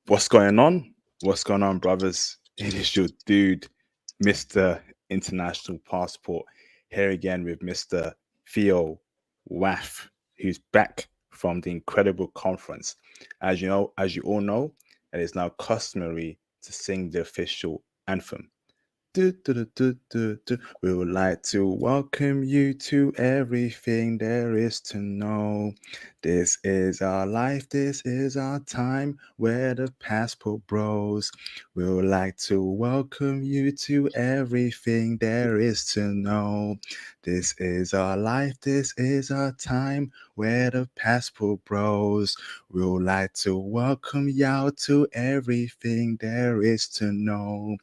What's going on? What's going on, brothers? It is your dude, Mr. International Passport, here again with Mr. Theo Waff, who's back from the incredible conference. As you all know, it is now customary to sing the official anthem. Do, do, do, do, do, do. We would like to welcome you to everything there is to know. This is our life, this is our time, where the passport bros. We would like to welcome you to everything there is to know. This is our life, this is our time, where the passport bros. We would like to welcome y'all to everything there is to know.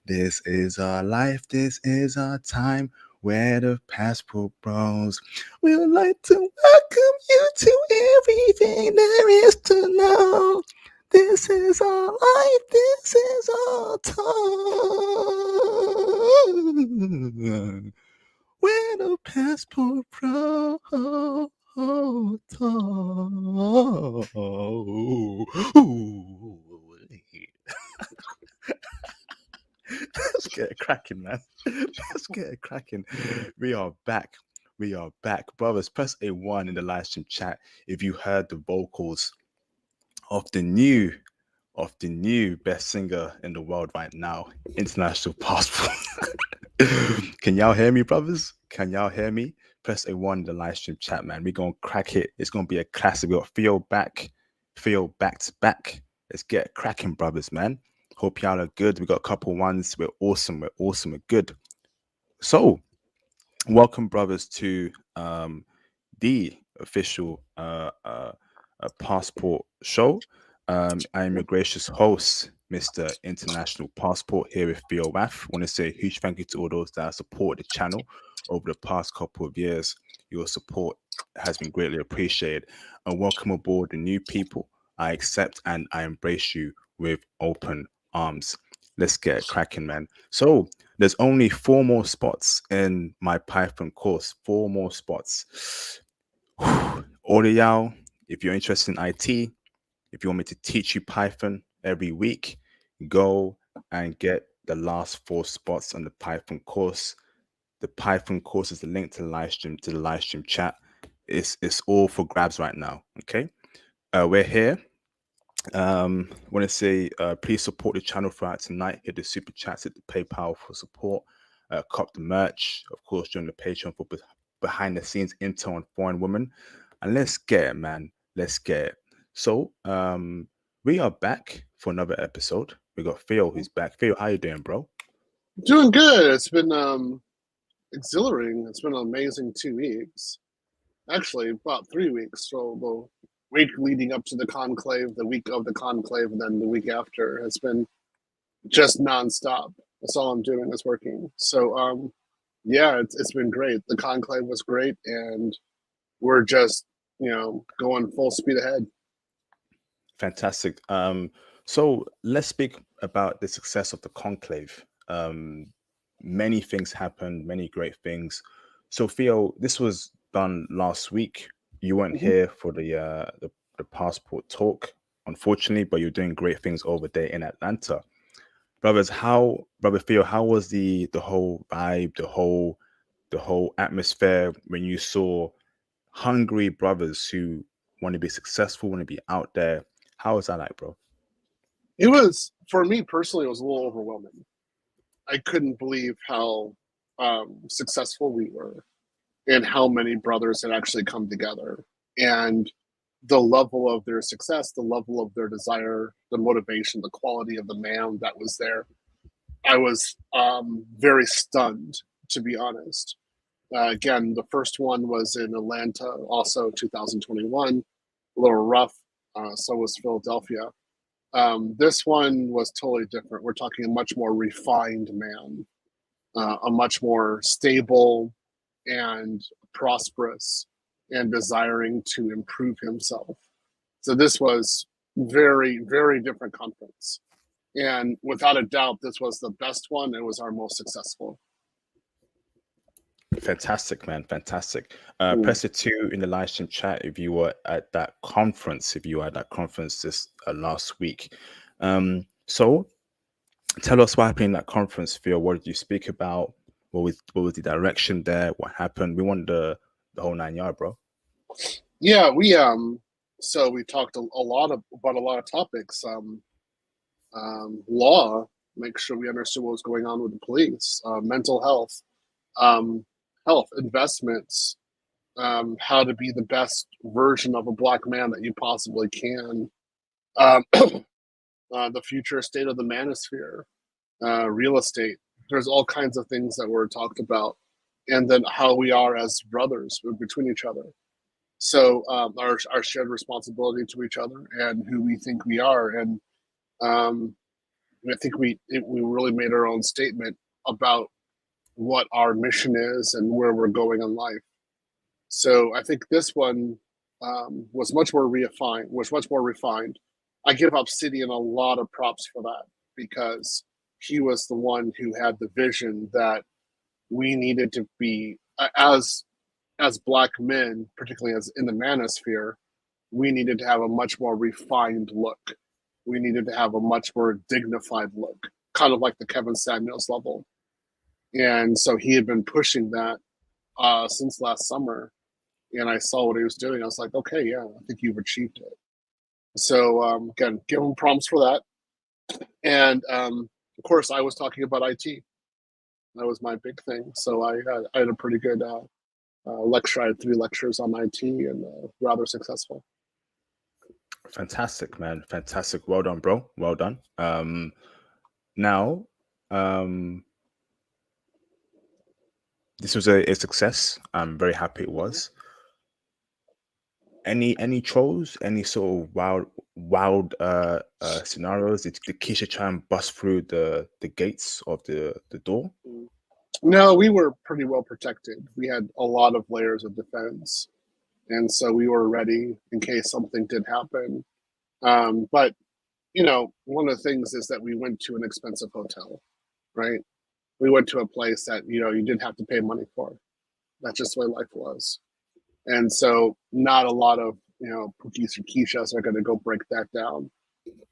This is our life, this is our time, where the passport bros. We would like to welcome you to everything there is to know. This is our life, this is our time. Where the passport bros. Let's get it cracking, man. Let's get it cracking. We are back. We are back. Brothers, press A1 in the live stream chat if you heard the vocals of the new best singer in the world right now, International Passport. Can y'all hear me, brothers? Can y'all hear me? Press A1 in the live stream chat, man. We're gonna crack it. It's gonna be a classic. We got Theo back to back. Let's get it cracking, brothers, man. Hope y'all are good. We got a couple ones. We're awesome. We're good. So, welcome, brothers, to the official passport show. I am your gracious host, Mr. International Passport, here with Theo Waff. I want to say a huge thank you to all those that support the channel over the past couple of years. Your support has been greatly appreciated. And welcome aboard the new people. I accept and I embrace you with open arms. Let's get it cracking, man. So there's only 4 more spots in my Python course. 4 more spots. All of y'all, if you're interested in IT, if you want me to teach you Python every week, go and get the last 4 spots on the Python course. The Python course is the link to the live stream chat. It's all for grabs right now. Okay, we're here. Want to say please support the channel throughout tonight. Hit the super chats, hit the PayPal for support. Cop the merch, of course, join the Patreon for behind the scenes intel on foreign women. And let's get it, man. Let's get it. So we are back for another episode. We got Theo who's back. Theo, how you doing, bro? Doing good. It's been exhilarating. It's been an amazing 2 weeks. Actually, about 3 weeks. So the week leading up to the conclave, the week of the conclave, and then the week after has been just nonstop. That's all I'm doing is working. So yeah, it's been great. The conclave was great, and we're just going full speed ahead. Fantastic. So let's speak about the success of the conclave. Many things happened, many great things. So Theo, this was done last week. You weren't here for the passport talk, unfortunately, but you're doing great things over there in Atlanta. Brother Theo, how was the whole vibe, the whole atmosphere when you saw hungry brothers who want to be successful, want to be out there? How was that like, bro? It was, for me personally, it was a little overwhelming. I couldn't believe how successful we were and how many brothers had actually come together. And the level of their success, the level of their desire, the motivation, the quality of the man that was there. I was very stunned, to be honest. Again, the first one was in Atlanta, also 2021, a little rough. So was Philadelphia. This one was totally different. We're talking a much more refined man, a much more stable and prosperous and desiring to improve himself. So this was very, very different conference. And without a doubt, this was the best one. It was our most successful. Fantastic, man. Fantastic. Press it 2 in the live stream chat if you were at that conference, this last week. So tell us what happened in that conference, Phil. What did you speak about? What was the direction there? What happened? We want the whole 9 yard, bro. Yeah, so we talked a lot about a lot of topics. Law, make sure we understood what was going on with the police, mental health, um, health, investments, how to be the best version of a black man that you possibly can, the future state of the manosphere, real estate. There's all kinds of things that were talked about, and then how we are as brothers between each other. So our shared responsibility to each other and who we think we are, and um, I think we really made our own statement about what our mission is and where we're going in life. So I think this one was much more refined. Was much more refined. I give Obsidian a lot of props for that because he was the one who had the vision that we needed to be as black men, particularly as in the manosphere, we needed to have a much more refined look. We needed to have a much more dignified look, kind of like the Kevin Samuels level. And so he had been pushing that since last summer. And I saw what he was doing. I was like, okay, yeah, I think you've achieved it. So again, give him prompts for that. And of course, I was talking about IT. That was my big thing. So I had a pretty good lecture. I had 3 lectures on IT and rather successful. Fantastic, man. Fantastic. Well done, bro. Well done. Now, this was a success. I'm very happy it was. Any trolls? Any sort of wild scenarios? Did Keisha try and bust through the gates of the door? No, we were pretty well protected. We had a lot of layers of defense, and so we were ready in case something did happen. But one of the things is that we went to an expensive hotel, right? We went to a place that you didn't have to pay money for. That's just the way life was, and so not a lot of Pookies or Keishas are going to go break that down.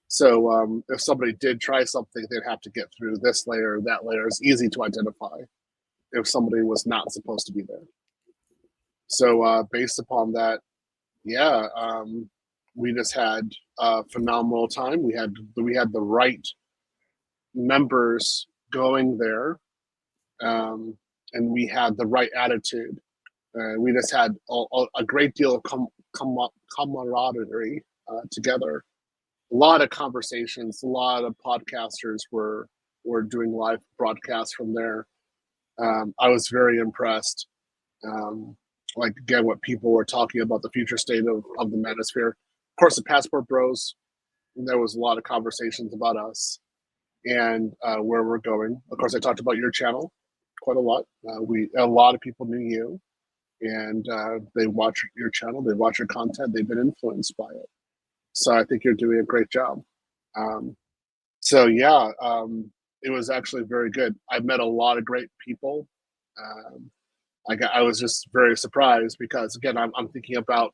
So if somebody did try something, they'd have to get through this layer, that layer. It's easy to identify if somebody was not supposed to be there. So based upon that, yeah, we just had a phenomenal time. We had the right members going there, and we had the right attitude. We just had a great deal of camaraderie together. A lot of conversations. A lot of podcasters were doing live broadcasts from there. I was very impressed. Like again, what people were talking about the future state of the manosphere. Of course, the Passport Bros. There was a lot of conversations about us and where we're going. Of course, I talked about your channel quite a lot. A lot of people knew you, and they watch your channel. They watch your content. They've been influenced by it. So I think you're doing a great job. So yeah, it was actually very good. I met a lot of great people. I was just very surprised because again, I'm thinking about,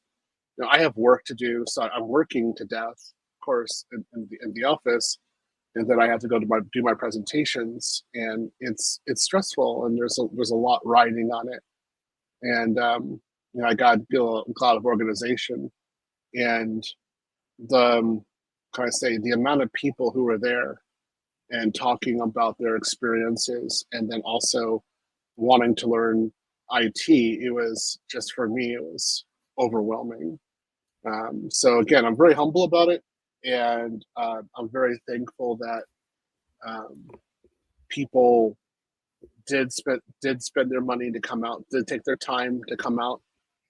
I have work to do, so I'm working to death, of course, in the office, and then I have to go to do my presentations, and it's stressful, and there's a lot riding on it, and I got to do a lot of organization, and the can I say the amount of people who were there and talking about their experiences, and then also wanting to learn IT, it was just, for me, it was overwhelming. So again, I'm very humble about it, and I'm very thankful that people did spend their money to come out, did take their time to come out.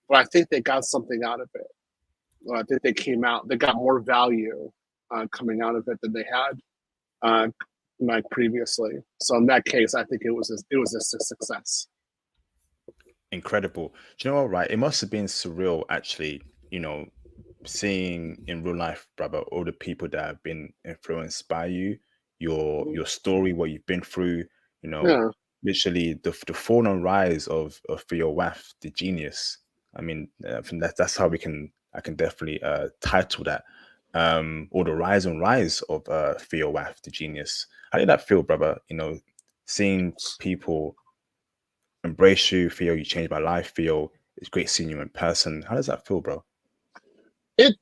But I think they got something out of it. I think they got more value coming out of it than they had like previously. So in that case, I think it was a success. Incredible. Do you know what, right? It must have been surreal, actually, seeing in real life, brother, all the people that have been influenced by you, your story, what you've been through, Yeah. literally the fall and rise of Theo Waff, the genius. I mean, I think that's how I can definitely title that. or the rise and rise of Theo Waff, the genius. How did that feel, brother? You know, seeing people embrace you, Theo, you changed my life, Theo. It's great seeing you in person. How does that feel, bro? It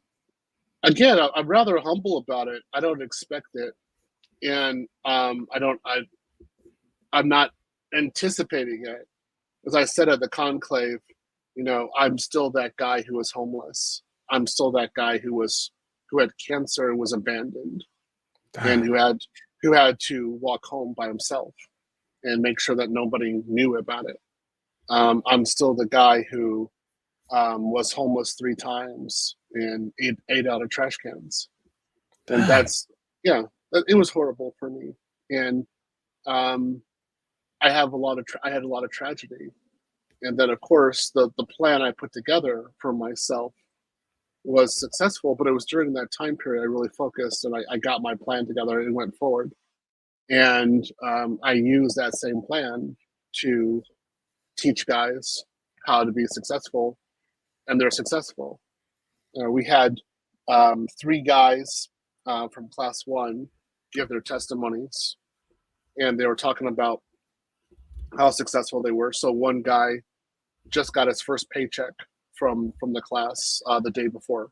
again, I'm rather humble about it. I don't expect it, and I'm not anticipating it. As I said at the conclave, you know, I'm still that guy who was homeless. I'm still that guy who had cancer and was abandoned, and who had to walk home by himself and make sure that nobody knew about it. I'm still the guy who was homeless 3 times and ate out of trash cans, and that's yeah, it was horrible for me. And um, I had a lot of tragedy, and then of course the plan I put together for myself was successful, but it was during that time period I really focused and I got my plan together and went forward. And I used that same plan to teach guys how to be successful, and they're successful. We had 3 guys from class 1 give their testimonies, and they were talking about how successful they were. So one guy just got his first paycheck from the class the day before,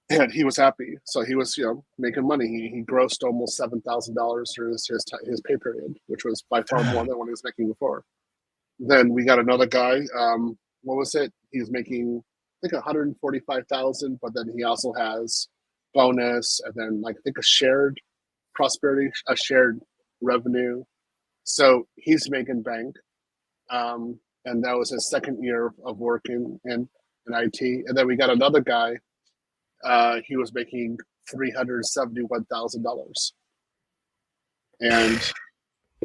and he was happy. So he was, you know, making money. He grossed almost $7,000 through his pay period, which was by far more than what he was making before. Then we got another guy. What was it? He was making, I think, 145,000, but then he also has bonus, and then like I think a shared prosperity, a shared revenue. So he's making bank, and that was his second year of working in IT. And then we got another guy. He was making $371,000, and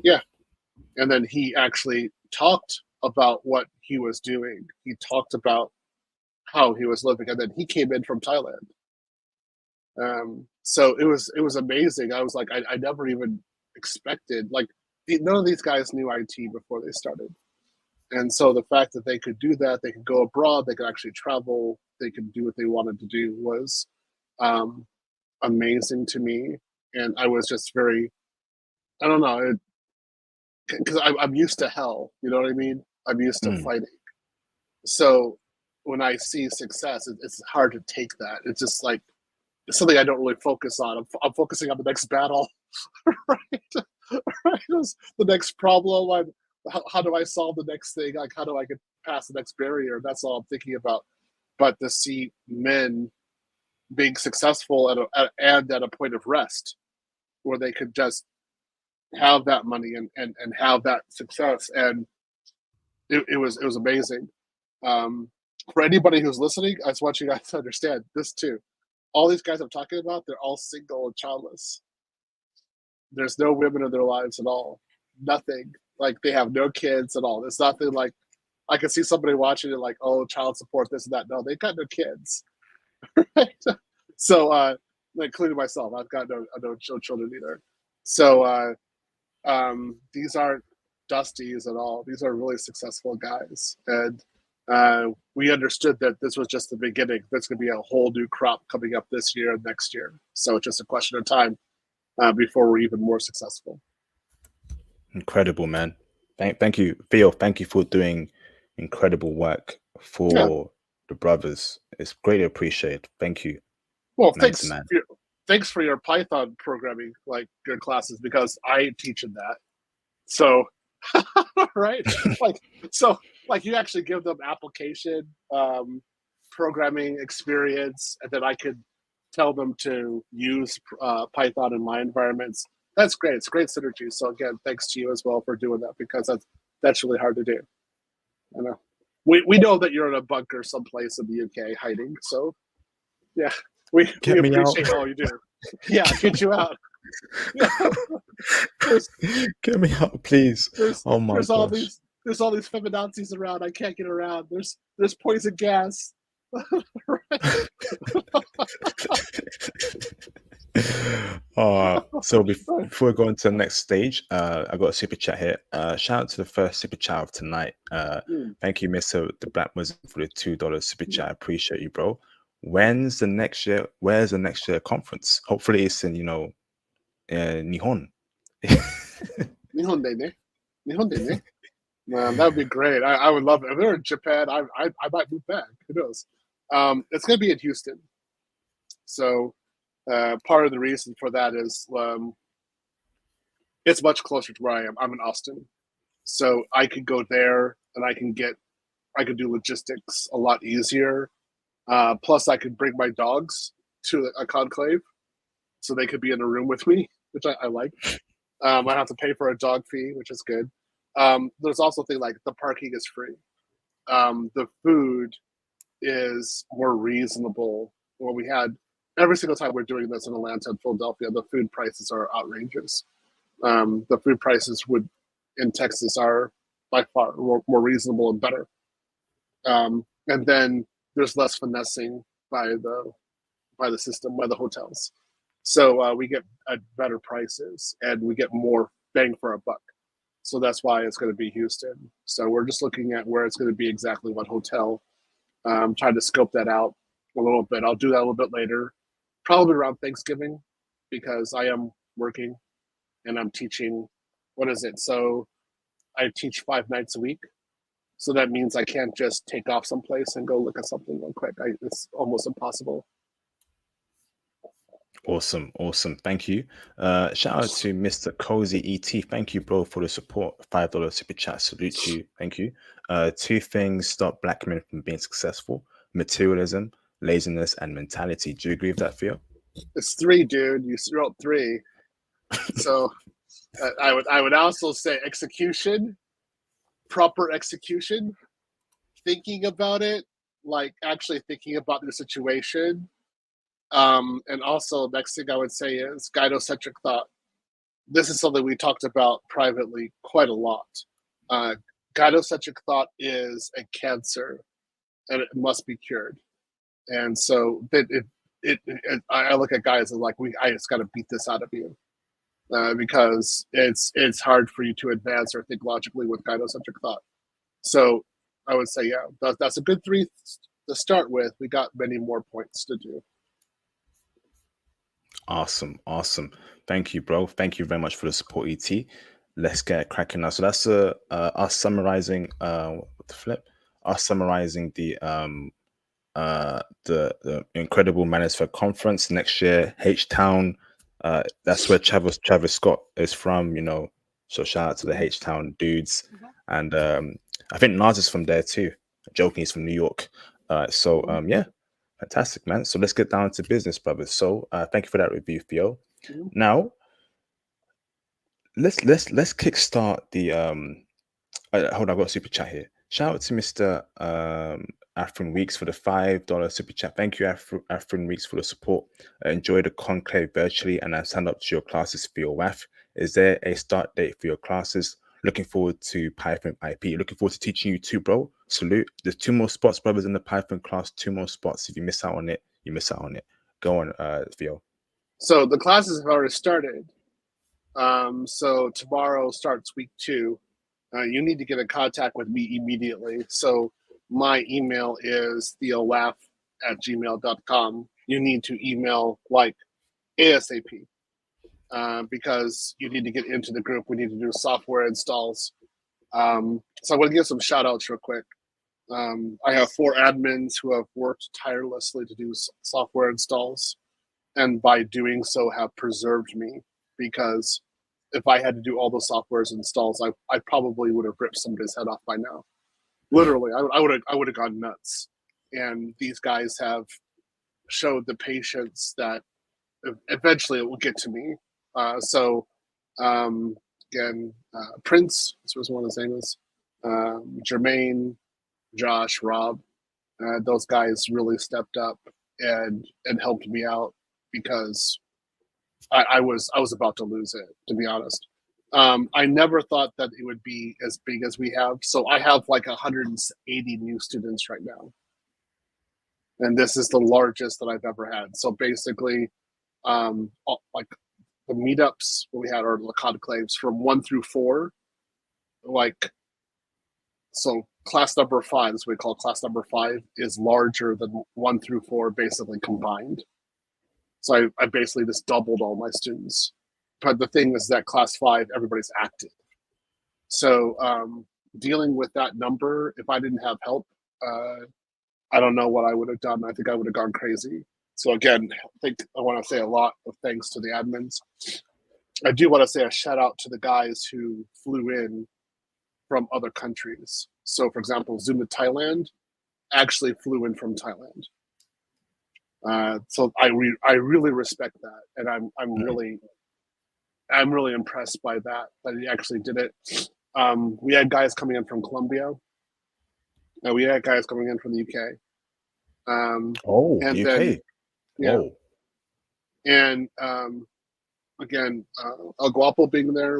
yeah, and then he actually talked about what he was doing. He talked about how he was living, and then he came in from Thailand. So it was amazing. I was like, I never even expected, like, none of these guys knew IT before they started. And so the fact that they could do that, they could go abroad, they could actually travel, they could do what they wanted to do was amazing to me. And I was just very, I don't know, because I'm used to hell, you know what I mean? I'm used to fighting. So when I see success, it's hard to take that. It's just like, it's something I don't really focus on. I'm focusing on the next battle, right? Right? The next problem. How do I solve the next thing? Like, how do I get past the next barrier? That's all I'm thinking about. But to see men being successful at a point of rest, where they could just have that money and have that success, and it was amazing. For anybody who's listening, I just want you guys to understand this too. All these guys I'm talking about, they're all single and childless. There's no women in their lives at all. Nothing. Like, they have no kids at all. It's nothing like, I can see somebody watching it like, oh, child support, this and that. No, they've got no kids. Right? So, including myself, I've got no children either. So these aren't dusties at all. These are really successful guys. And we understood that this was just the beginning. There's going to be a whole new crop coming up this year and next year. So it's just a question of time before we're even more successful. Incredible, man. Thank you, Theo. Thank you for doing incredible work for the brothers. It's greatly appreciated. Thank you. Well, Thanks, man. Thanks for your Python programming, like your classes, because I ain't teaching that. So, right? Like you actually give them application programming experience, and then I could tell them to use Python in my environments. That's great. It's great synergy. So again, thanks to you as well for doing that, because that's really hard to do. I know. We know that you're in a bunker someplace in the UK hiding. So yeah, we appreciate all you do. Yeah, get you out. Get me out, please. There's all these feminazis around. I can't get around. There's poison gas. So before we go into the next stage, I got a super chat here. Shout out to the first super chat of tonight. Thank you, Mr. The Black Muslim, for the $2 super chat. I appreciate you, bro. Where's the next year conference? Hopefully it's in Nihon. Nihon de ne. Man, that would be great. I would love it. If they're in Japan, I might move back. Who knows? It's going to be in Houston. So part of the reason for that is it's much closer to where I am. I'm in Austin. So I could go there and I could do logistics a lot easier. Plus, I could bring my dogs to a conclave so they could be in a room with me, which I like. I have to pay for a dog fee, which is good. There's also things like the parking is free. The food is more reasonable. Well, we had every single time we're doing this in Atlanta and Philadelphia, the food prices are outrageous. The food prices in Texas are by far more reasonable and better. And then there's less finessing by the system, by the hotels. So we get better prices and we get more bang for a buck. So that's why it's going to be Houston. So we're just looking at where it's going to be exactly, what hotel. Trying to scope that out a little bit. I'll do that a little bit later, probably around Thanksgiving, because I am working and I'm teaching. What is it? So I teach 5 nights a week. So that means I can't just take off someplace and go look at something real quick. It's almost impossible. Awesome. Thank you. Shout out to Mr. Cozy ET. Thank you, bro, for the support. $5 super chat. Salute to you. Thank you. 2 things stop black men from being successful: materialism, laziness, and mentality. Do you agree with that, Theo? It's 3, dude. You wrote 3. So I would also say execution, proper execution, thinking about it, like actually thinking about the situation. And also, next thing I would say is gynocentric thought. This is something we talked about privately quite a lot. Gynocentric thought is a cancer, and it must be cured. And so I look at guys and like, I just got to beat this out of you, because it's hard for you to advance or think logically with gynocentric thought. So I would say, yeah, that's a good 3 to start with. We got many more points to do. Awesome. Thank you, bro. Thank you very much for the support, ET. Let's get cracking now. So that's us summarizing us summarizing the incredible Manosphere conference next year, H-Town. That's where Travis Scott is from, so shout out to the H-Town dudes. And I think Nas is from there too. Joking, he's from New York. Yeah, fantastic, man. So let's get down to business, brothers. So thank you for that review, Theo. Now let's kickstart the hold on, I've got a super chat here. Shout out to Mr. Afrin Weeks for the $5 super chat. Thank you, Afrin Weeks, for the support. Enjoy the conclave virtually, and I signed up to your classes for your WAF. Is there a start date for your classes? Looking forward to Python IP. Looking forward to teaching you too, bro. Salute. There's 2 more spots, brothers, in the Python class. 2 more spots. If you miss out on it, you miss out on it. Go on, Theo. So the classes have already started. So tomorrow starts week 2. You need to get in contact with me immediately. So my email is theowaf@gmail.com. You need to email like ASAP, because you need to get into the group. We need to do software installs. So I'm going to give some shout outs real quick. I have 4 admins who have worked tirelessly to do software installs, and by doing so have preserved me, because if I had to do all the software's installs, I probably would have ripped somebody's head off by now. Literally, I would have gone nuts. And these guys have showed the patience that eventually it will get to me. Again, Prince, this was one of his names, Jermaine, Josh, Rob, those guys really stepped up and helped me out, because I was about to lose it, to be honest. I never thought that it would be as big as we have. So I have like 180 new students right now. And this is the largest that I've ever had. So basically, like the meetups we had, or the conclaves from 1 through 4, like, so class number 5, as we call class number 5, is larger than 1 through 4 basically combined. So I basically just doubled all my students. But the thing is that class 5, everybody's active. So dealing with that number, if I didn't have help, I don't know what I would have done. I think I would have gone crazy. So again, I want to say a lot of thanks to the admins. I do want to say a shout out to the guys who flew in from other countries. So for example, Zuma Thailand actually flew in from Thailand. So I really respect that, and I'm really impressed by that he actually did it. We had guys coming in from Colombia. We had guys coming in from the UK. And UK. Then, yeah. Whoa. And again, El Guapo being there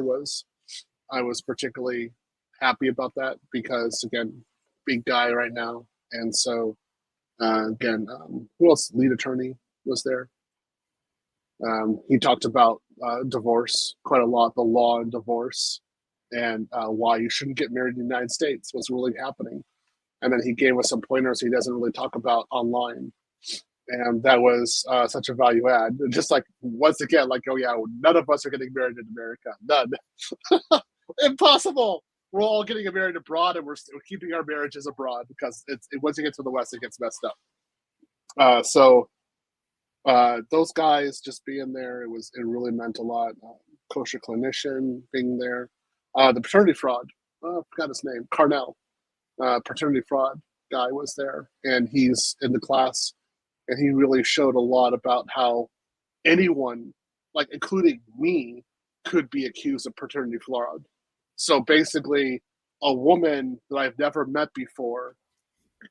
I was particularly happy about that because again, big guy right now, and so again, who else? Lead attorney was there. He talked about divorce quite a lot, the law and divorce, and why you shouldn't get married in the United States, what's really happening. And then he gave us some pointers he doesn't really talk about online. And that was such a value add. Just like, once again, like, oh yeah, none of us are getting married in America. None. Impossible. We're all getting married abroad, and we're keeping our marriages abroad because once you get to the West, it gets messed up. So those guys just being there, it really meant a lot. Kosher clinician being there. The paternity fraud, I forgot his name, Carnell. Paternity fraud guy was there, and he's in the class, and he really showed a lot about how anyone, like including me, could be accused of paternity fraud. So basically, a woman that I've never met before,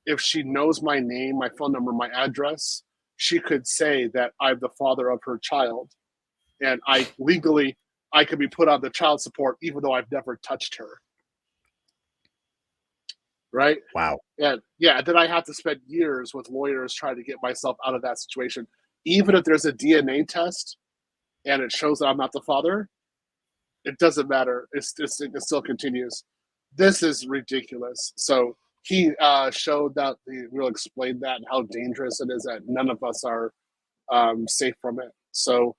if she knows my name, my phone number, my address, she could say that I'm the father of her child, and I could be put on the child support even though I've never touched her. Right? Wow. And yeah, then I have to spend years with lawyers trying to get myself out of that situation. Even if there's a DNA test and it shows that I'm not the father, it doesn't matter. It still continues. This is ridiculous. So he showed that, he really explained that and how dangerous it is that none of us are safe from it. So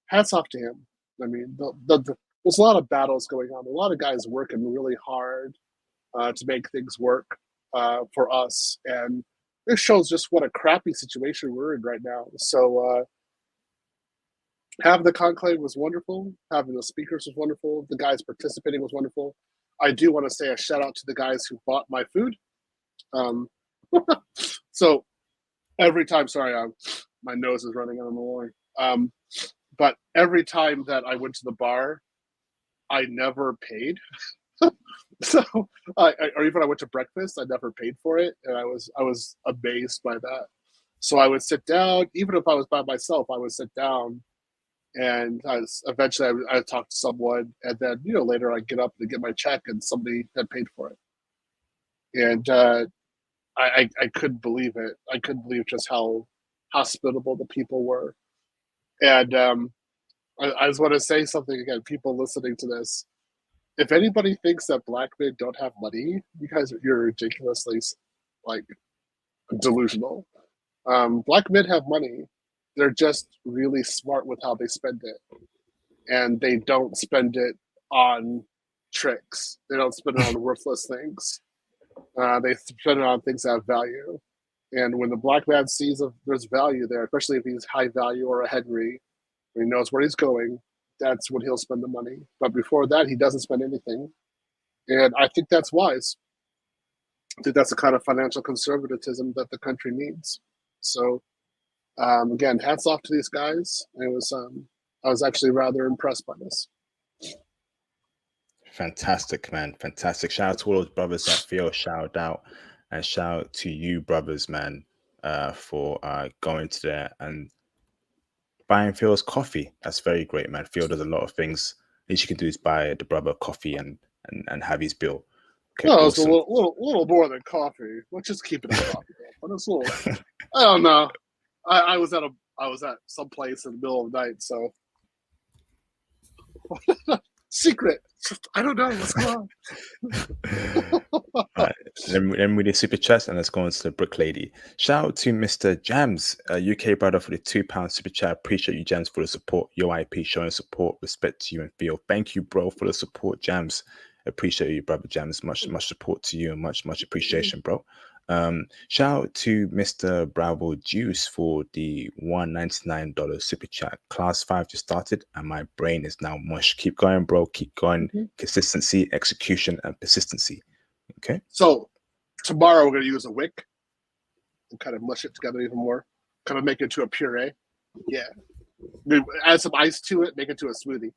hats off to him. I mean, there's a lot of battles going on. A lot of guys working really hard to make things work for us. And this shows just what a crappy situation we're in right now. So having the conclave was wonderful. Having the speakers was wonderful. The guys participating was wonderful. I do want to say a shout out to the guys who bought my food. So every time, sorry, my nose is running, I don't know why. But every time that I went to the bar, I never paid. So, or even when I went to breakfast, I never paid for it, and I was amazed by that. So I would sit down, even if I was by myself, I would sit down, and eventually I would talk to someone, and then later I get up to get my check, and somebody had paid for it, and I couldn't believe it. I couldn't believe just how hospitable the people were, and I just want to say something again. People listening to this. If anybody thinks that black men don't have money, you're ridiculously delusional. Black men have money. They're just really smart with how they spend it. And they don't spend it on tricks. They don't spend it on worthless things. They spend it on things that have value. And when the black man sees there's value there, especially if he's high value or a Henry, he knows where he's going, that's when he'll spend the money. But before that, he doesn't spend anything. And I think that's wise. I think that's the kind of financial conservatism that the country needs. So, again, hats off to these guys. I was actually rather impressed by this. Fantastic, man. Fantastic. Shout out to all those brothers that Theo shouted out, and shout out to you, brothers, man, for going to there and buying Theo's coffee. That's very great, man. Theo does a lot of things. Least you can do is buy the brother coffee and have his bill. Okay, no, awesome. It's a little more than coffee. Let's just keep it a coffee. But it's a little. I don't know. I was at some place in the middle of the night, so Secret. I don't know what's going on. Alright, let me read the super chats and let's go on to the Brook Lady. Shout out to Mr. Jams, UK brother, for the £2 super chat. Appreciate you, Jams, for the support. Yo IP showing support, respect to you and Theo. Thank you, bro, for the support, Jams. Appreciate you, brother Jams. Much support to you and much appreciation, bro. Shout out to Mr. Bravo Juice for the $199 super chat. Class 5 just started and my brain is now mush. Keep going, bro. Keep going. Consistency, execution, and persistency. Okay. So tomorrow we're going to use a wick and kind of mush it together even more. Kind of make it to a puree. Yeah. Add some ice to it, make it to a smoothie.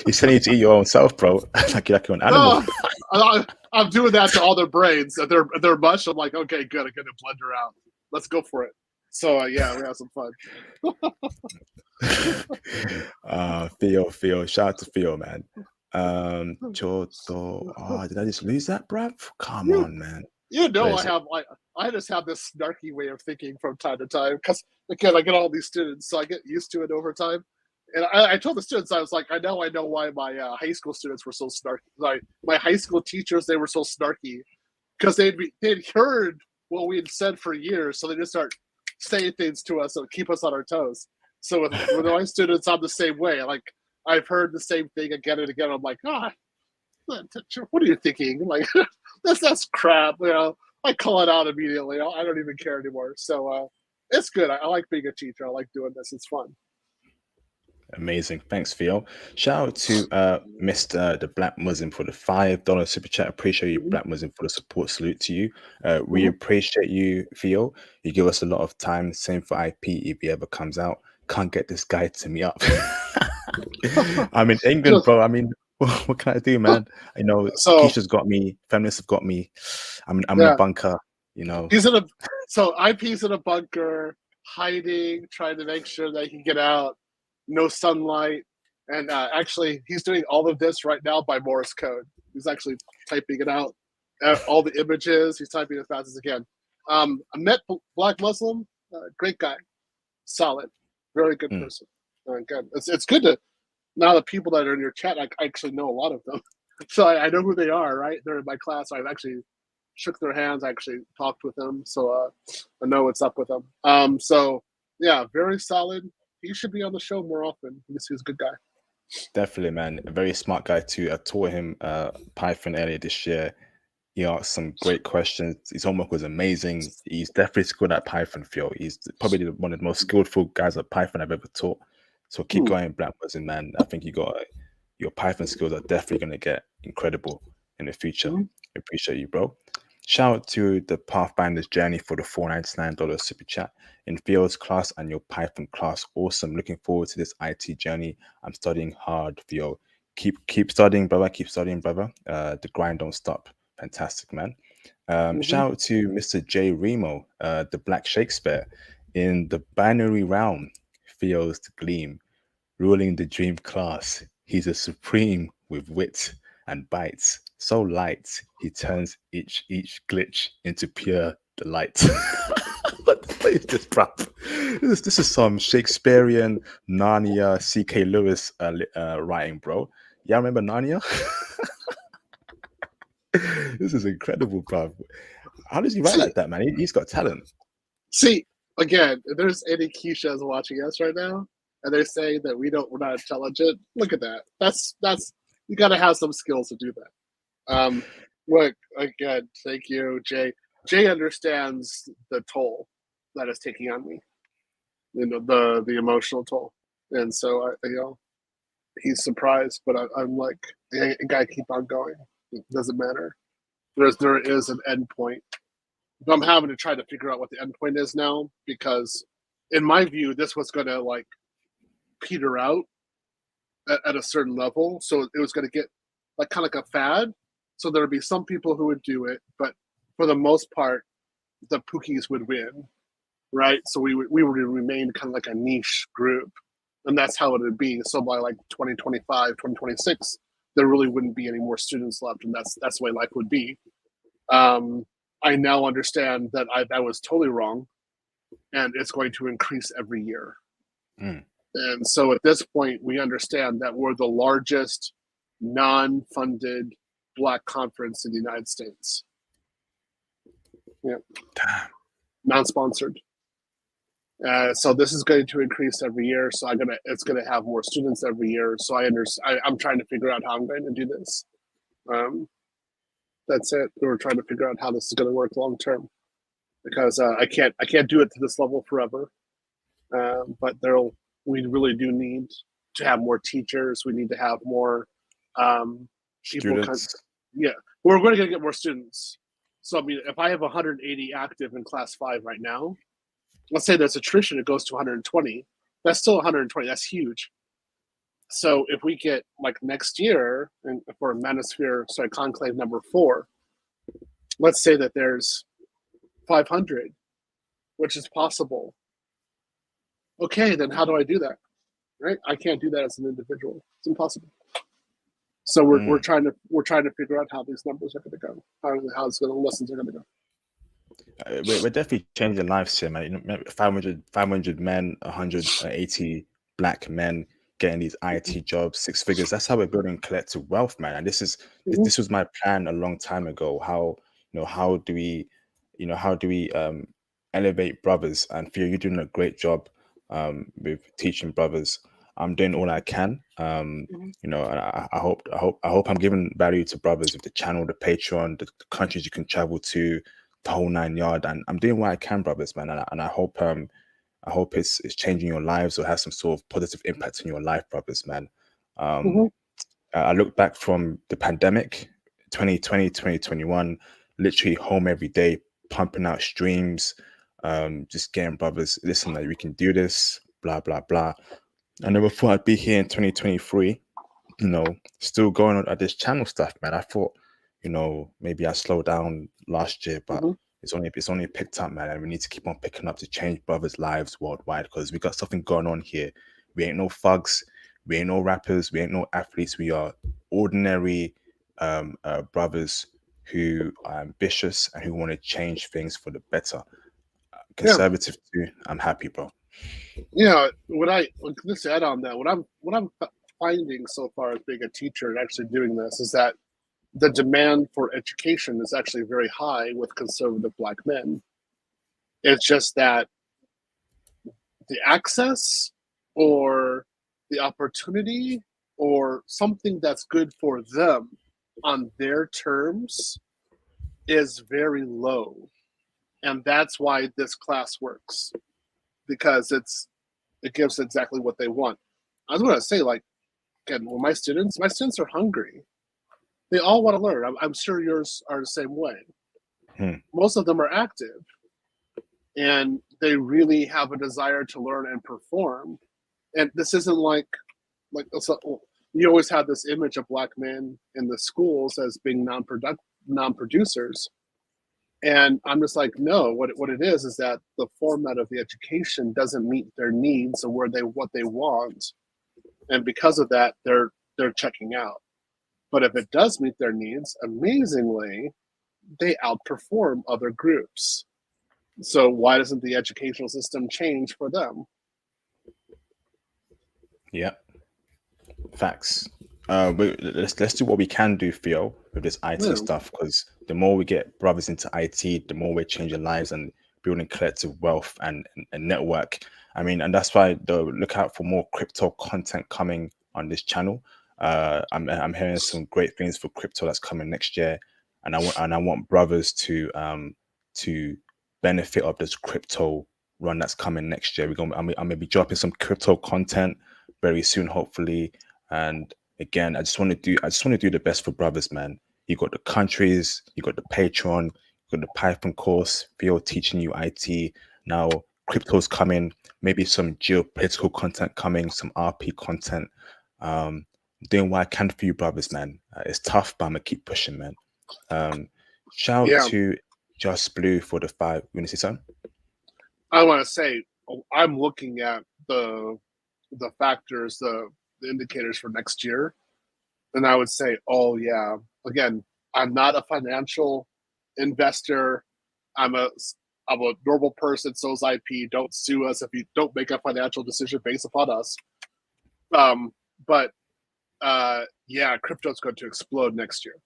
You're telling you to eat your own self, bro. like you're an animal. No, I'm doing that to all their brains. If they're mush, I'm like, okay, good. I'm gonna blender out. Let's go for it. So yeah, we have some fun. Theo. Shout out to Theo, man. Choto. Oh, did I just lose that, bruv? Come on, man. You know, I just have this snarky way of thinking from time to time because again, I get all these students, so I get used to it over time. And I told the students, I was like, I know why my high school students were so snarky. Like my high school teachers, they were so snarky because they'd heard what we had said for years, so they just start saying things to us and keep us on our toes. So with my students, I'm the same way. Like I've heard the same thing again and again. I'm like, what are you thinking? Like that's crap. You know, I call it out immediately. I don't even care anymore. So it's good. I like being a teacher. I like doing this. It's fun. Amazing. Thanks, Theo. Shout out to Mr. the Black Muslim for the $5 super chat. Appreciate you, Black Muslim, for the support. Salute to you. We appreciate you, Theo. You give us a lot of time. Same for IP if he ever comes out. Can't get this guy to me up. I'm in England, bro. I mean, what can I do, man? You know, So Keisha's got me. Feminists have got me. I'm in a bunker. You know, so IP's in a bunker, hiding, trying to make sure that he can get out. No sunlight, and actually he's doing all of this right now by Morse code. He's actually typing it out, all the images. He's typing as fast as he can. I met Black Muslim, great guy, solid, very good person. Good. It's good to now the people that are in your chat. I actually know a lot of them, so I know who they are. Right, they're in my class. I've actually shook their hands. I actually talked with them, so I know what's up with them. So yeah, very solid. He should be on the show more often. He's a good guy. Definitely, man. A very smart guy too. I taught him Python earlier this year. He asked some great questions. His homework was amazing. He's definitely skilled at Python, Phil. He's probably one of the most skillful guys at Python I've ever taught. So keep going, Black Muslim, man. I think your Python skills are definitely going to get incredible in the future. Appreciate you, bro. Shout out to the Pathfinder's Journey for the $499 super chat. In Theo's class and your Python class, awesome. Looking forward to this IT journey. I'm studying hard, Theo. Keep studying, brother. Keep studying, brother. The grind don't stop. Fantastic, man. Shout out to Mr. J. Remo, the Black Shakespeare. In the binary realm, Theo's the gleam. Ruling the dream class, he's a supreme with wit and bites. So light, he turns each glitch into pure delight. What is this, bro? This is some Shakespearean Narnia C.K. Lewis writing, bro. Yeah, remember Narnia? This is incredible, bro. How does he write like that, man? He's got talent. See, again, if there's any Keishas watching us right now, and they're saying that we're not intelligent, look at that. That's you got to have some skills to do that. Look, again, thank you, Jay. Jay understands the toll that is taking on me, you know, the emotional toll, and so he's surprised, but I'm like, you gotta keep on going. It doesn't matter. There is an end point. I'm having to try to figure out what the end point is now because, in my view, this was going to like peter out at a certain level. So it was going to get like kind of like a fad. So there would be some people who would do it, but for the most part, the Pookies would win, right? So we would remain kind of like a niche group, and that's how it would be. So by like 2025, 2026, there really wouldn't be any more students left, and that's the way life would be. I now understand that I was totally wrong, and it's going to increase every year. And so at this point, we understand that we're the largest non-funded Black conference in the United States. Yeah. Damn. Non-sponsored. So this is going to increase every year. So it's gonna have more students every year. So I'm trying to figure out how I'm going to do this. That's it. We're trying to figure out how this is going to work long term, because I can't do it to this level forever. But we really do need to have more teachers. We need to have more people. Students. Yeah, we're going to get more students. So I mean, if I have 180 active in class 5 right now, let's say there's attrition, it goes to 120. That's still 120. That's huge. So if we get like next year, and for Conclave number 4, let's say that there's 500, which is possible. Okay, then how do I do that? Right? I can't do that as an individual. It's impossible. So we're trying to figure out how these numbers are going to go, how the lessons are going to go. We're definitely changing lives here, man. 500 men, 180 Black men getting these IT jobs, 6 figures. That's how we're building collective wealth, man. And this was my plan a long time ago. How do we elevate brothers? And Theo, you're doing a great job with teaching brothers. I'm doing all I can. I hope I'm giving value to brothers with the channel, the Patreon, the countries you can travel to, the whole 9 yard. And I'm doing what I can, brothers, man. And I hope it's changing your lives or has some sort of positive impact on your life, brothers, man. I look back from the pandemic, 2020, 2021, literally home every day, pumping out streams, just getting brothers, listen, like we can do this, blah, blah, blah. I never thought I'd be here in 2023, still going on at this channel stuff, man. I thought, maybe I slowed down last year, but it's only picked up, man. And we need to keep on picking up to change brothers' lives worldwide, because we got something going on here. We ain't no thugs, we ain't no rappers, we ain't no athletes. We are ordinary brothers who are ambitious and who want to change things for the better. Conservative too. I'm happy, bro. Let's add on that. What I'm finding so far as being a teacher and actually doing this is that the demand for education is actually very high with conservative Black men. It's just that the access or the opportunity or something that's good for them on their terms is very low. And that's why this class works, because it gives exactly what they want. I was going to say, like, again, well, my students are hungry. They all want to learn. I'm sure yours are the same way. Most of them are active, and they really have a desire to learn and perform. And this isn't like you always have this image of Black men in the schools as being non-producers. And I'm just like, no, what it is that the format of the education doesn't meet their needs or what they want. And because of that, they're checking out. But if it does meet their needs, amazingly, they outperform other groups. So why doesn't the educational system change for them? Yeah. Facts. Let's do what we can do, Theo, with this IT stuff, because the more we get brothers into IT, the more we're changing lives and building collective wealth and network. I mean, and that's why look out for more crypto content coming on this channel. I'm hearing some great things for crypto that's coming next year, and I want brothers to benefit of this crypto run that's coming next year. I'm gonna be dropping some crypto content very soon, hopefully. And again, I just want to do the best for brothers, man. You got the countries, you got the Patreon, you got the Python course, Theo teaching you IT. Now crypto's coming, maybe some geopolitical content coming, some RP content. Doing what I can for you, brothers, man. It's tough, but I'm gonna keep pushing, man. Shout out to Just Blue for the 5. You want to say something? I want to say I'm looking at the factors, the indicators for next year, and I would say, oh yeah. Again, I'm not a financial investor. I'm I'm a normal person, so's IP. Don't sue us if you don't make a financial decision based upon us. But yeah, crypto's going to explode next year.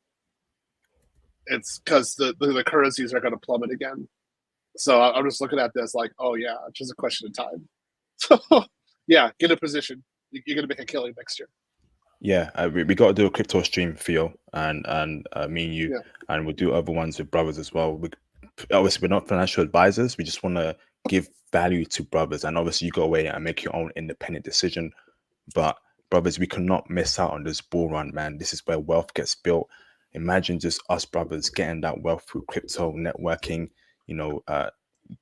It's because the currencies are going to plummet again. So I'm just looking at this like, oh yeah, it's just a question of time. So yeah, get a position. You're going to make a killing next year. Yeah, we got to do a crypto stream, Theo, and me and you, Yeah. and we'll do other ones with brothers as well. Obviously, we're not financial advisors. We just want to give value to brothers, and obviously, you go away and make your own independent decision. But brothers, we cannot miss out on this bull run, man. This is where wealth gets built. Imagine just us brothers getting that wealth through crypto networking. You know,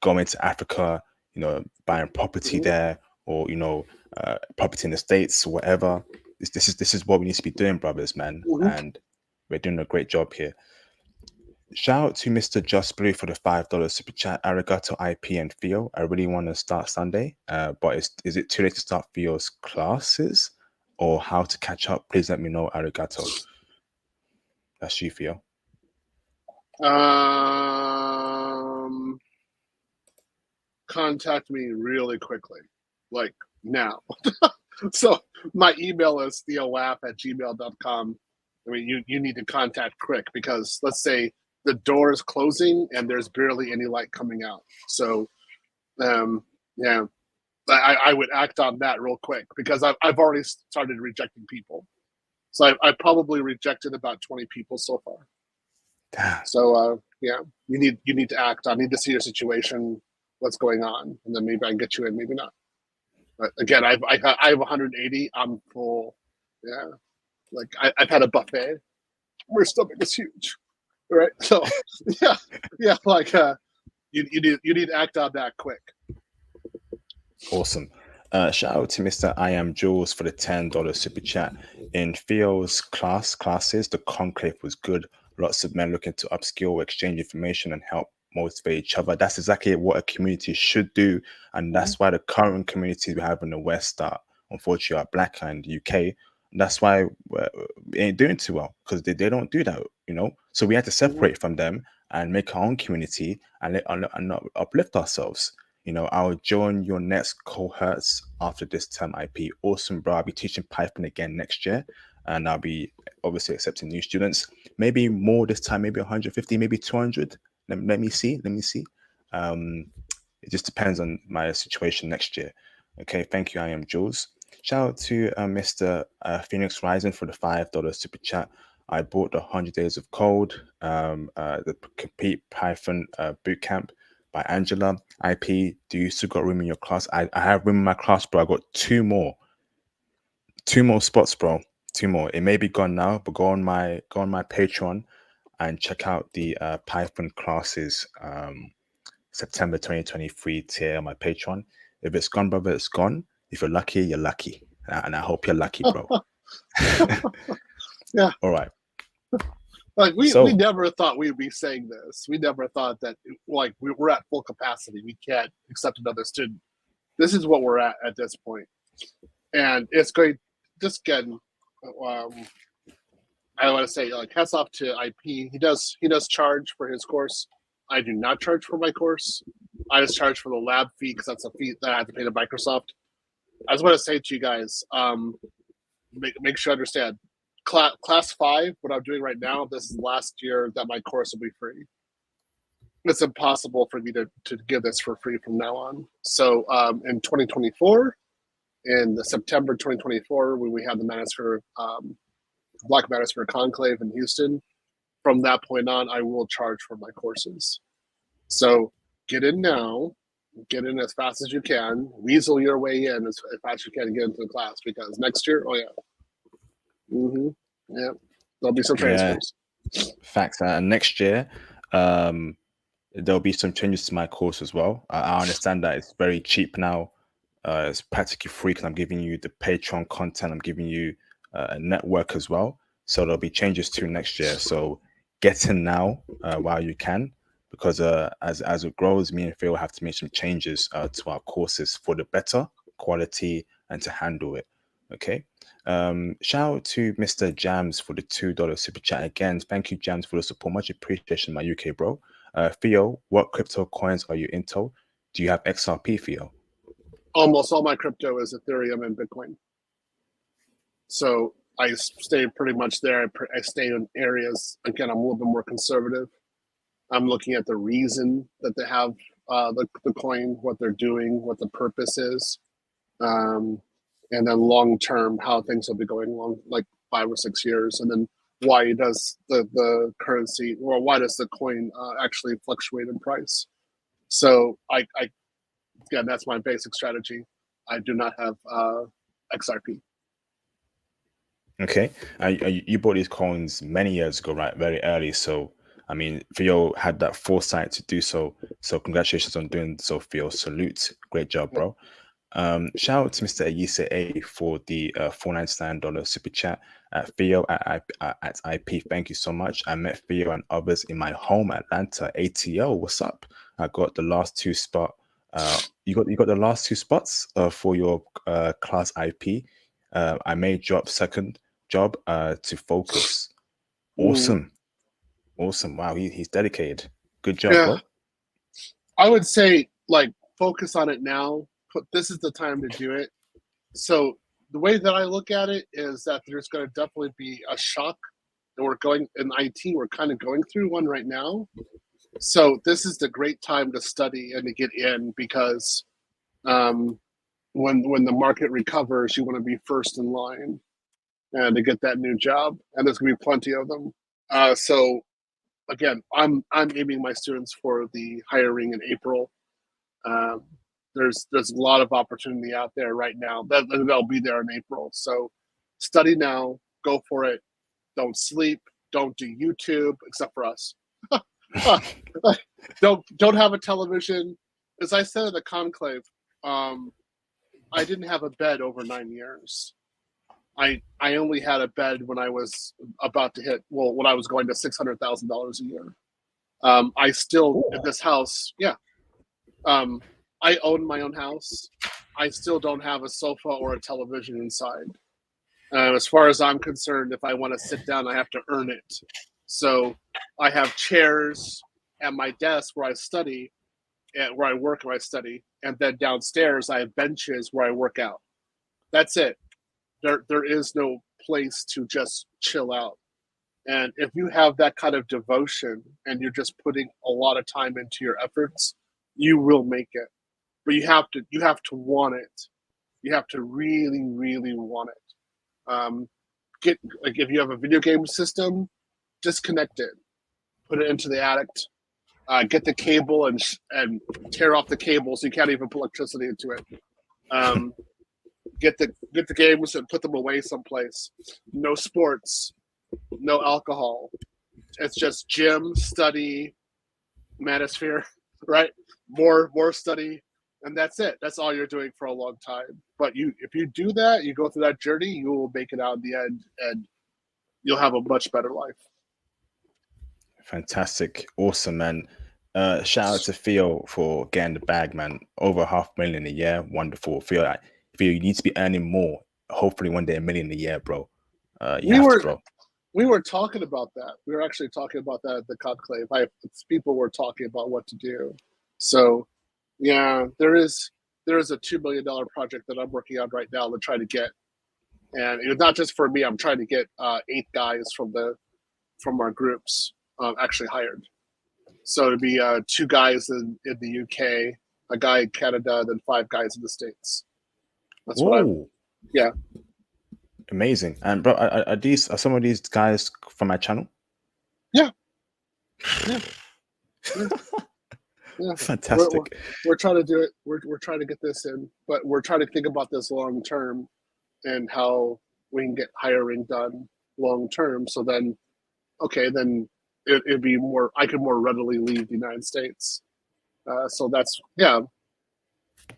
going to Africa. You know, buying property there, or property in the States, or whatever. This is what we need to be doing, brothers, man. And we're doing a great job here. Shout out to Mr. Just Blue for the $5 super chat. Arigato IP and Theo. I really want to start Sunday, but is it too late to start Theo's classes or how to catch up? Please let me know. Arigato. That's you, Theo. Contact me really quickly, like now. So my email is theowaf@gmail.com. I mean, you need to contact quick because let's say the door is closing and there's barely any light coming out. So, yeah, I would act on that real quick because I've already started rejecting people. So I probably rejected about 20 people so far. Damn. So yeah, you need to act. I need to see your situation, what's going on, and then maybe I can get you in, maybe not. But again, I have 180. I'm full. Yeah, like I've had a buffet. My stomach is huge, right? So yeah, like you need to act on that quick. Awesome. Shout out to Mr. I Am Jules for the $10 super chat. In Theo's classes, the conclave was good. Lots of men looking to upskill, exchange information, and help motivate each other. That's exactly what a community should do, and that's why the current communities we have in the West are unfortunately are black and UK. That's why we ain't doing too well because they don't do that, So we had to separate from them and make our own community and not uplift ourselves. I'll join your next cohorts after this term. IP, awesome, bro. I'll be teaching Python again next year, and I'll be obviously accepting new students. Maybe more this time, maybe 150, maybe 200. Let me see. It just depends on my situation next year. Okay, thank you. I am Jules. Shout out to Mr. Phoenix Rising for the $5 super chat. I bought the 100 Days of Code, the Complete Python Bootcamp by Angela. IP, do you still got room in your class? I have room in my class, bro. I got two more spots, bro. Two more. It may be gone now, but go on my Patreon and check out the Python classes September 2023 tier on my Patreon. If it's gone, brother, it's gone. If you're lucky, you're lucky. And I hope you're lucky, bro. Yeah. All right. Like we never thought we'd be saying this. We never thought that like we're at full capacity. We can't accept another student. This is what we're at this point. And it's going just getting I want to say like hats off to IP. He does charge for his course. I do not charge for my course. I just charge for the lab fee because that's a fee that I have to pay to Microsoft. I just want to say to you guys, make sure you understand. Class 5, what I'm doing right now, this is last year that my course will be free. It's impossible for me to give this for free from now on. So in 2024, in the September 2024, when we had the Manosphere, Black Manosphere Conclave in Houston, from that point on, I will charge for my courses. So get in now, get in as fast as you can, weasel your way in as fast as you can to get into the class because next year, oh yeah. Yeah, there'll be some transfers. Yeah, facts. And next year, there'll be some changes to my course as well. I understand that it's very cheap now. It's practically free because I'm giving you the Patreon content. I'm giving you a network as well. So there'll be changes to next year. So get in now while you can, because as it grows, me and Phil have to make some changes to our courses for the better quality and to handle it. Okay. Shout out to Mr. Jams for the $2 super chat again. Thank you, Jams, for the support. Much appreciation, my UK bro. Theo, what crypto coins are you into? Do you have XRP, Theo? Almost all my crypto is Ethereum and Bitcoin. So I stay pretty much there. I stay in areas, again, I'm a little bit more conservative. I'm looking at the reason that they have the coin, what they're doing, what the purpose is, and then long term, how things will be going along, like 5 or 6 years, and then why does the currency, or why does the coin actually fluctuate in price? So again, that's my basic strategy. I do not have XRP. Okay, you bought these coins many years ago, right? Very early. So, I mean, Theo had that foresight to do so. So, congratulations on doing so, Theo. Salute. Great job, bro. Shout out to Mr. Ayise A for the $499 super chat. Theo at IP, thank you so much. I met Theo and others in my home, Atlanta. ATL, what's up? I got the last two spot. You got the last two spots for your class IP. I may drop second job to focus. Awesome. Awesome. Wow, he's dedicated. Good job, Yeah, bro. I would say like focus on it now. This is the time to do it. So the way that I look at it is that there's going to definitely be a shock, and we're going in IT. We're kind of going through one right now. So this is the great time to study and to get in, because when the market recovers, you want to be first in line and to get that new job, and there's going to be plenty of them. So again, I'm aiming my students for the hiring in April. Um, there's a lot of opportunity out there right now that'll be there in April. So study now, go for it. Don't sleep. Don't do YouTube except for us. Don't have a television. As I said in the conclave, I didn't have a bed over 9 years. I only had a bed when I was about to hit, well, when I was going to $600,000 a year. I still in this house, yeah. I own my own house. I still don't have a sofa or a television inside. As far as I'm concerned, if I want to sit down, I have to earn it. So I have chairs at my desk where I study, and where I work, where I study, and then downstairs I have benches where I work out. That's it. There is no place to just chill out. And if you have that kind of devotion and you're just putting a lot of time into your efforts, you will make it. But you have to want it. You have to really, really want it. Get, like, if you have a video game system, disconnect it, put it into the attic, get the cable and tear off the cable so you can't even put electricity into it. Get the games and put them away someplace. No sports, no alcohol. It's just gym, study, Manosphere, right? More study, and that's it. That's all you're doing for a long time. But if you do that, you go through that journey, you will make it out in the end, and you'll have a much better life. Fantastic. Awesome, man. Shout out to Theo for getting the bag, man. Over $500,000 a year. Wonderful. Theo, you need to be earning more. Hopefully one day $1 million a year, bro. You have to, bro. We were talking about that. We were actually talking about that at the conclave. People were talking about what to do. So, yeah, there is a $2 million project that I'm working on right now to try to get, and it's not just for me. I'm trying to get 8 guys from our groups actually hired. So it'd be 2 guys in the UK, a guy in Canada, then 5 guys in the States. That's what I'm. Yeah. Amazing. And bro, are some of these guys from my channel? Yeah. Yeah. Yeah. Yeah. Fantastic. We're trying to do it. We're trying to get this in, but we're trying to think about this long term and how we can get hiring done long term. So then, okay, then it'd be more. I could more readily leave the United States. So that's, yeah.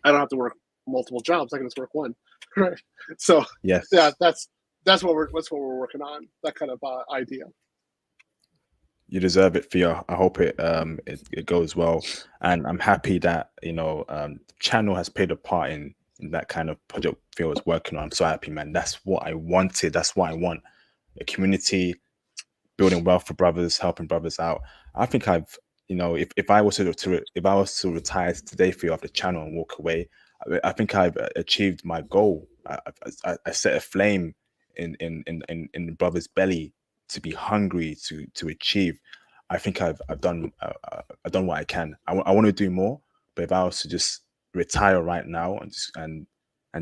I don't have to work multiple jobs. I can just work one. Right. So yes. Yeah, that's what we're working on. That kind of idea. You deserve it, Theo. I hope it goes well, and I'm happy that channel has played a part in that kind of project Theo is working on. I'm so happy, man. That's what I wanted. That's what I want. A community, building wealth for brothers, helping brothers out. I think I've you know, if I was if I was to retire today for you off the channel and walk away, I think I've achieved my goal. I set a flame in the brother's belly to be hungry to achieve. I think I've done I've done what I can. I want to do more, but if I was to just retire right now and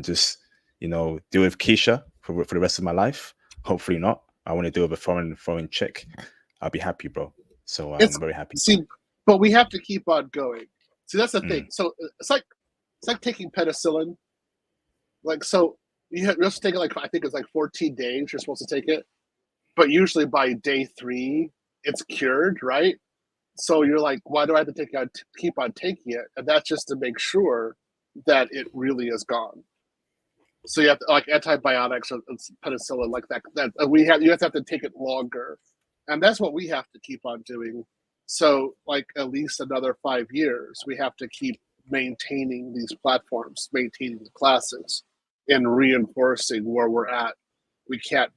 just, you know, deal with Keisha for the rest of my life, hopefully not. I want to deal with a foreign chick. I'll be happy, bro. So I'm It's very happy. see, but we have to keep on going. See, that's the thing. Mm. So it's like taking penicillin. Like, so you're supposed to take it, like, I think it's like 14 days you're supposed to take it, but usually by day 3 it's cured, right? So you're like, why do I have to keep on taking it? And that's just to make sure that it really is gone. So you have to, like, antibiotics or penicillin, like that you have to take it longer, and that's what we have to keep on doing. So, like, at least another 5 years, we have to keep maintaining these platforms, maintaining the classes, and reinforcing where we're at. We can't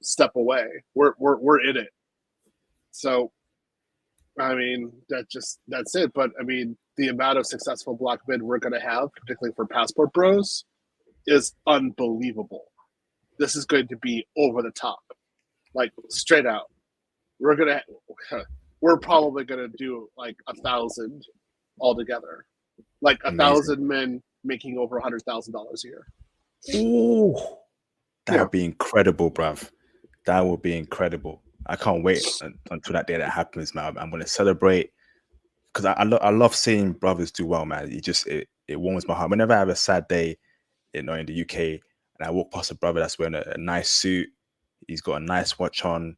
step away. We're in it. So, I mean, that's it. But I mean, the amount of successful black men we're going to have, particularly for Passport Bros, is unbelievable. This is going to be over the top, like, straight out. We're probably gonna do like 1,000 altogether, like Amazing. 1,000 men making over $100,000 a year. Ooh, that Yeah, would be incredible, bruv. That would be incredible. I can't wait until that day that happens, man. I'm gonna celebrate because I love seeing brothers do well, man. It warms my heart. Whenever I have a sad day, you know, in the UK, and I walk past a brother that's wearing a nice suit, he's got a nice watch on,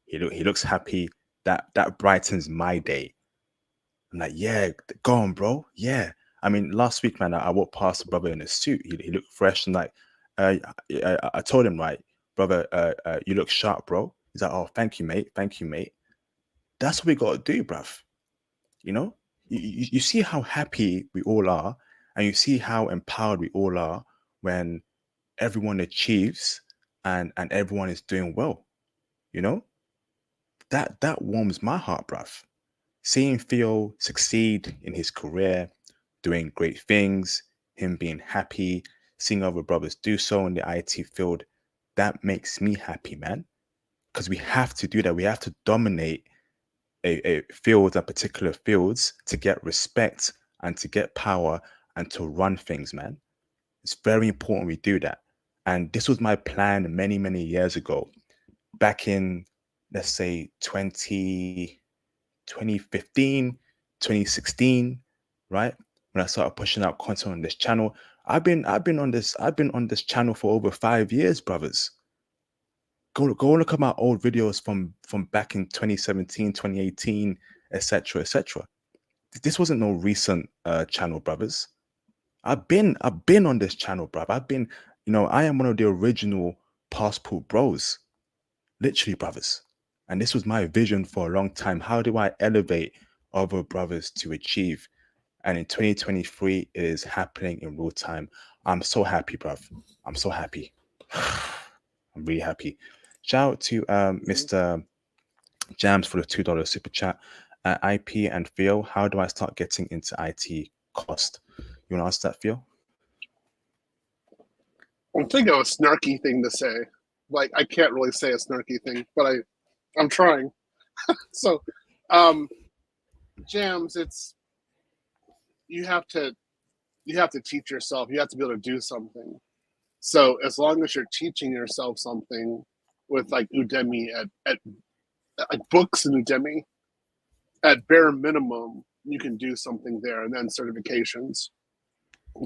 he looks happy. That brightens my day. I'm like, yeah, go on, bro. Yeah. I mean, last week, man, I walked past a brother in a suit. He looked fresh and like, I told him, right, brother, you look sharp, bro. He's like, oh, thank you, mate. Thank you, mate. That's what we got to do, bruv. You know, you see how happy we all are, and you see how empowered we all are when everyone achieves and everyone is doing well. You know, that warms my heart, bruv. Seeing Theo succeed in his career, doing great things, him being happy, seeing other brothers do so in the IT field, that makes me happy, man. Because we have to do that. We have to dominate a field and particular fields to get respect and to get power and to run things, man. It's very important we do that. And this was my plan many, many years ago, back in, let's say, 2015, 2016, right? When I started pushing out content on this channel. I've been on this channel for over 5 years, brothers. Go look at my old videos from back in 2017, 2018, etc., etc. This wasn't no recent channel, brothers. I've been on this channel, bruv. I've been, you know, I am one of the original Passport Bros, literally, brothers. And this was my vision for a long time. How do I elevate other brothers to achieve? And in 2023, it is happening in real time. I'm so happy, bruv. I'm so happy. I'm really happy. Shout out to Mr. Jams for the $2 super chat. IP and Theo, how do I start getting into IT cost? You want to ask that, Theo? I'm thinking of a snarky thing to say. Like, I can't really say a snarky thing, but I'm trying. So, Jams, it's you have to teach yourself. You have to be able to do something. So as long as you're teaching yourself something with, like, Udemy at like books in Udemy, at bare minimum, you can do something there, and then certifications.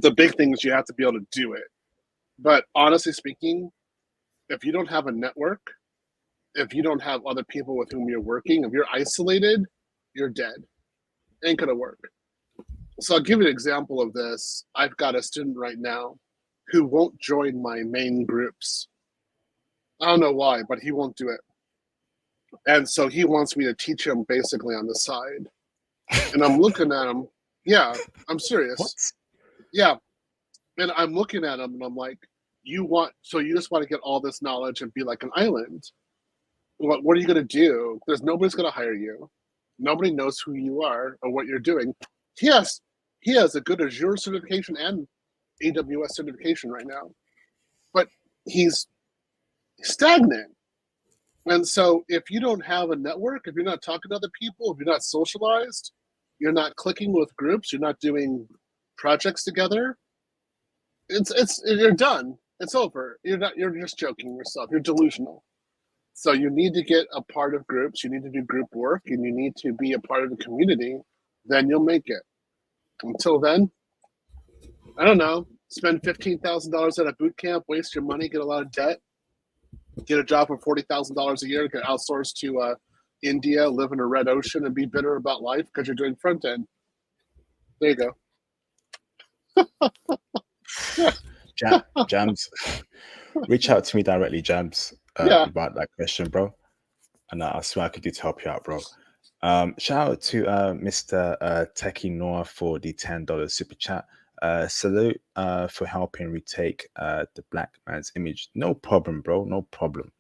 The big thing is you have to be able to do it. But honestly speaking, if you don't have a network, if you don't have other people with whom you're working, if you're isolated, you're dead. Ain't gonna work. So I'll give you an example of this. I've got a student right now who won't join my main groups. I don't know why, but he won't do it. And so he wants me to teach him basically on the side. And I'm looking at him. Yeah, I'm serious. What? Yeah. And I'm looking at him and I'm like, you just want to get all this knowledge and be like an island. What are you going to do? Nobody's going to hire you. Nobody knows who you are or what you're doing. He has a good Azure certification and AWS certification right now, but he's stagnant. And so if you don't have a network, if you're not talking to other people, if you're not socialized, you're not clicking with groups, you're not doing projects together, you're done. It's over. You're just joking yourself. You're delusional. So you need to get a part of groups, you need to do group work, and you need to be a part of the community, then you'll make it. Until then, I don't know. Spend $15,000 at a boot camp, waste your money, get a lot of debt, get a job for $40,000 a year, get outsourced to India, live in a red ocean, and be bitter about life because you're doing front end. There you go. Jams, reach out to me directly, Jams, about that question, bro. And I swear I could do to help you out, bro. Shout out to Mr. Techie Noah for the $10 super chat. Salute for helping retake the black man's image. No problem, bro. No problem.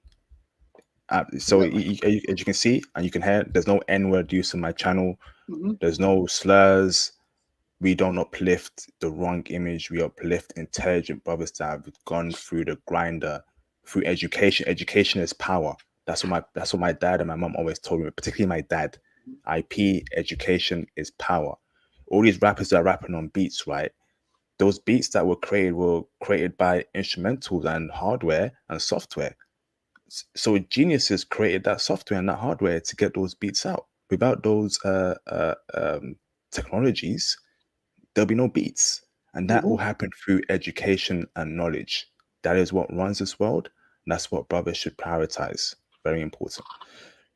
So as you can see and you can hear, there's no N-word use on my channel. There's no slurs. We don't uplift the wrong image. We uplift intelligent brothers that have gone through the grinder, through education. Education is power. That's what my dad and my mom always told me, particularly my dad. IP education is power. All these rappers that are rapping on beats, right? Those beats that were created by instrumentals and hardware and software. So geniuses created that software and that hardware to get those beats out. Without those technologies, there'll be no beats. And that will happen through education and knowledge. That is what runs this world. And that's what brothers should prioritize. Very important.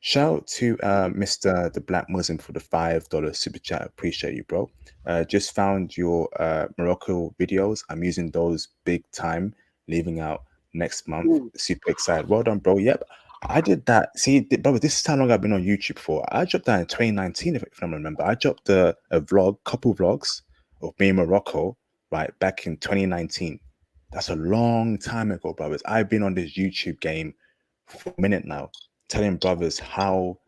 Shout out to Mr. The Black Muslim for the $5 super chat. Appreciate you, bro. Just found your Morocco videos. I'm using those big time, leaving out next month. Super excited. Well done, bro. Yep. I did that. See, brother, this is how long I've been on YouTube for. I dropped that in 2019, if I remember. I dropped a couple vlogs of me in Morocco, right, back in 2019. That's a long time ago, brothers. I've been on this YouTube game for a minute now, telling brothers how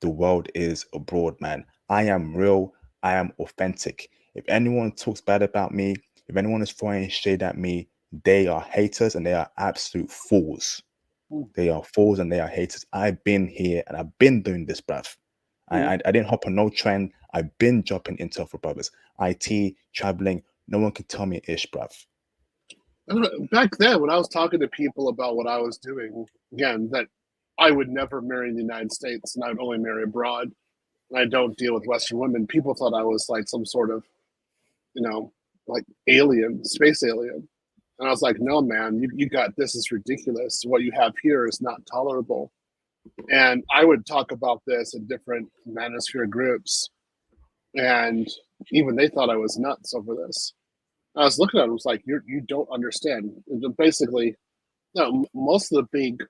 the world is abroad, man. I am real. I am authentic. If anyone talks bad about me, if anyone is throwing shade at me, they are haters and they are absolute fools. They are fools and they are haters. I've been here and I've been doing this, bruv. I didn't hop on no trend. I've been dropping intel for brothers. IT, traveling. No one can tell me ish, bruv. Back then, when I was talking to people about what I was doing, again, that I would never marry in the United States and I would only marry abroad, and I don't deal with Western women, people thought I was like some sort of, like alien, space alien. And I was like, no, man, you got this is ridiculous. What you have here is not tolerable. And I would talk about this in different Manosphere groups, and even they thought I was nuts over this. I was looking at it, I was like, you don't understand. Basically, most of the big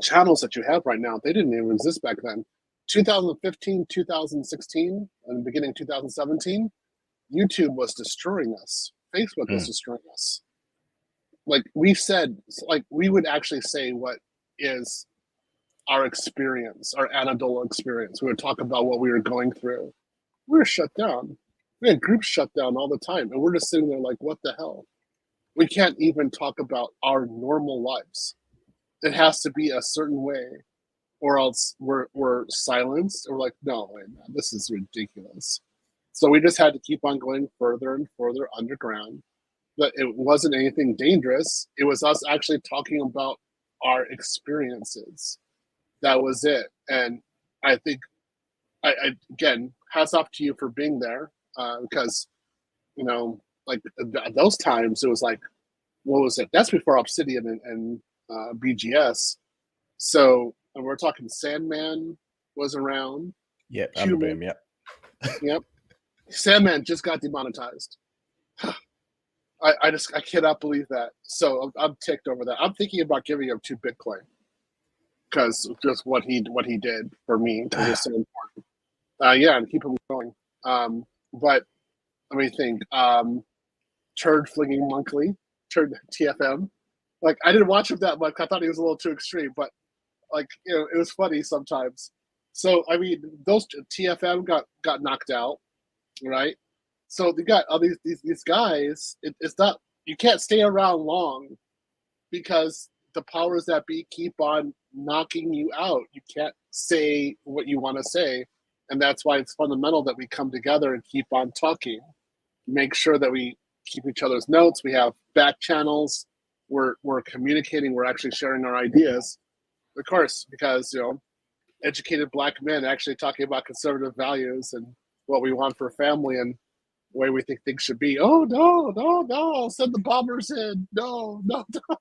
channels that you have right now, they didn't even exist back then. 2015, 2016, and the beginning of 2017, YouTube was destroying us. Facebook was destroying us. Like we said, like we would actually say what is our experience, our anecdotal experience. We would talk about what we were going through. We were shut down. We had groups shut down all the time, and we're just sitting there like, what the hell? We can't even talk about our normal lives. It has to be a certain way, or else we're silenced. We're like, no, wait, man, this is ridiculous. So we just had to keep on going further and further underground. But it wasn't anything dangerous. It was us actually talking about our experiences. That was it. And I think, I again, hats off to you for being there, because, like those times, it was like, what was it? That's before Obsidian and BGS. So and we're talking Sandman was around. Yep, I remember him, yep. Yep. Sandman just got demonetized. I cannot believe that. So I'm ticked over that. I'm thinking about giving him 2 Bitcoin because just what he did for me is so important. Yeah, and keep him going. But let me think. Turd flinging Monkley, Turd TFM. Like I didn't watch him that much. I thought he was a little too extreme, but like, you know, it was funny sometimes. So I mean, those TFM got knocked out, right? So they got all these guys. It's not, you can't stay around long because the powers that be keep on knocking you out. You can't say what you want to say, and that's why it's fundamental that we come together and keep on talking. Make sure that we keep each other's notes. We have back channels. We're communicating. We're actually sharing our ideas, of course, because you know, educated Black men actually talking about conservative values and what we want for family and the way we think things should be. Oh no, no, no! Send the bombers in. No, no, no.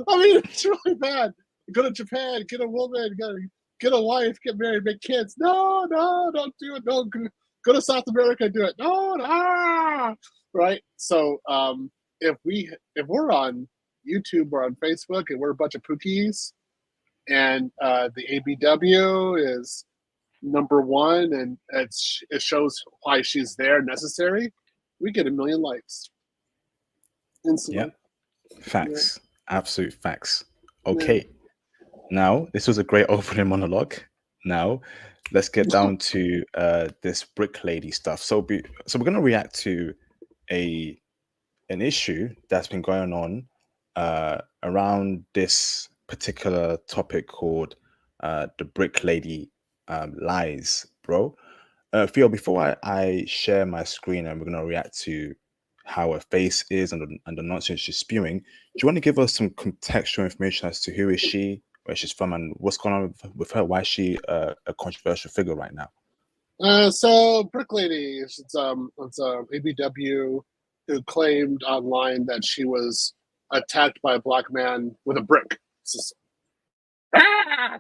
I mean, it's really bad. Go to Japan, get a woman, get a wife, get married, make kids. No, no, don't do it. No, go to South America, do it. No, no. Right. So if we're on YouTube or on Facebook and we're a bunch of pookies, and the ABW is number one, and it shows why she's there, necessary, we get 1 million likes instantly. Yep. Facts. Absolute facts. Okay. Now, this was a great opening monologue. Now, let's get down to this brick lady stuff. So we're going to react to an issue that's been going on around this particular topic called the brick lady lies, bro. Theo, before I share my screen and we're going to react to how her face is and the nonsense she's spewing, do you want to give us some contextual information as to who is she, where she's from, and what's going on with her? Why is she a controversial figure right now? So Brick Lady, it's ABW who claimed online that she was attacked by a Black man with a brick.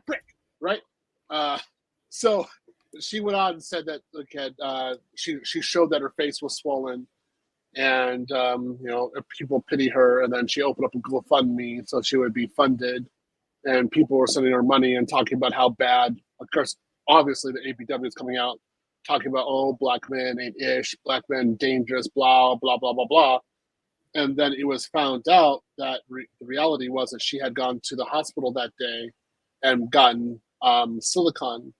Brick, right? So she went on and said that she showed that her face was swollen, and you know, people pity her, and then she opened up a GoFundMe so she would be funded, and people were sending her money and talking about how bad. Of course, obviously the ABW is coming out talking about, oh, Black men ain't ish, Black men dangerous, blah blah blah blah blah. And then it was found out that the reality was that she had gone to the hospital that day and gotten silicone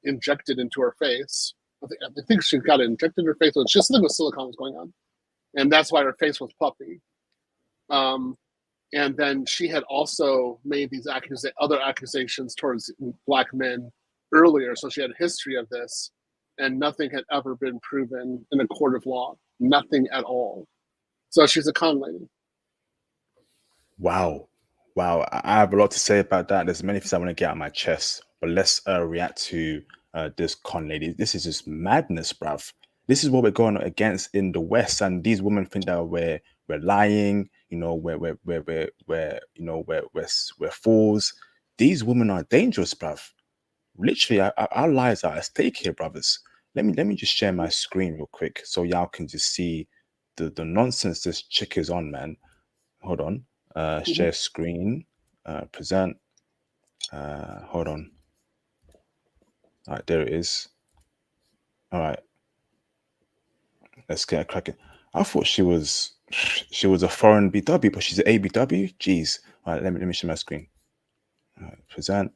injected into her face. I think she got it injected in her face. It's just something with silicone was going on, and that's why her face was puffy. And then she had also made these other accusations towards Black men earlier, so she had a history of this, and nothing had ever been proven in a court of law. Nothing at all. So she's a con lady. Wow. I have a lot to say about that. There's many things I want to get out of my chest, but let's react to this con lady. This is just madness, bruv. This is what we're going against in the West, and these women think that we're lying. You know, we're fools. These women are dangerous, bruv. Literally, our lives are at stake here, brothers. Let me just share my screen real quick so y'all can just see the nonsense this chick is on, man. Hold on. Share screen, present. Hold on. All right, there it is. All right, let's get cracking. I thought she was a foreign BW, but she's an ABW. Jeez. All right, let me share my screen. All right, present.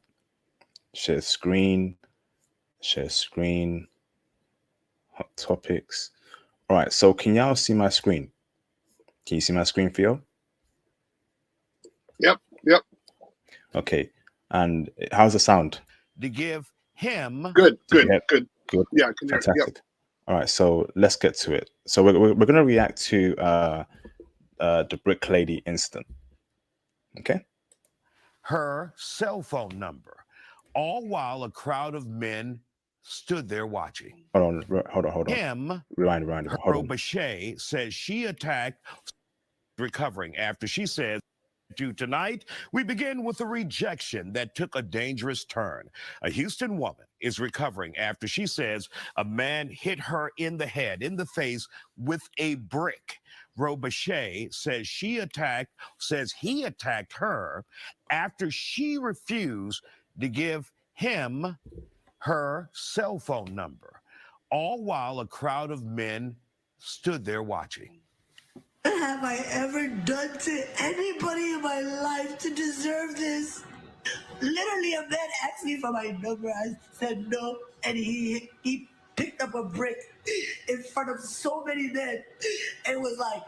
Share screen. Hot topics. All right, so can y'all see my screen? Can you see my screen, Theo? Yep. Okay. And how's the sound? To give him good. Yeah, fantastic. Yep. All right, so let's get to it. So we're going to react to the brick lady incident. Okay. Her cell phone number, all while a crowd of men stood there watching. Hold on. Him, Rewind. Bachet says she attacked, recovering after she says, tonight, we begin with a rejection that took a dangerous turn. A Houston woman is recovering after she says a man hit her in the head, in the face, with a brick. Robache says he attacked her after she refused to give him her cell phone number, all while a crowd of men stood there watching. What have I ever done to anybody in my life to deserve this? Literally, a man asked me for my number. I said no, and he picked up a brick in front of so many men and was like,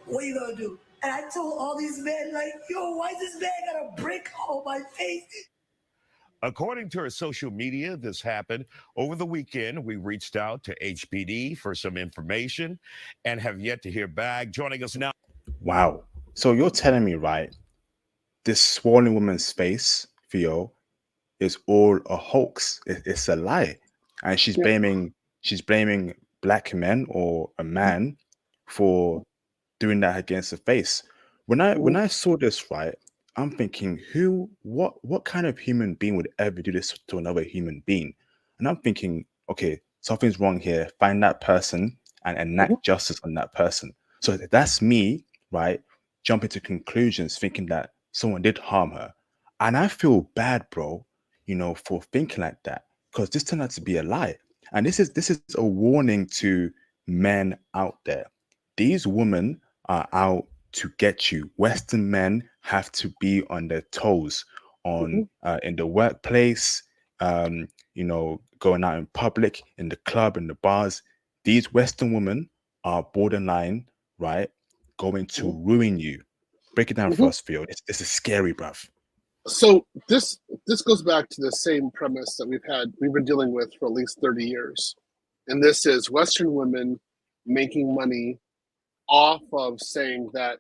"What are you gonna do?" And I told all these men, like, "Yo, why this man got a brick on my face?" According to her social media, this happened over the weekend. We reached out to HPD for some information and have yet to hear back. Joining us now. Wow. So you're telling me, right, this swollen woman's face, Theo, is all a hoax. It's a lie, and Yeah. she's blaming black men or a man for doing that against the face. When I saw this, right, I'm thinking, what kind of human being would ever do this to another human being? And I'm thinking, okay, something's wrong here. Find that person and enact justice on that person. So that's me, right, jumping to conclusions, thinking that someone did harm her. And I feel bad, bro, for thinking like that, because this turned out to be a lie. And this is a warning to men out there. These women are out to get you. Western men have to be on their toes on in the workplace, going out in public, in the club, in the bars. These Western women are borderline, right, going to ruin you. Break it down for us, Phil. This is scary, bruv. So this goes back to the same premise that we've been dealing with for at least 30 years. And this is Western women making money off of saying that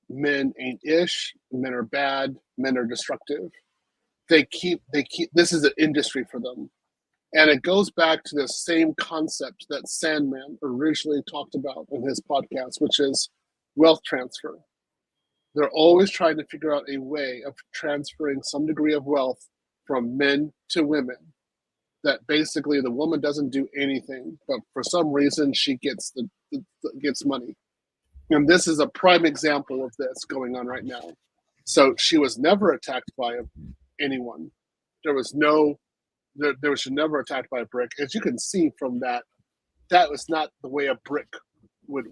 men ain't ish, men are bad, men are destructive. They keep this is an industry for them. And it goes back to the same concept that Sandman originally talked about in his podcast, which is wealth transfer. They're always trying to figure out a way of transferring some degree of wealth from men to women. That basically the woman doesn't do anything, but for some reason she gets gets money. And this is a prime example of this going on right now. So she was never attacked by anyone. There was never attacked by a brick. As you can see from that, that was not the way a brick would.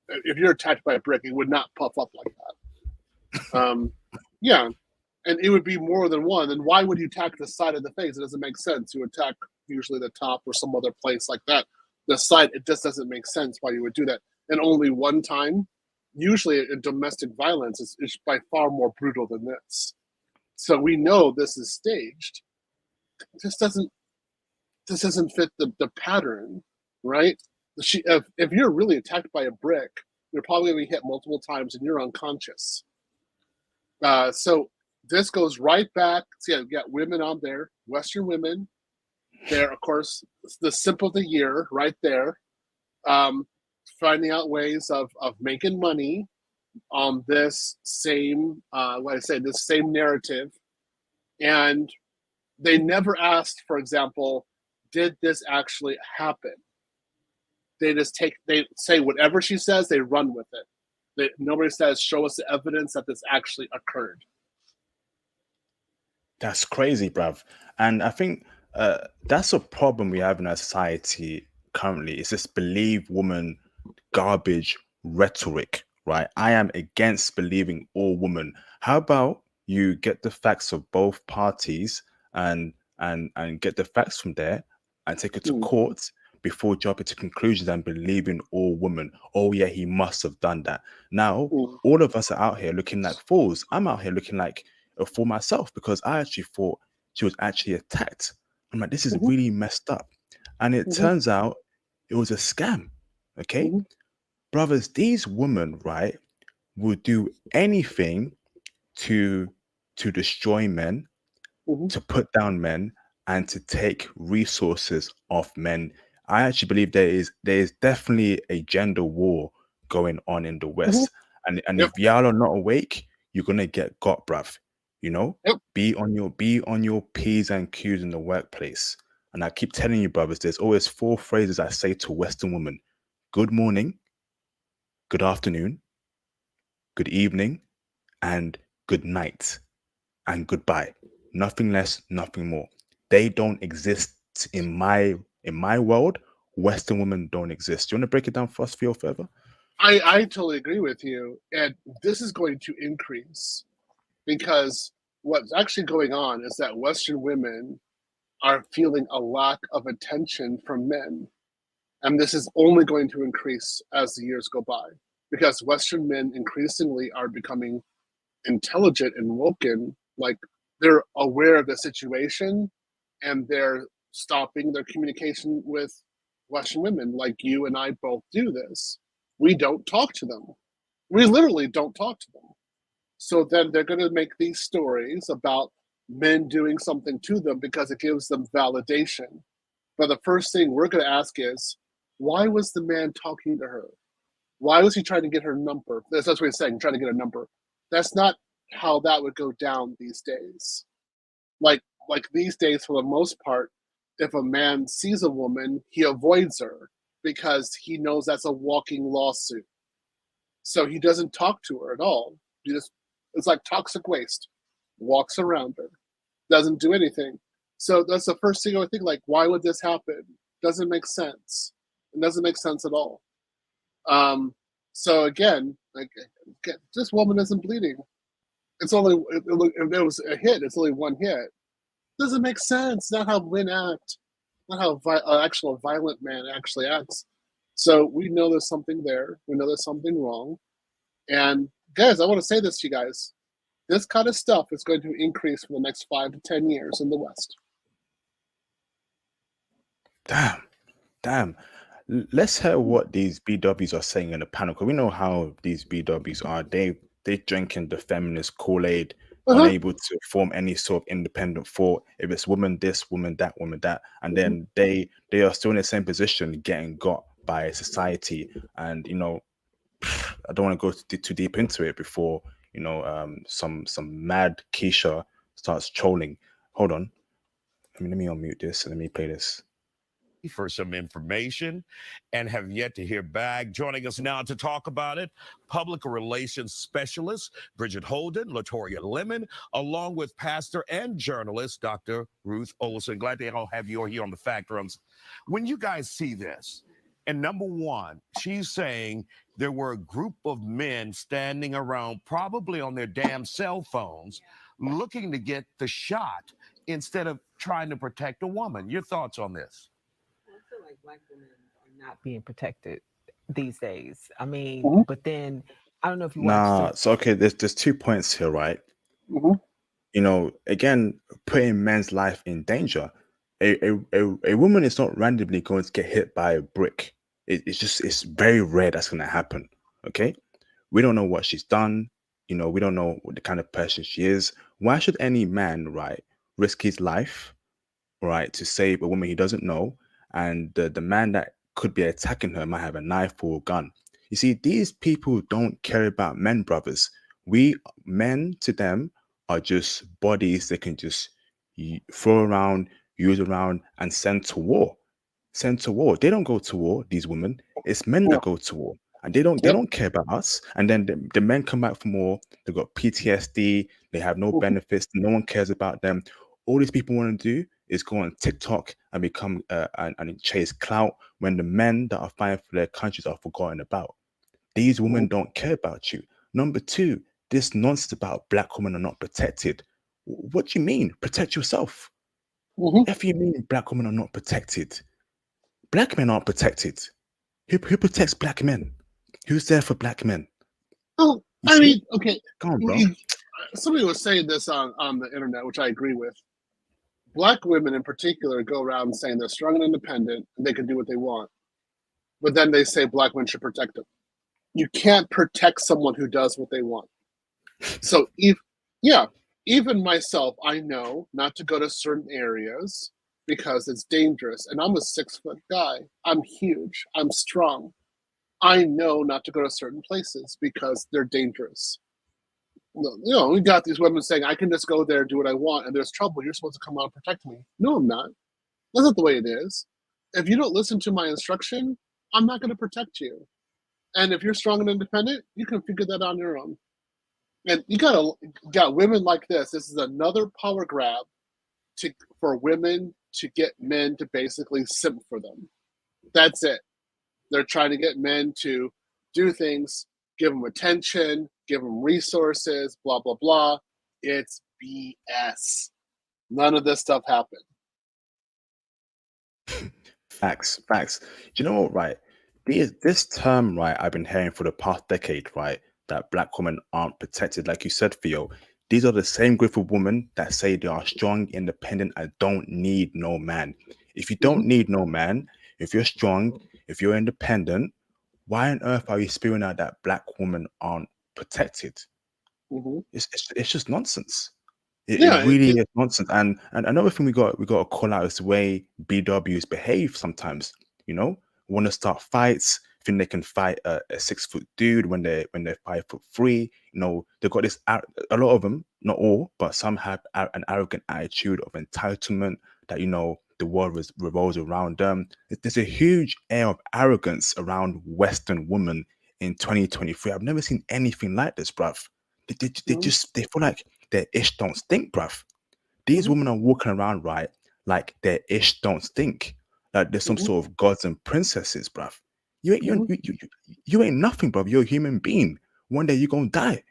If you're attacked by a brick, it would not puff up like that. Yeah, and it would be more than one. And why would you attack the side of the face? It doesn't make sense. You attack usually the top or some other place like that. The side, it just doesn't make sense why you would do that. And only one time. Usually, in domestic violence is by far more brutal than this. So we know this is staged. This doesn't fit the pattern, right? If you're really attacked by a brick, you're probably going to be hit multiple times and you're unconscious. So this goes right back. So yeah, you got women on there, Western women. They're, of course, the simp of the year right there. Finding out ways of making money on this same, this same narrative. And they never asked, for example, did this actually happen? They say whatever she says, they run with it. Nobody says, show us the evidence that this actually occurred. That's crazy, bruv. And I think that's a problem we have in our society currently. It's this believe woman garbage rhetoric, right? I am against believing all women. How about you get the facts of both parties and get the facts from there and take it to court before jumping to conclusions and believing all women? Oh yeah, he must have done that. Now all of us are out here looking like fools. I'm out here looking like a fool myself because I actually thought she was actually attacked. I'm like, this is really messed up. And it turns out it was a scam. Okay. Brothers, these women, right, will do anything to destroy men, to put down men, and to take resources off men. I actually believe there is definitely a gender war going on in the West. And if y'all are not awake, you're gonna get got, bruv. Be on your P's and Q's in the workplace. And I keep telling you, brothers, there's always 4 phrases I say to Western women: good morning, good afternoon, good evening, and good night, and goodbye. Nothing less, nothing more. They don't exist in my world. Western women don't exist. Do you want to break it down for us, Theo, further? I totally agree with you. And this is going to increase because what's actually going on is that Western women are feeling a lack of attention from men. And this is only going to increase as the years go by because Western men increasingly are becoming intelligent and woken. Like they're aware of the situation and they're stopping their communication with Western women. Like you and I both do this. We don't talk to them. We literally don't talk to them. So then they're going to make these stories about men doing something to them because it gives them validation. But the first thing we're going to ask is, why was the man talking to her? Why was he trying to get her number? That's what he's saying, trying to get a number. That's not how that would go down these days. Like these days, for the most part, if a man sees a woman, he avoids her because he knows that's a walking lawsuit. So he doesn't talk to her at all. He just, it's like toxic waste. Walks around her, doesn't do anything. So that's the first thing I would think, like, why would this happen? Doesn't make sense. It doesn't make sense at all. So again, like, this woman isn't bleeding. It's only, if it was a hit, it's only one hit. Doesn't make sense. Not how men act. Not how an actual violent man actually acts. So we know there's something there. We know there's something wrong. And guys, I want to say this to you guys. This kind of stuff is going to increase for the next 5 to 10 years in the West. Damn. Let's hear what these BWs are saying in the panel, because we know how these BWs are. They drinking the feminist Kool-Aid, unable to form any sort of independent thought. If it's woman this, woman that, and then they are still in the same position, getting got by society. And I don't want to go too deep into it before some mad Keisha starts trolling. Hold on, let me unmute this and let me play this for some information and have yet to hear back. Joining us now to talk about it, public relations specialist Bridget Holden, Latoya Lemon, along with pastor and journalist Dr. Ruth Olson. Glad to have you all here on the Fact Rooms. When you guys see this, and number one, she's saying there were a group of men standing around, probably on their damn cell phones, looking to get the shot instead of trying to protect a woman. Your thoughts on this? I feel like Black women are not being protected these days. I mean, but then I don't know if you watched. So okay, there's 2 points here, right? Again, putting men's life in danger. A woman is not randomly going to get hit by a brick. It's very rare that's going to happen. Okay, we don't know what she's done. We don't know what the kind of person she is. Why should any man, right, risk his life, right, to save a woman he doesn't know? And the man that could be attacking her might have a knife or a gun. You see, these people don't care about men, brothers. We men, to them, are just bodies they can just throw around, use around, and send to war. They don't go to war, these women. It's men that go to war. And they don't care about us. And then the men come back from war, they've got PTSD, they have no benefits, no one cares about them. All these people want to do is go on TikTok and become and chase clout when the men that are fighting for their countries are forgotten about. These women don't care about you. Number two, this nonsense about Black women are not protected. What do you mean? Protect yourself. If you mean Black women are not protected, Black men aren't protected. Who protects Black men? Who's there for Black men? Oh, I mean, okay. Come on, bro. Somebody was saying this on the internet, which I agree with. Black women in particular go around saying they're strong and independent and they can do what they want. But then they say Black men should protect them. You can't protect someone who does what they want. So, even myself, I know not to go to certain areas because it's dangerous. And I'm a 6-foot guy. I'm huge. I'm strong. I know not to go to certain places because they're dangerous. We got these women saying, I can just go there and do what I want, and there's trouble. You're supposed to come out and protect me. No, I'm not. That's not the way it is. If you don't listen to my instruction, I'm not going to protect you. And if you're strong and independent, you can figure that out on your own. And you got women like this. This is another power grab for women to get men to basically simp for them. That's it. They're trying to get men to do things, give them attention, give them resources, blah, blah, blah. It's BS. None of this stuff happened. Facts. Do you know what, right? This term, right, I've been hearing for the past decade, right, that black women aren't protected. Like you said, Theo, these are the same group of women that say they are strong, independent, and don't need no man. If you don't need no man, if you're strong, if you're independent, why on earth are you spewing out that black women aren't protected? It's just nonsense. It really is nonsense. And another thing we got to call out is the way BWs behave sometimes. You know, want to start fights, think they can fight a 6-foot dude when they're 5'3". You know, they've got this. A lot of them, not all, but some have an arrogant attitude of entitlement that, you know, the world revolves around them. There's a huge air of arrogance around Western women in 2023. I've never seen anything like this, bruv. They feel like their ish don't stink, bruv. These women are walking around, right, like their ish don't stink. Like there's some sort of gods and princesses, bruv. You ain't nothing, bruv. You're a human being. One day you're gonna die.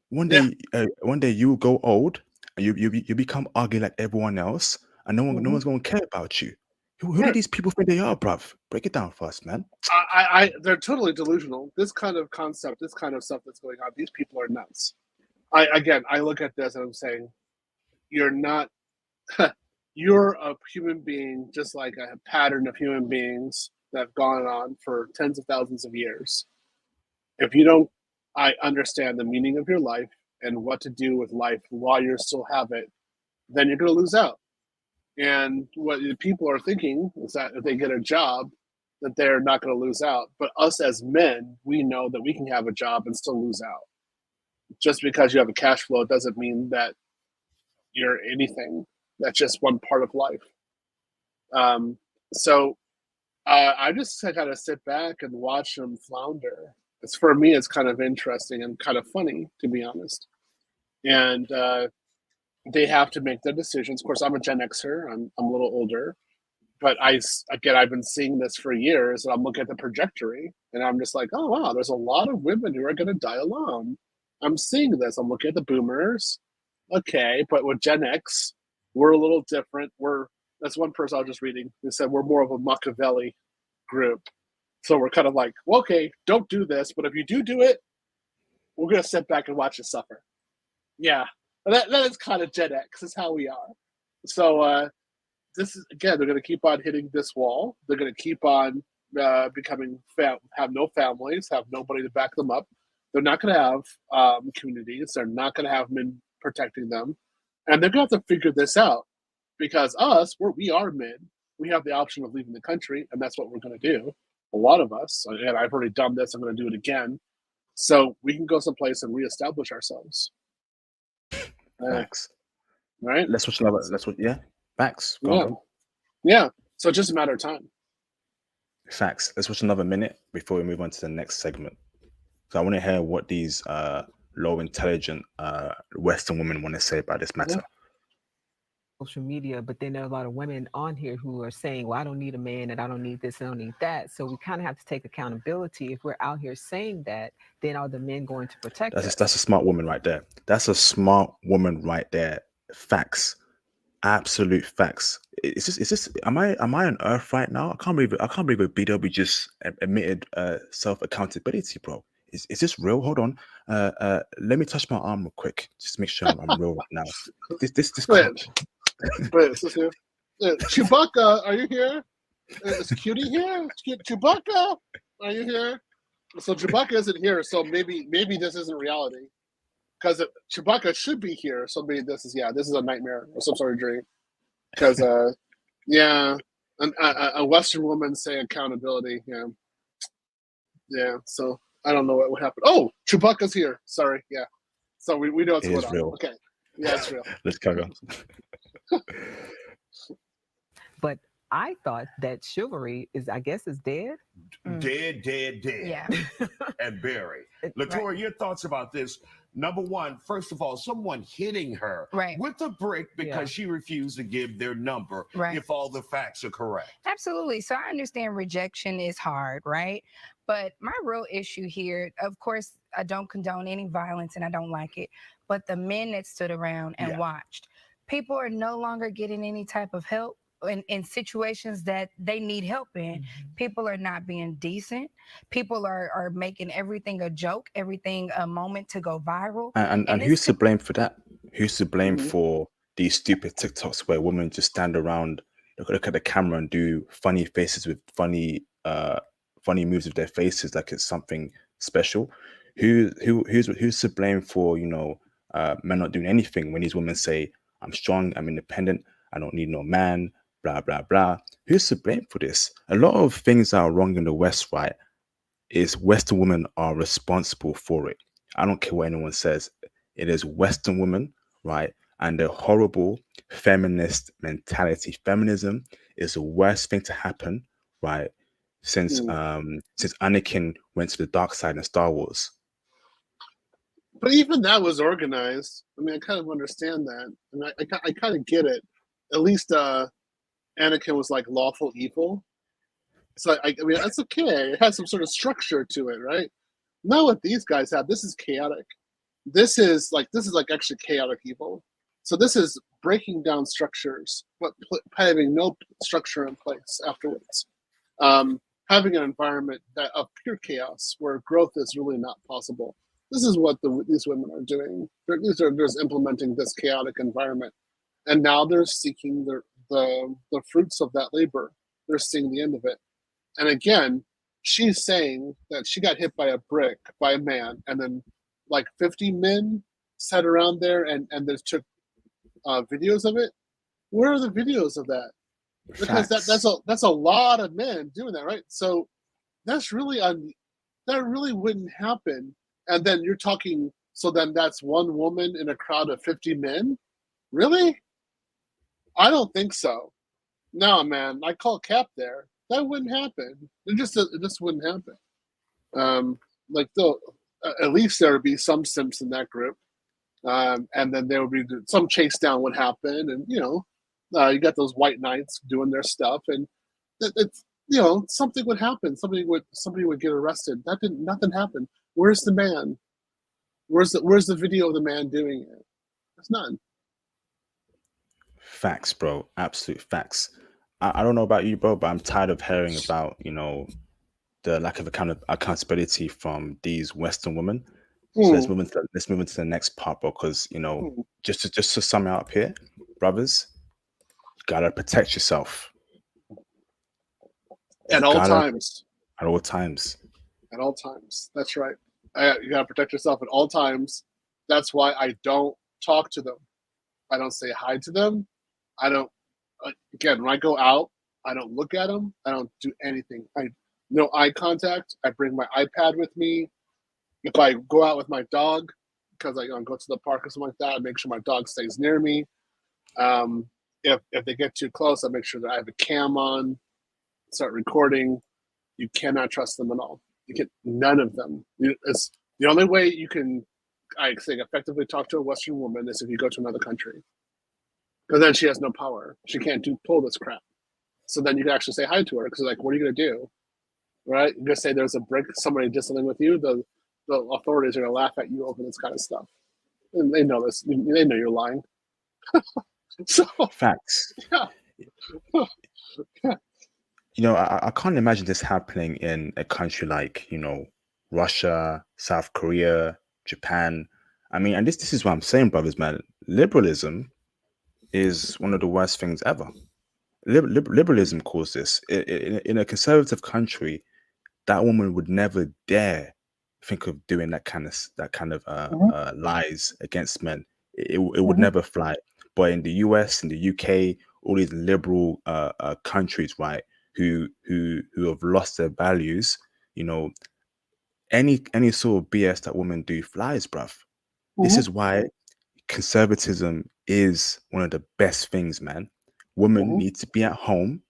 One day you go old and you become ugly like everyone else, and no one's gonna care about you. Who do these people think they are, bruv? Break it down for us, man. They're totally delusional. This kind of concept, this kind of stuff that's going on, these people are nuts. I look at this and I'm saying, you're not, you're a human being just like a pattern of human beings that have gone on for tens of thousands of years. If you don't understand the meaning of your life and what to do with life while you still have it, then you're going to lose out. And what people are thinking is that if they get a job, that they're not going to lose out. But us as men, we know that we can have a job and still lose out. Just because you have a cash flow doesn't mean that you're anything. That's just one part of life. So I just kind of sit back and watch them flounder. For me, it's kind of interesting and kind of funny, to be honest. And they have to make their decisions. Of course, I'm a Gen Xer. I'm a little older. But I've been seeing this for years, and I'm looking at the trajectory, and I'm just like, oh, wow, there's a lot of women who are going to die alone. I'm seeing this. I'm looking at the boomers. Okay, but with Gen X, we're a little different. That's one person I was just reading who said we're more of a Machiavelli group. So we're kind of like, well, okay, don't do this, but if you do it, we're going to sit back and watch you suffer. Yeah, that is kind of Gen X. Is how we are. So this is, again, they're going to keep on hitting this wall. They're going to keep on becoming have no families, have nobody to back them up. They're not going to have communities. They're not going to have men protecting them, and they're going to have to figure this out, because we are men. We have the option of leaving the country, and that's what we're going to do. A lot of us, and I've already done this. I'm going to do it again, so we can go someplace and reestablish ourselves. Facts. Right. Let's watch another. Yeah. Facts. Yeah. So it's just a matter of time. Facts. Let's watch another minute before we move on to the next segment. So I want to hear what these low intelligent Western women want to say about this matter. Social media, but then there are a lot of women on here who are saying, well, I don't need a man, and I don't need this, and I don't need that. So we kind of have to take accountability. If we're out here saying that, then are the men going to protect us? That's a smart woman right there. That's a smart woman right there. Facts. Absolute facts. Is this am I on Earth right now? I can't believe a BW just admitted self accountability, bro. Is this real? Hold on. Let me touch my arm real quick. Just make sure I'm real right now. This Wait, Chewbacca, are you here? Is Cutie here? Chewbacca, are you here? So Chewbacca isn't here, so maybe this isn't reality. Because Chewbacca should be here, so maybe this is a nightmare or some sort of dream. Because a Western woman saying accountability, So I don't know what would happen. Oh, Chewbacca's here. Sorry, yeah. So we know it's going on. Real. Okay, yeah, it's real. Let's carry on. But I thought that Chivalry is dead. Dead. Yeah. And buried. Latoya, your thoughts about this? Number one, first of all, someone hitting her with a brick because she refused to give their number if all the facts are correct. Absolutely. So I understand rejection is hard, right? But my real issue here, of course, I don't condone any violence and I don't like it, but the men that stood around and watched, people are no longer getting any type of help in situations that they need help in. People are not being decent. People are making everything a joke, everything a moment to go viral. And who's to blame for that? Who's to blame for these stupid TikToks where women just stand around, look at the camera and do funny faces with funny moves with their faces like it's something special? Who's to blame for, you know, men not doing anything when these women say, I'm strong, I'm independent, I don't need no man, blah blah blah? Who's to blame for this? A lot of things that are wrong in the West, right, is Western women are responsible for it. I don't care what anyone says. It is Western women, right? And the horrible feminist mentality. Feminism is the worst thing to happen, right? Since Anakin went to the dark side in Star Wars. But even that was organized. I mean, I kind of understand that, and I kind of get it. At least Anakin was like lawful evil. So I mean, that's okay. It has some sort of structure to it, right? Not what these guys have. This is chaotic. This is like actually chaotic evil. So this is breaking down structures, but having no structure in place afterwards. Having an environment of pure chaos where growth is really not possible. This is what these women are doing. They're just implementing this chaotic environment, and now they're seeking the fruits of that labor. They're seeing the end of it. And again, she's saying that she got hit by a brick by a man, and then like 50 men sat around there and they took videos of it. Where are the videos of that? Because that's a lot of men doing that, right? So that's really that really wouldn't happen. And then you're talking, so then that's one woman in a crowd of 50 men? Really? I don't think so. No, man, I call cap there. That wouldn't happen. It just wouldn't happen. Like at least there would be some simps in that group, and then there would be some chase down would happen, and you got those white knights doing their stuff, and it's something would happen. Somebody would get arrested. Nothing happened. Where's the man? Where's the video of the man doing it? There's none. Facts, bro. Absolute facts. I don't know about you, bro, but I'm tired of hearing about, the lack of accountability from these Western women. So let's move into the next part, bro, because just to sum it up here, brothers, you gotta protect yourself. At all times. At all times. At all times. That's right. You gotta protect yourself at all times. That's why I don't talk to them. I don't say hi to them. I don't. Again, when I go out, I don't look at them. I don't do anything. No eye contact. I bring my iPad with me. If I go out with my dog, because I go to the park or something like that, I make sure my dog stays near me. If they get too close, I make sure that I have a cam on, start recording. You cannot trust them at all. You can none of them. It's the only way you can, I think, effectively talk to a Western woman is if you go to another country, because then she has no power. She can't pull this crap. So then you can actually say hi to her, because like, what are you gonna do? Right? You're gonna say there's a brick, somebody disagreeing with you. The authorities are gonna laugh at you over this kind of stuff. And they know this. They know you're lying. So facts. Yeah. I can't imagine this happening in a country like, Russia, South Korea, Japan. I mean, and this is what I'm saying, brothers, man. Liberalism is one of the worst things ever. Liberalism caused this. In a conservative country, that woman would never dare think of doing that kind of lies against men. It would never fly. But in the US, in the UK, all these liberal countries, right, who have lost their values, any sort of BS that women do flies, bruv. This is why conservatism is one of the best things, man. Women need to be at home,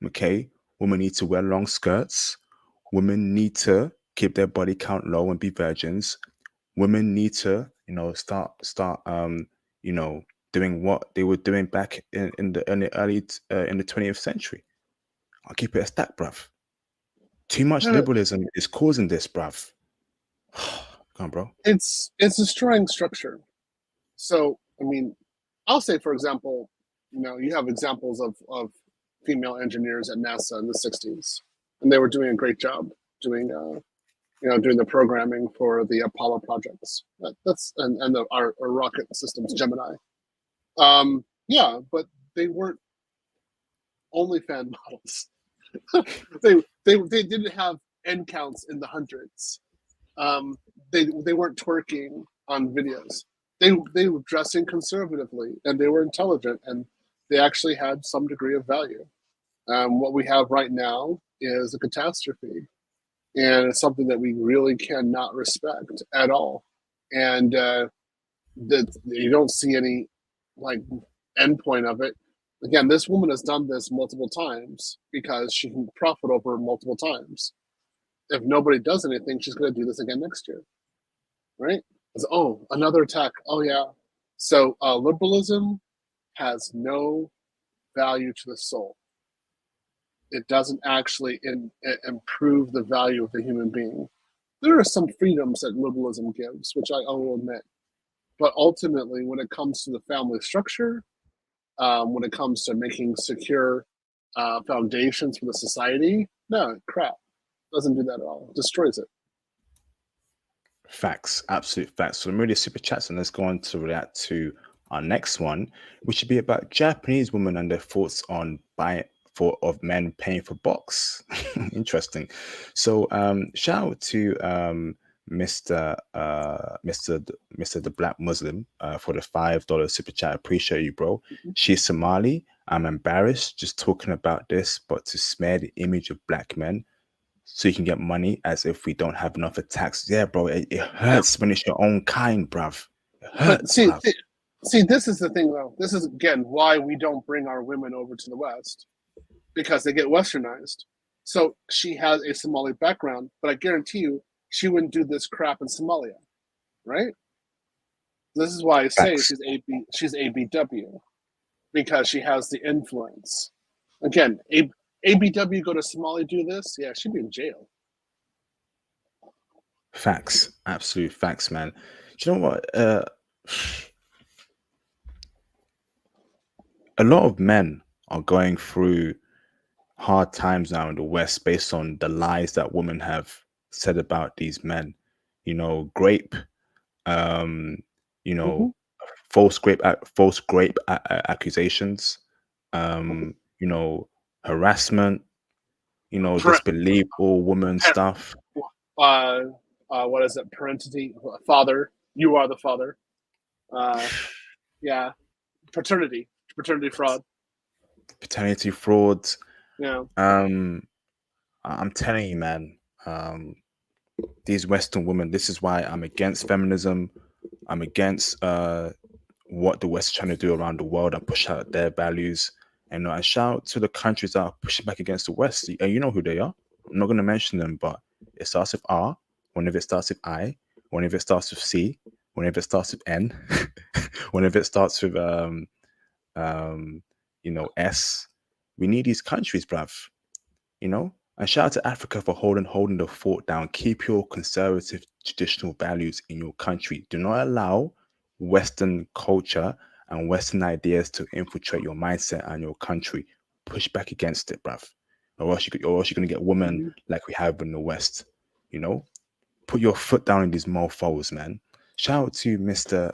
okay? Women need to wear long skirts. Women need to keep their body count low and be virgins. Women need to, start doing what they were doing back in the 20th century. I'll keep it a stack, bruv. Too much liberalism is causing this, bruv. Come on, bro. It's destroying structure. So, I mean, I'll say, for example, you have examples of female engineers at NASA in the 60s, and they were doing a great job doing doing the programming for the Apollo projects. That's and our rocket systems, Gemini. Yeah, but they weren't OnlyFans models. they didn't have end counts in the hundreds. They weren't twerking on videos. They were dressing conservatively, and they were intelligent, and they actually had some degree of value. What we have right now is a catastrophe, and it's something that we really cannot respect at all. And that you don't see any end point of it. Again, this woman has done this multiple times because she can profit over multiple times. If nobody does anything, she's going to do this again next year, right? It's, another attack. Oh yeah. So liberalism has no value to the soul. It doesn't actually improve the value of the human being. There are some freedoms that liberalism gives, which I will admit. But ultimately, when it comes to the family structure, when it comes to making secure foundations for the society, no, crap. Doesn't do that at all. It destroys it. Facts, absolute facts. So I'm really super chats, and let's go on to react to our next one, which should be about Japanese women and their thoughts on of men paying for box. Interesting. So shout out to Mr. the Black Muslim for the $5 super chat. I appreciate you, bro. She's Somali. I'm embarrassed just talking about this, but to smear the image of black men so you can get money as if we don't have enough attacks. Yeah, bro, it hurts when it's your own kind, bruv. It hurts, but see, this is the thing, though. This is, again, why we don't bring our women over to the West, because they get westernized. So she has a Somali background, but I guarantee you she wouldn't do this crap in Somalia, right? This is why I say she's ABW, because she has the influence. Again, ABW go to Somalia, do this, yeah, she'd be in jail. Facts, absolute facts, man. Do you know what? A lot of men are going through hard times now in the West based on the lies that women have said about these men. Grape, false grape accusations, harassment, disbelief all woman stuff. What is it? Parentage, father. You are the father. Yeah, paternity fraud. Paternity fraud. Yeah. I'm telling you, man. These Western women. This is why I'm against feminism. I'm against what the West is trying to do around the world and push out their values. And I shout to the countries that are pushing back against the West. And you know who they are. I'm not going to mention them, but it starts with R. Whenever it starts with I. Whenever it starts with C. Whenever it starts with N. Whenever it starts with S. We need these countries, bruv. And shout out to Africa for holding the fort down. Keep your conservative traditional values in your country. Do not allow Western culture and Western ideas to infiltrate your mindset and your country. Push back against it, bruv. Or else you're going to get women like we have in the West. Put your foot down in these mofos, man. Shout out to Mr.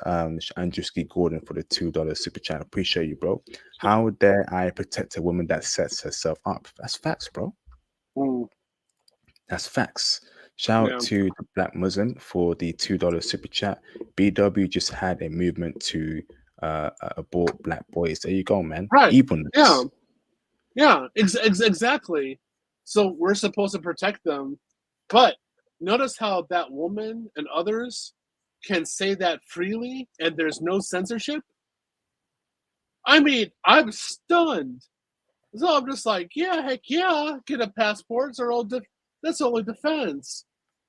Andrewski Gordon for the $2 super chat. Appreciate you, bro. How dare I protect a woman that sets herself up? That's facts, bro. That's facts. Shout out to the Black Muslim for the $2 super chat. BW just had a movement to abort black boys. There you go, man. Right. Evenness. Yeah. Exactly. So we're supposed to protect them, but notice how that woman and others can say that freely and there's no censorship. I mean, I'm stunned. So I'm just like, yeah, heck yeah, get a passport or that's only defense.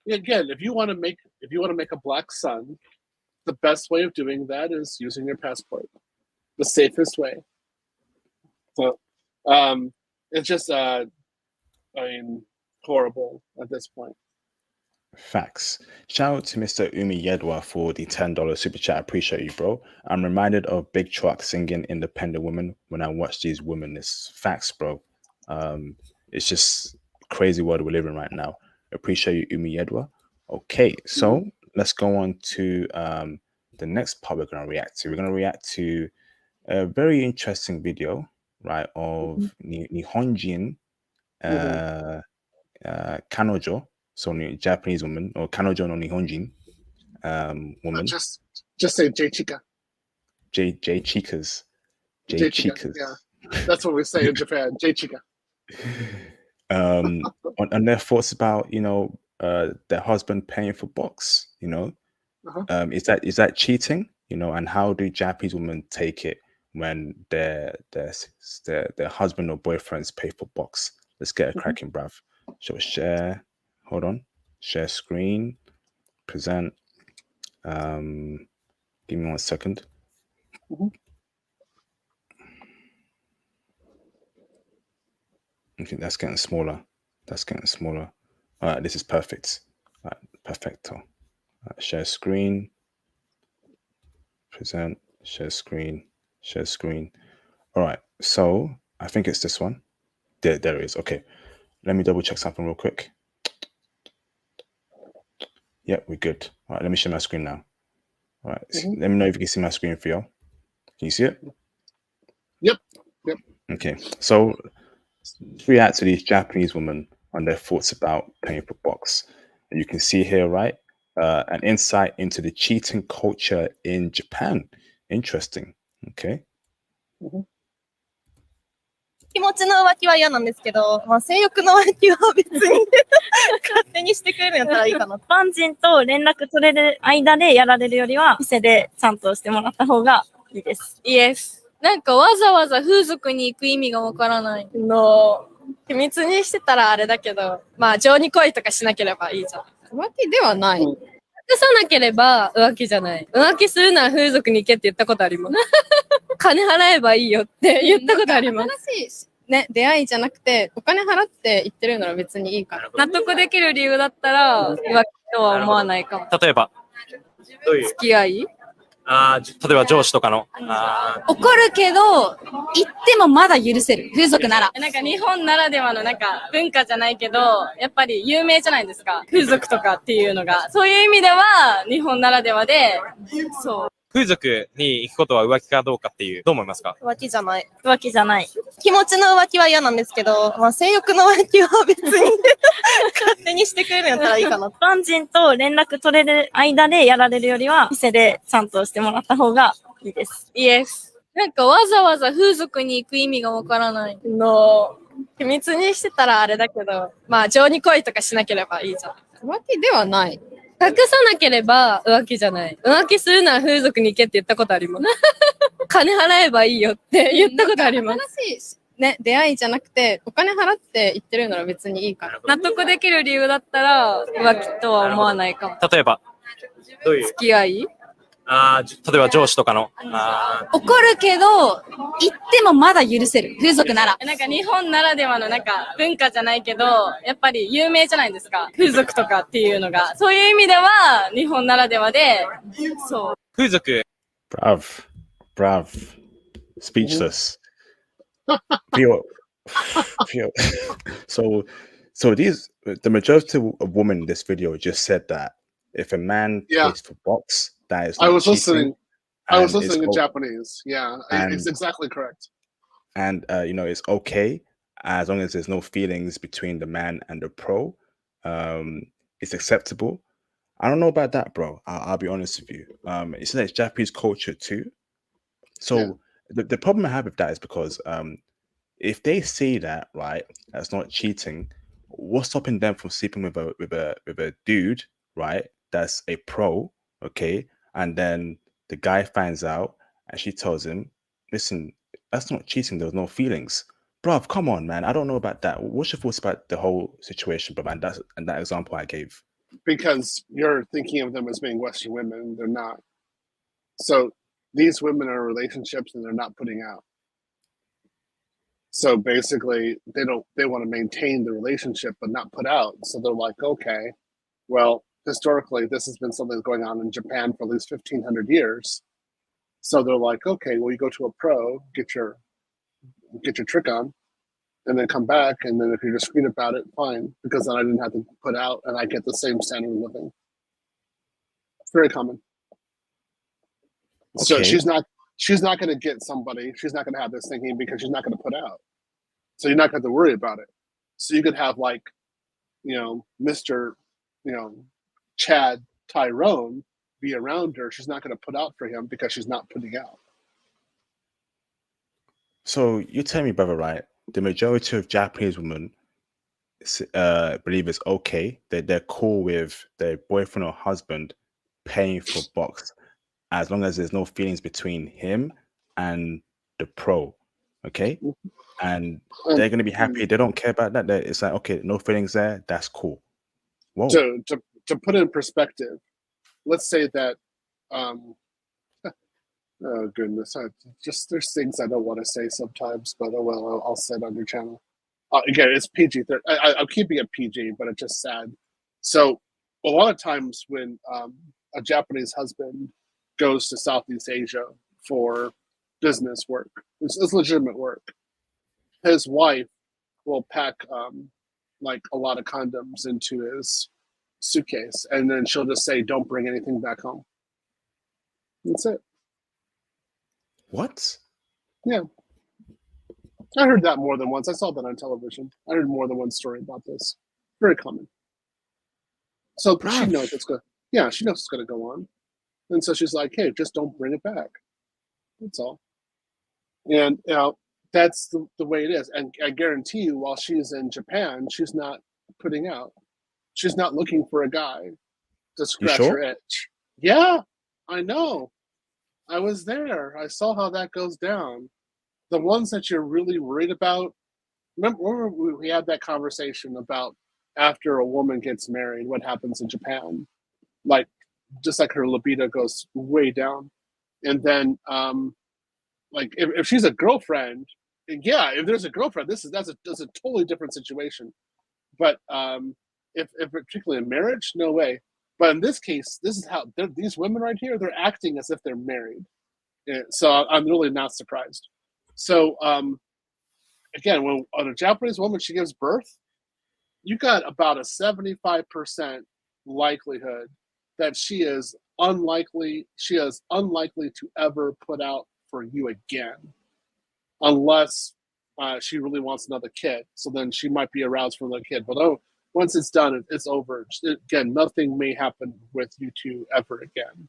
Again, if you want to make a black son, the best way of doing that is using your passport, the safest way. So, it's just, I mean, horrible at this point. Facts. Shout out to Mr. Umi Yedwa for the $10 super chat. I appreciate you, bro. I'm reminded of Big Truck singing Independent Women when I watch these women. It's facts, bro. It's just crazy world we're living right now. Appreciate you, Umi Yedwa. Okay, so let's go on to the next part we're going to react to. We're going to react to a very interesting video, right, of Nihonjin Kanojo, so Japanese woman, or Kanojo no Nihonjin woman. Just say J Chika. J Chikas. J Chika. Yeah, that's what we say in Japan. J Chika. On their thoughts about their husband paying for box. Is that cheating? And how do Japanese women take it when their husband or boyfriends pay for box? Let's get a cracking, bruv. So share. Hold on. Share screen. Present. Give me 1 second. Okay, that's getting smaller. All right, this is perfect. All right, perfecto. Share screen. Present. Share screen. All right, so I think it's this one. There it is. Okay, let me double check something real quick. Yeah, we're good. All right, let me share my screen now. All right, let me know if you can see my screen, Theo. Can you see it? Yep. Okay, so let's react to these Japanese women on their thoughts about paying for box. And you can see here, right, an insight into the cheating culture in Japan. Interesting. Okay. 気持ちの浮気は嫌なんですけど、性欲の浮気は別に勝手にしてくれるんやったらいいかな。バンジンと連絡取れる間でやられるよりは、店でちゃんとしてもらった方がいいです。イエス。なんかわざわざ風俗に行く意味がわからないの。秘密にしてたらあれだけど、情に恋とかしなければいいじゃん。浮気ではない。隠さなければ浮気じゃない。浮気するなら風俗に行けって言ったことあります。金払えばいいよって言ったことあります。新しいね、出会いじゃなくて、お金払って言ってるなら別にいいから。納得できる理由だったら、浮気とは思わないかも。例えば、付き合い？例えば上司とかの。怒るけど、言ってもまだ許せる。風俗なら。なんか日本ならではのなんか文化じゃないけど、やっぱり有名じゃないですか。風俗とかっていうのが。そういう意味では、日本ならではで、そう。風俗に行くことは浮気かどうかっていう、どう思いますか？浮気じゃない。浮気じゃない。気持ちの浮気は嫌なんですけど、性欲の浮気は別に勝手にしてくれるんやったらいいかな。バンジンと連絡取れる間でやられるよりは、店でちゃんとしてもらった方がいいです。イエス。なんかわざわざ風俗に行く意味がわからないの。秘密にしてたらあれだけど、情に恋とかしなければいいじゃん。浮気ではない。隠さなければ浮気じゃない。浮気するなら風俗に行けって言ったことあります。金払えばいいよって言ったことあります。新しいね、出会いじゃなくて、お金払って言ってるなら別にいいから。納得できる理由だったら浮気とは思わないかも。例えば、どういう付き合い？例えば上司とかの。怒るけど、言ってもまだ許せる。風俗なら。なんか日本ならではのなんか文化じゃないけど、やっぱり有名じゃないですか。風俗とかっていうのが。そういう意味では、日本ならではで、そう。風俗。Brav. Speechless. Theo. So the majority of women in this video just said that if a man pays for box, that is. I was listening in Japanese. Yeah, it's exactly correct. And it's okay as long as there's no feelings between the man and the pro. It's acceptable. I don't know about that, bro. I'll be honest with you. It's like Japanese culture too. So the problem I have with that is because if they see that, right, that's not cheating, what's stopping them from sleeping with a dude, right, that's a pro, okay, and then the guy finds out and she tells him, listen, that's not cheating, there was no feelings. Bruv, come on, man. I don't know about that. What's your thoughts about the whole situation, bro? And that example I gave. Because you're thinking of them as being Western women, they're not. So these women are in relationships and they're not putting out. So basically, they want to maintain the relationship but not put out. So they're like, okay, well, historically, this has been something that's going on in Japan for at least 1,500 years. So they're like, okay, well, you go to a pro, get your trick on, and then come back, and then if you're discreet about it, fine, because then I didn't have to put out, and I get the same standard of living. It's very common. So Okay. she's not going to get somebody. She's not going to have this thinking because she's not going to put out. So you're not going to have to worry about it. So you could have like, Mr. Chad Tyrone be around her. She's not going to put out for him because she's not putting out. So you tell me, brother, right? The majority of Japanese women believe it's okay that they're cool with their boyfriend or husband paying for box as long as there's no feelings between him and the pro, okay? And they're going to be happy. They don't care about that. It's like, okay, no feelings there. That's cool. Whoa. To put it in perspective, let's say that, oh goodness, there's things I don't want to say sometimes, but oh well, I'll say it on your channel. Again, it's PG. I'm keeping it PG, but it's just sad. So a lot of times when a Japanese husband goes to Southeast Asia for business work, it's legitimate work, his wife will pack like a lot of condoms into his suitcase, and then she'll just say, "Don't bring anything back home." That's it. What? Yeah. I heard that more than once. I saw that on television. I heard more than one story about this. Very common. So she knows it's good. Yeah, she knows it's going to go on. And so she's like, hey, just don't bring it back. That's all. And, that's the way it is. And I guarantee you, while she's in Japan, she's not putting out. She's not looking for a guy to scratch her itch. Yeah, I know. I was there. I saw how that goes down. The ones that you're really worried about, remember we had that conversation about after a woman gets married, what happens in Japan? Like, just like her libido goes way down. And then, like, if she's a girlfriend, if there's a girlfriend, that's a totally different situation. But if particularly in marriage, no way. But in this case, this is how these women right here, they're acting as if they're married. So I'm really not surprised. So again, when a Japanese woman, she gives birth, you got about a 75% likelihood that she is unlikely to ever put out for you again, unless she really wants another kid. So then she might be aroused for another kid. But once it's done, it's over. Again, nothing may happen with you two ever again.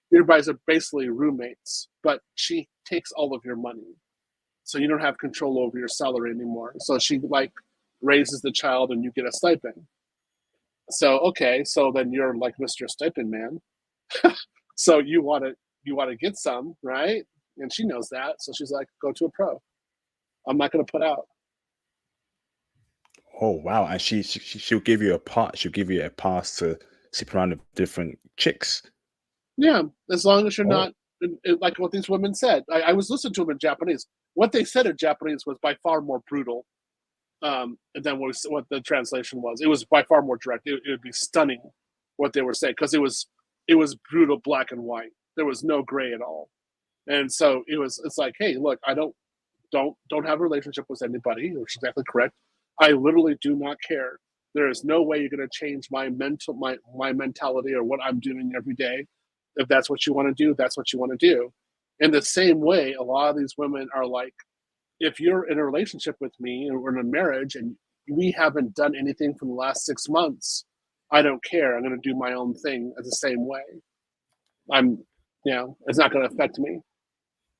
You guys are basically roommates, but she takes all of your money. So you don't have control over your salary anymore. So she like raises the child and you get a stipend. So, okay, so then you're like Mr. Stipend Man. So you want to get some, right? And she knows that. So she's like, go to a pro. I'm not going to put out. Oh, wow. And she'll give you a part. She'll give you a pass to sleep around with different chicks. Yeah, as long as you're not like what these women said. I was listening to them in Japanese. What they said in Japanese was by far more brutal than what the translation was. It was by far more direct. It would be stunning what they were saying, because it was brutal, black and white. There was no gray at all. And so it's like, hey, look, I don't have a relationship with anybody, which is exactly correct. I literally do not care. There is no way you're going to change my mentality or what I'm doing every day. If that's what you want to do, that's what you want to do. In the same way, a lot of these women are like, if you're in a relationship with me and we're in a marriage and we haven't done anything for the last 6 months, I don't care. I'm going to do my own thing the same way. It's not going to affect me.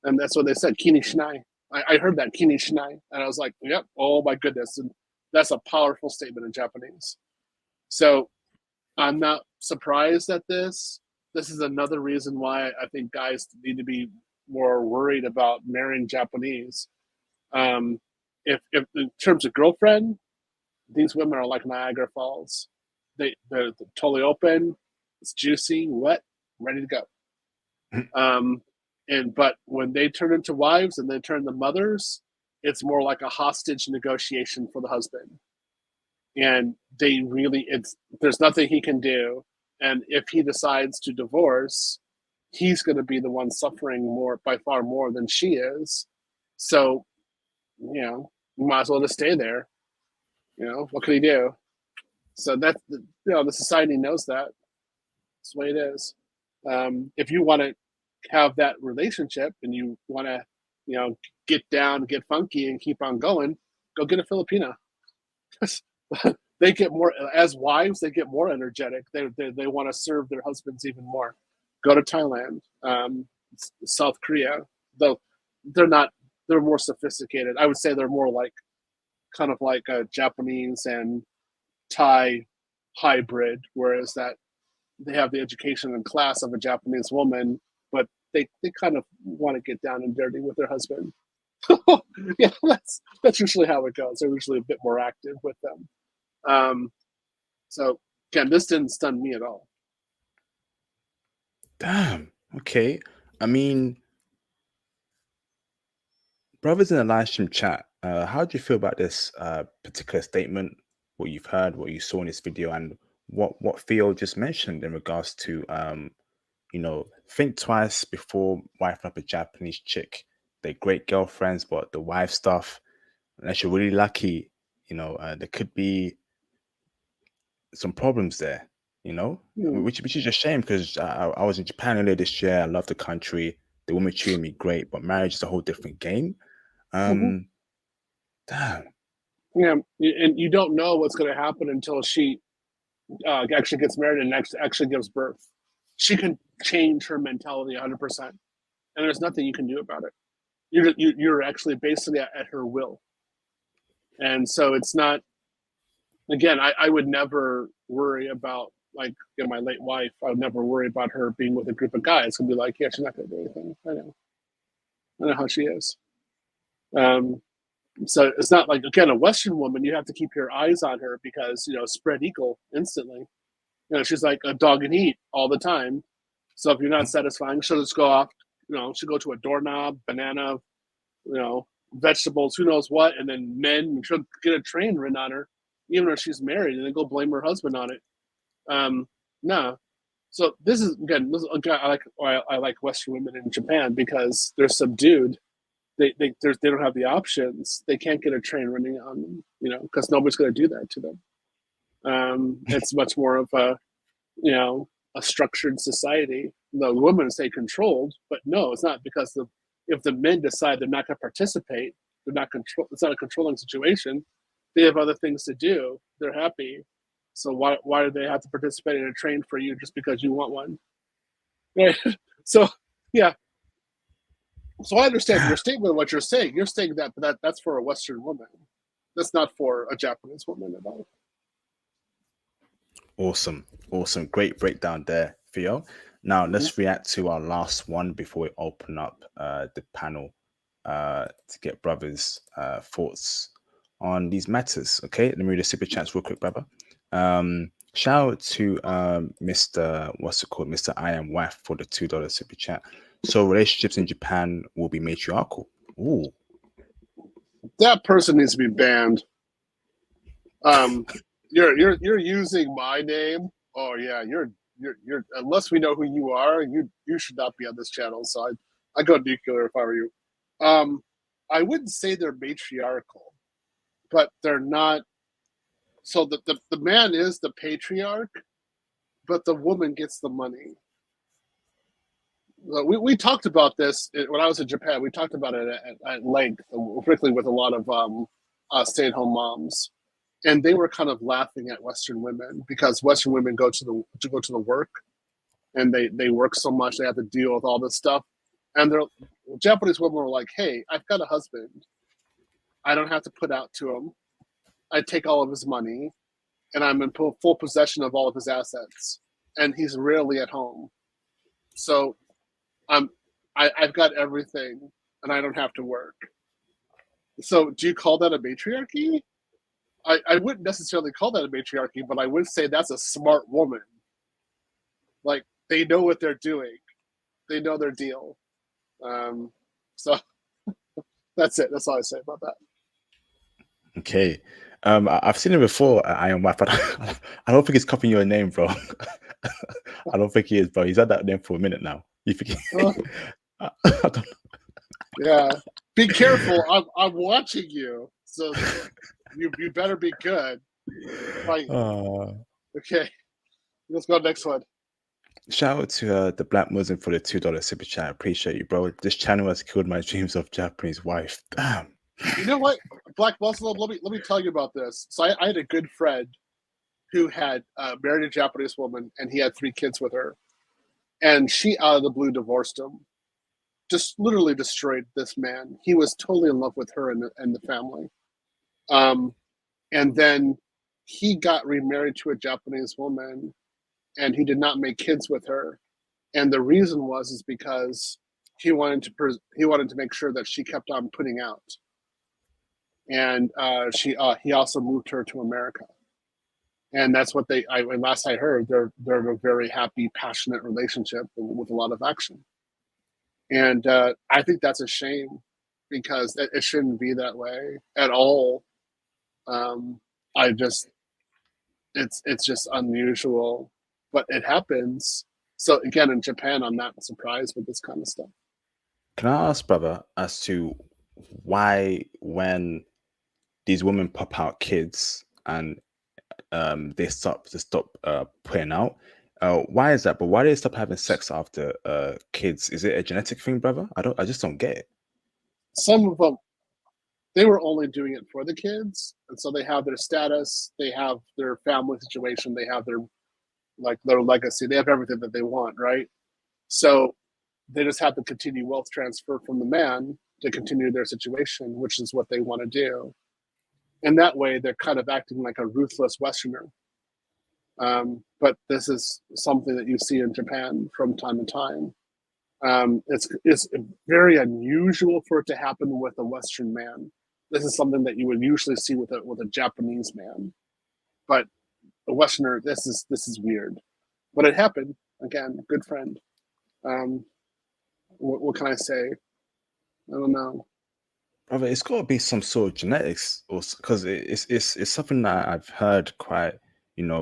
And that's what they said, kini shinai. I heard that, kini shinai. And I was like, yep, oh my goodness. And that's a powerful statement in Japanese. So I'm not surprised at this. This is another reason why I think guys need to be more worried about marrying Japanese. If in terms of girlfriend, these women are like Niagara Falls. They're totally open. It's juicy, wet, ready to go. But when they turn into wives and they turn to mothers, it's more like a hostage negotiation for the husband. And they really, there's nothing he can do. And if he decides to divorce, he's going to be the one suffering more, by far more than she is. So, you know, you might as well just stay there. You know, what can he do? So that's, you know, the society knows that. That's the way it is. If you want to have that relationship and you want to, you know, get down, get funky, and keep on going, go get a Filipina. They get more, as wives, they get more energetic. They want to serve their husbands even more. Go to Thailand, South Korea. Though they're more sophisticated. I would say they're more like, kind of like a Japanese and Thai hybrid, whereas that they have the education and class of a Japanese woman, but they kind of want to get down and dirty with their husband. Yeah, that's usually how it goes. They're usually a bit more active with them. So again, this didn't stun me at all. Damn. Okay. I mean, brothers in the live stream chat, how do you feel about this particular statement? What you've heard, what you saw in this video, and what Theo just mentioned in regards to, you know, think twice before wifing up a Japanese chick. They're great girlfriends, but the wife stuff, unless you're really lucky, you know, there could be some problems there, you know, which is a shame because I was in Japan earlier this year. I love the country. The women treated me great, but marriage is a whole different game. Damn. Yeah, and you don't know what's going to happen until she actually gets married and actually gives birth. She can change her mentality 100%, and there's nothing you can do about it. You're actually basically at her will, and so it's not. Again, I would never worry about, like, you know, my late wife. I would never worry about her being with a group of guys and be like, yeah, she's not going to do anything. I know how she is. So it's not like, again, a Western woman, you have to keep your eyes on her because, you know, spread eagle instantly. You know, she's like a dog and eat all the time. So if you're not satisfying, she'll just go off, you know, she'll go to a doorknob, banana, you know, vegetables, who knows what, and then men, she'll get a train written on her, even if she's married, and then go blame her husband on it. No. So this is, again, I like Western women in Japan because they're subdued. They don't have the options. They can't get a train running on them, you know, because nobody's going to do that to them. It's much more of a, you know, a structured society. The women stay controlled, but no, it's not, because if the men decide they're not going to participate, they're not control. It's not a controlling situation. They have other things to do. They're happy. So why do they have to participate in a train for you just because you want one? Right. So yeah. So I understand your statement, what you're saying. You're saying that, but that's for a Western woman. That's not for a Japanese woman at all. Awesome. Great breakdown there, Theo. Now let's react to our last one before we open up the panel to get brothers' thoughts on these matters. Okay, let me read the super chats real quick, brother. Shout out to Mr. I Am Wife for the $2 super chat. So relationships in Japan will be matriarchal. Ooh. That person needs to be banned. You're using my name. Oh yeah, you're unless we know who you are, you should not be on this channel. So I go nuclear if I were you. I wouldn't say they're matriarchal, but they're not. So the man is the patriarch, but the woman gets the money. We talked about this when I was in Japan. We talked about it at length, particularly with a lot of stay-at-home moms, and they were kind of laughing at Western women because Western women go to the work, and they work so much they have to deal with all this stuff, and Japanese women were like, "Hey, I've got a husband. I don't have to put out to him. I take all of his money, and I'm in full possession of all of his assets, and he's rarely at home. So I've got everything, and I don't have to work." So do you call that a matriarchy? I wouldn't necessarily call that a matriarchy, but I would say that's a smart woman. Like, they know what they're doing. They know their deal. So That's it. That's all I say about that. Okay. I've seen him before, Iron Wife, but I don't think he's copying your name, bro. I don't think he is, bro. He's had that name for a minute now. You think I don't Yeah. Be careful. I'm watching you. So you better be good. Like, okay. Let's go next one. Shout out to the Black Muslim for the $2 super chat. I appreciate you, bro. This channel has killed my dreams of Japanese wife. Damn. You know what, Black Muslim? Let me tell you about this. So I had a good friend who had married a Japanese woman, and he had 3 kids with her, and she out of the blue divorced him. Just literally destroyed this man. He was totally in love with her and the family. And then he got remarried to a Japanese woman, and he did not make kids with her. And the reason is because he wanted to make sure that she kept on putting out. And he also moved her to America. And that's what last I heard, they're in a very happy, passionate relationship with a lot of action. And I think that's a shame, because it shouldn't be that way at all. It's just unusual, but it happens. So again, in Japan, I'm not surprised with this kind of stuff. Can I ask, brother, as to why, when these women pop out kids and they stop putting out, why is that? But why do they stop having sex after kids? Is it a genetic thing, brother? I just don't get it. Some of them, they were only doing it for the kids, and so they have their status, they have their family situation, they have their legacy, they have everything that they want, right? So they just have to continue wealth transfer from the man to continue their situation, which is what they want to do. And that way, they're kind of acting like a ruthless Westerner. But this is something that you see in Japan from time to time. It's very unusual for it to happen with a Western man. This is something that you would usually see with a Japanese man. But a Westerner, this is weird. But it happened. Again, good friend. What can I say? I don't know. Brother, it's got to be some sort of genetics, or because it's something that I've heard quite,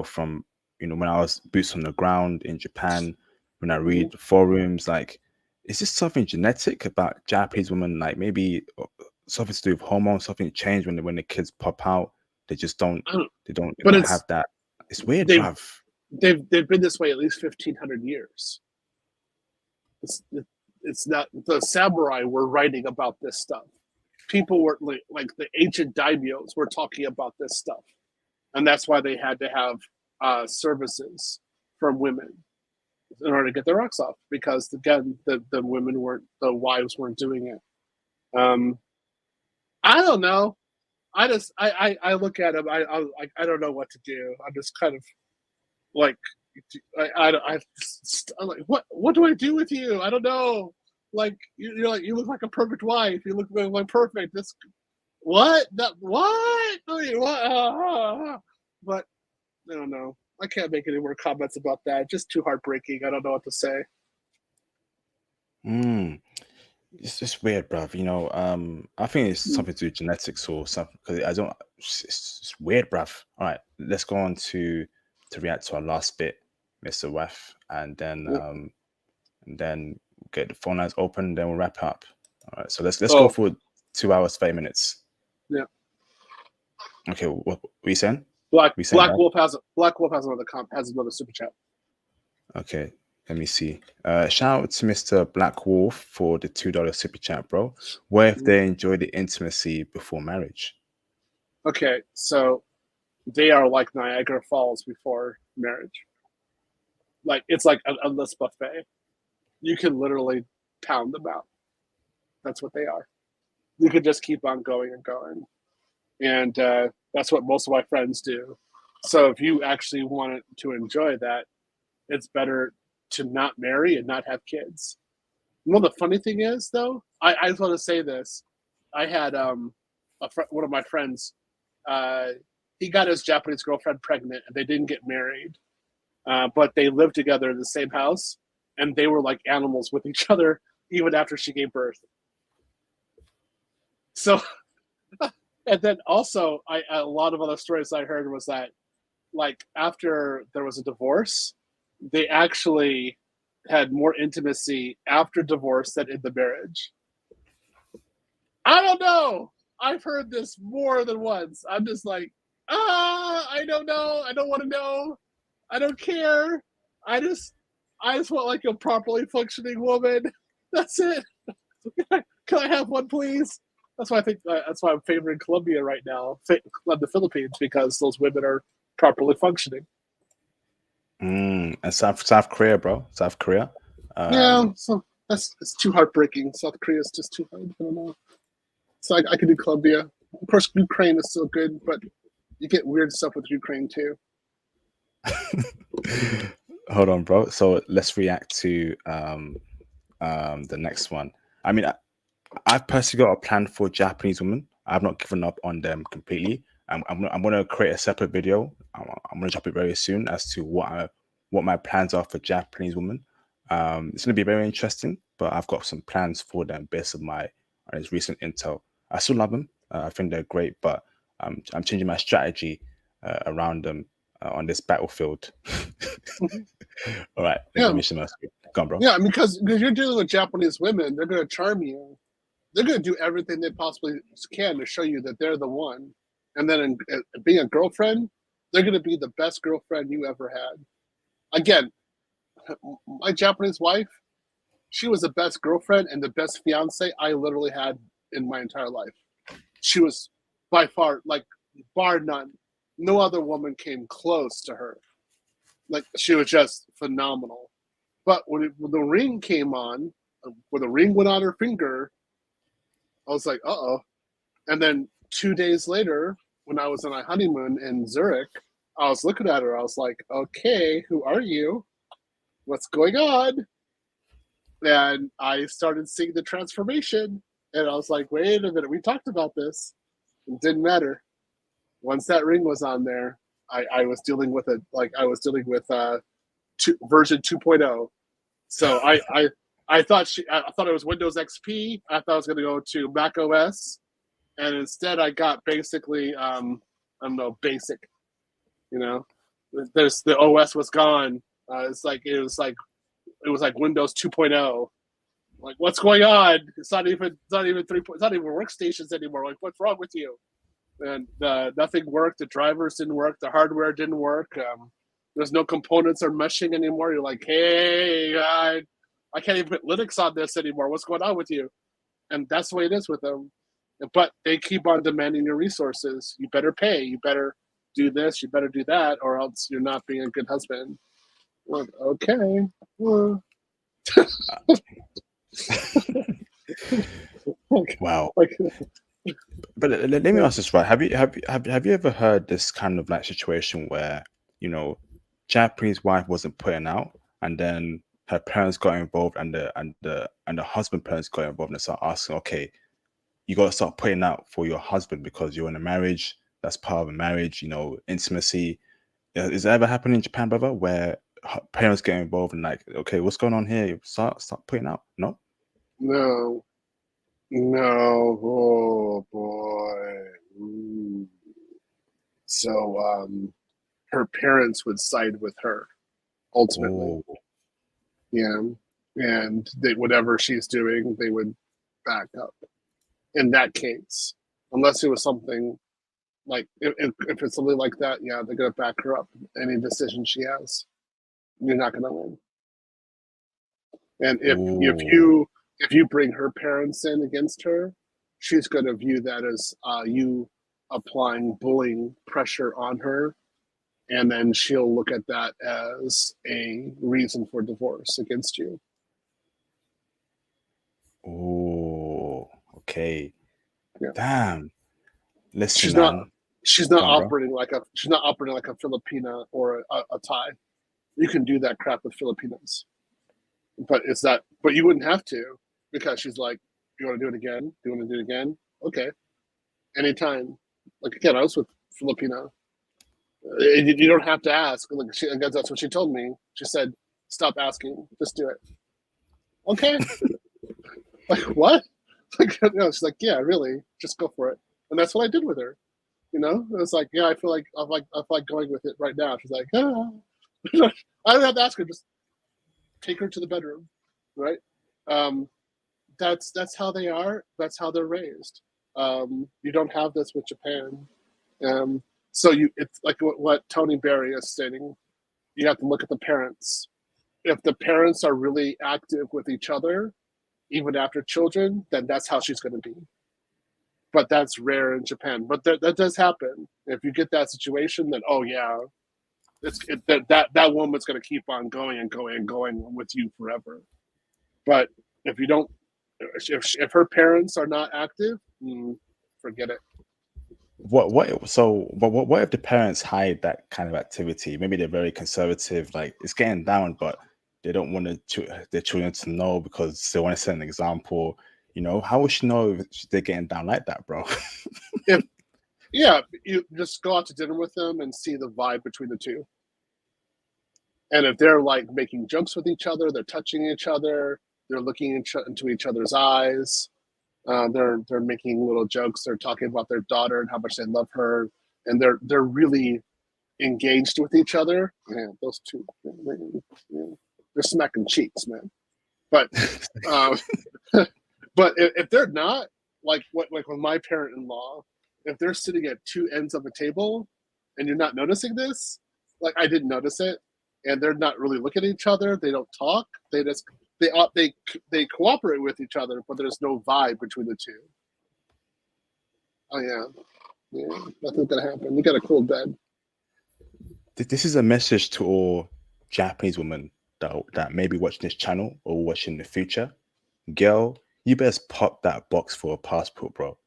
from when I was boots on the ground in Japan, when I read forums, like, is this something genetic about Japanese women? Like maybe something to do with hormones, something changed when the kids pop out, they just don't have that. It's weird, bruv. They've been this way at least 1,500 years. It's not, the samurai were writing about this stuff. People were like the ancient daimyos were talking about this stuff, and that's why they had to have services from women in order to get their rocks off, because again, the wives weren't doing it. I don't know. I look at them. I don't know what to do. I'm just kind of like, I'm like, what do I do with you? I don't know. Like, you're like, you look like a perfect wife. You look like perfect. This what? That what? I mean, what? But I don't know. I can't make any more comments about that. Just too heartbreaking. I don't know what to say. It's just weird, bruv. I think it's something to do with genetics or something. Because it's weird, bruv. All right, let's go on to react to our last bit, Mr. Waff, and then get the phone lines open. Then we'll wrap up. All right, so let's go for 2 hours 30 minutes. Yeah. Okay, what were you saying? Black Wolf has another super chat. Okay, let me see. Shout out to Mr. Black Wolf for the $2 super chat, bro. What if they enjoy the intimacy before marriage? Okay, so they are like Niagara Falls before marriage. Like, it's like an endless buffet. You can literally pound them out. That's what they are. You could just keep on going and going. And that's what most of my friends do. So if you actually want to enjoy that, it's better to not marry and not have kids. The funny thing is, though, I just want to say this. I had one of my friends, he got his Japanese girlfriend pregnant, and they didn't get married. But they lived together in the same house, and they were like animals with each other even after she gave birth. So, and then also, a lot of other stories I heard was that, like, after there was a divorce, they actually had more intimacy after divorce than in the marriage. I don't know. I've heard this more than once. I'm just like, I don't know. I don't want to know. I don't care. I just want like a properly functioning woman. That's it. Can I have one, please? That's why I think that's why I'm favoring Colombia right now, the Philippines, because those women are properly functioning. And South Korea, bro. South Korea. Yeah, so it's too heartbreaking. South Korea is just too hard. I don't know. So I could do Colombia. Of course, Ukraine is still good, but you get weird stuff with Ukraine too. Hold on, bro. So let's react to the next one. I mean, I've personally got a plan for Japanese women. I've not given up on them completely. I'm going to create a separate video. I'm going to drop it very soon as to what my plans are for Japanese women. It's going to be very interesting, but I've got some plans for them based on his recent intel. I still love them. I think they're great, but I'm changing my strategy around them on this battlefield. All right. Yeah. Go on, bro. Yeah, because you're dealing with Japanese women, they're going to charm you. They're going to do everything they possibly can to show you that they're the one. And then in being a girlfriend, they're going to be the best girlfriend you ever had. Again, my Japanese wife, she was the best girlfriend and the best fiance I literally had in my entire life. She was by far, like, bar none. No other woman came close to her. Like, she was just phenomenal. But when the ring came on, when the ring went on her finger, I was like, uh-oh. And then 2 days later, when I was on my honeymoon in Zurich, I was looking at her. I was like, okay, who are you? What's going on? And I started seeing the transformation. And I was like, wait a minute, we talked about this. It didn't matter. Once that ring was on there, I was dealing with it like I was dealing with version 2.0. So I thought it was Windows XP. I thought I was going to go to Mac OS, and instead I got basically I don't know, basic. You know, the OS was gone. It was like Windows 2.0. Like, what's going on? It's not even 3. It's not even workstations anymore. Like, what's wrong with you? And nothing worked. The drivers didn't work. The hardware didn't work. There's no components or meshing anymore. You're like, hey, I can't even put Linux on this anymore. What's going on with you? And that's the way it is with them. But they keep on demanding your resources. You better pay. You better do this. You better do that, or else you're not being a good husband. Well, okay. Well. Wow. But let me ask this, right? Have you ever heard this kind of like situation where, you know, Japanese wife wasn't putting out, and then her parents got involved, and the husband parents got involved, and start asking, okay, you got to start putting out for your husband because you're in a marriage. That's part of a marriage, you know, intimacy. Is that ever happened in Japan, brother, where parents get involved and like, okay, what's going on here? Start putting out. No. Oh boy. Ooh. So her parents would side with her ultimately. Oh. Yeah. And whatever she's doing, they would back up. In that case, unless it was something like, if it's something like that, yeah, they're gonna back her up. Any decision she has, you're not gonna win. And if you bring her parents in against her, she's going to view that as you applying bullying pressure on her, and then she'll look at that as a reason for divorce against you. Oh, okay. Yeah. Damn. Listen, she's not operating like a Filipina or a Thai. You can do that crap with Filipinos, but you wouldn't have to. Because she's like, you want to do it again? Do you want to do it again? Okay. Anytime. Like, again, I was with Filipino. You don't have to ask. Like, that's what she told me. She said, stop asking. Just do it. Okay. Like, what? Like, you know, she's like, yeah, really, just go for it. And that's what I did with her. You know, it was like, yeah, I feel like going with it right now. She's like, ah. I don't have to ask her, just take her to the bedroom, right? That's how they are. That's how they're raised. You don't have this with Japan. So it's like what Tony Berry is stating. You have to look at the parents. If the parents are really active with each other, even after children, then that's how she's going to be. But that's rare in Japan. But that does happen. If you get that situation, then oh yeah, that woman's going to keep on going and going and going with you forever. But if you don't, if her parents are not active, forget it. What if the parents hide that kind of activity? Maybe they're very conservative, like it's getting down, but they don't want their children to know because they want to set an example. You know, how would she know if they're getting down like that, bro? Yeah, you just go out to dinner with them and see the vibe between the two. And if they're like making jokes with each other, they're touching each other, they're looking into each other's eyes, they're making little jokes, they're talking about their daughter and how much they love her, and they're really engaged with each other. Man, those two, they're smacking cheeks, man. But but if they're not, like with my parent-in-law, if they're sitting at two ends of a table and you're not noticing this, like I didn't notice it, and they're not really looking at each other, they don't talk, they cooperate with each other, but there's no vibe between the two. Oh yeah, nothing's gonna happen. You got a cold bed. This is a message to all Japanese women that may be watching this channel or watching in the future. Girl, you best pop that box for a passport, bro.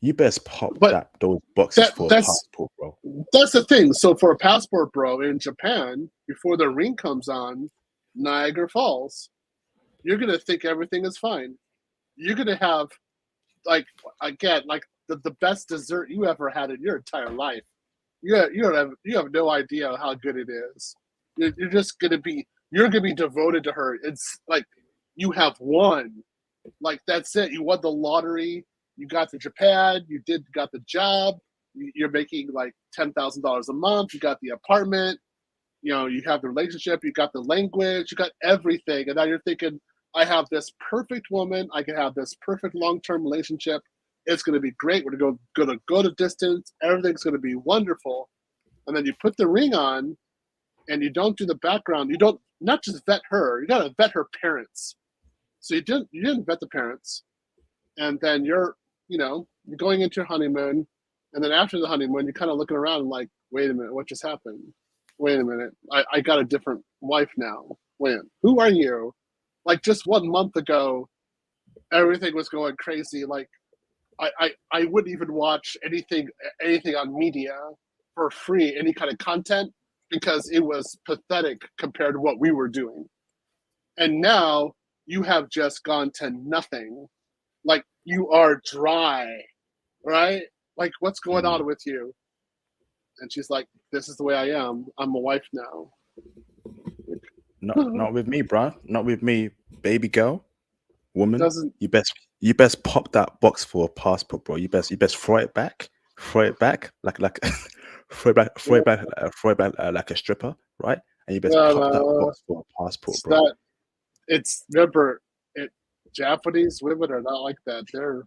You best pop those boxes for a passport, bro. That's the thing. So for a passport, bro, in Japan, before the ring comes on, Niagara Falls, you're gonna think everything is fine. You're gonna have, like, again, like the best dessert you ever had in your entire life. You have no idea how good it is. You're gonna be devoted to her. It's like you have won. Like that's it. You won the lottery. You got to Japan. You got the job. You're making like $10,000 a month. You got the apartment. You know, you have the relationship. You got the language. You got everything. And now you're thinking, I have this perfect woman. I can have this perfect long-term relationship. It's going to be great. We're going to go the distance. Everything's going to be wonderful. And then you put the ring on, and you don't do the background. You don't not just vet her. You got to vet her parents. So you didn't vet the parents, and then you're going into your honeymoon, and then after the honeymoon, you're kind of looking around like, wait a minute, what just happened? Wait a minute, I got a different wife now. Wait, who are you? Like just 1 month ago, everything was going crazy. Like I wouldn't even watch anything on media for free, any kind of content, because it was pathetic compared to what we were doing. And now you have just gone to nothing. Like you are dry, right? Like what's going on with you? And she's like, this is the way I am. I'm a wife now. Not with me, bro. Not with me, baby girl, woman. You best pop that box for a passport, bro. You best throw it back like throw it back like a stripper, right? And you best pop that box for a passport, bro. Remember, Japanese women are not like that. They're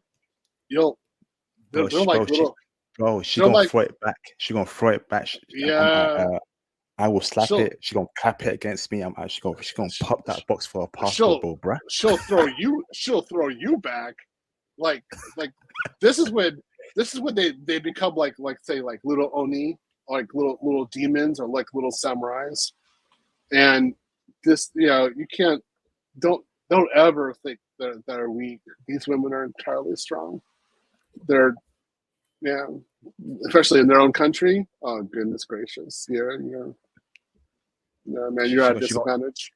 like little. Bro, she's gonna throw it back. She's gonna throw it back. Yeah. I will slap it. She's gonna clap it against me. She's gonna pop that box for a passport, bro. She'll throw you back. Like this is when they become like say like little oni, like little demons, or like little samurais. And this, you don't ever think that they're weak. These women are entirely strong. They're especially in their own country. Oh goodness gracious! You're at a disadvantage.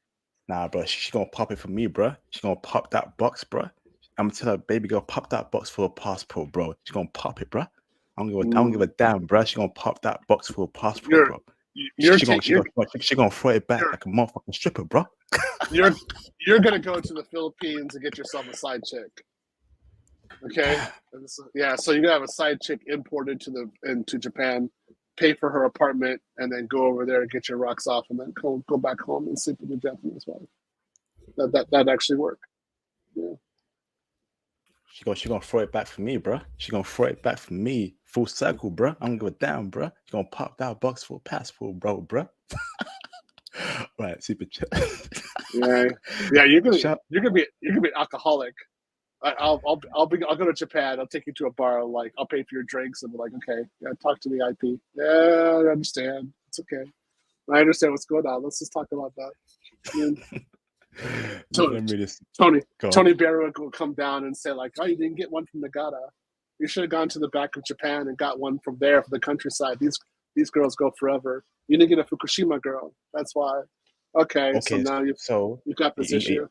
Nah, bro, she's gonna pop it for me, bro. She's gonna pop that box, bro. I'm gonna tell her, baby girl, pop that box for a passport, bro. She's gonna pop it, bro. I don't give a damn, bro. She's gonna pop that box for a passport, bro. She's gonna throw it back like a motherfucking stripper, bro. you're gonna go to the Philippines and get yourself a side chick. Okay, yeah. So you're gonna have a side chick imported into Japan, pay for her apartment, and then go over there and get your rocks off, and then go back home and sleep with your Japanese wife. That actually work. Yeah. She gonna throw it back for me, bro. She gonna throw it back for me, full circle, bro. I'm gonna go down, bro. She gonna pop that box for a passport, bro. Right, super chat. Yeah. You're gonna be an alcoholic. I'll go to Japan. I'll take you to a bar. Like, I'll pay for your drinks and be like, okay, yeah, talk to me, IP. Yeah, I understand. It's okay. I understand what's going on. Let's just talk about that. Tony Barrow will come down and say like, oh, you didn't get one from Nagata. You should have gone to the back of Japan and got one from there for the countryside. These girls go forever. You didn't get a Fukushima girl. That's why. Okay, so now you've got this issue.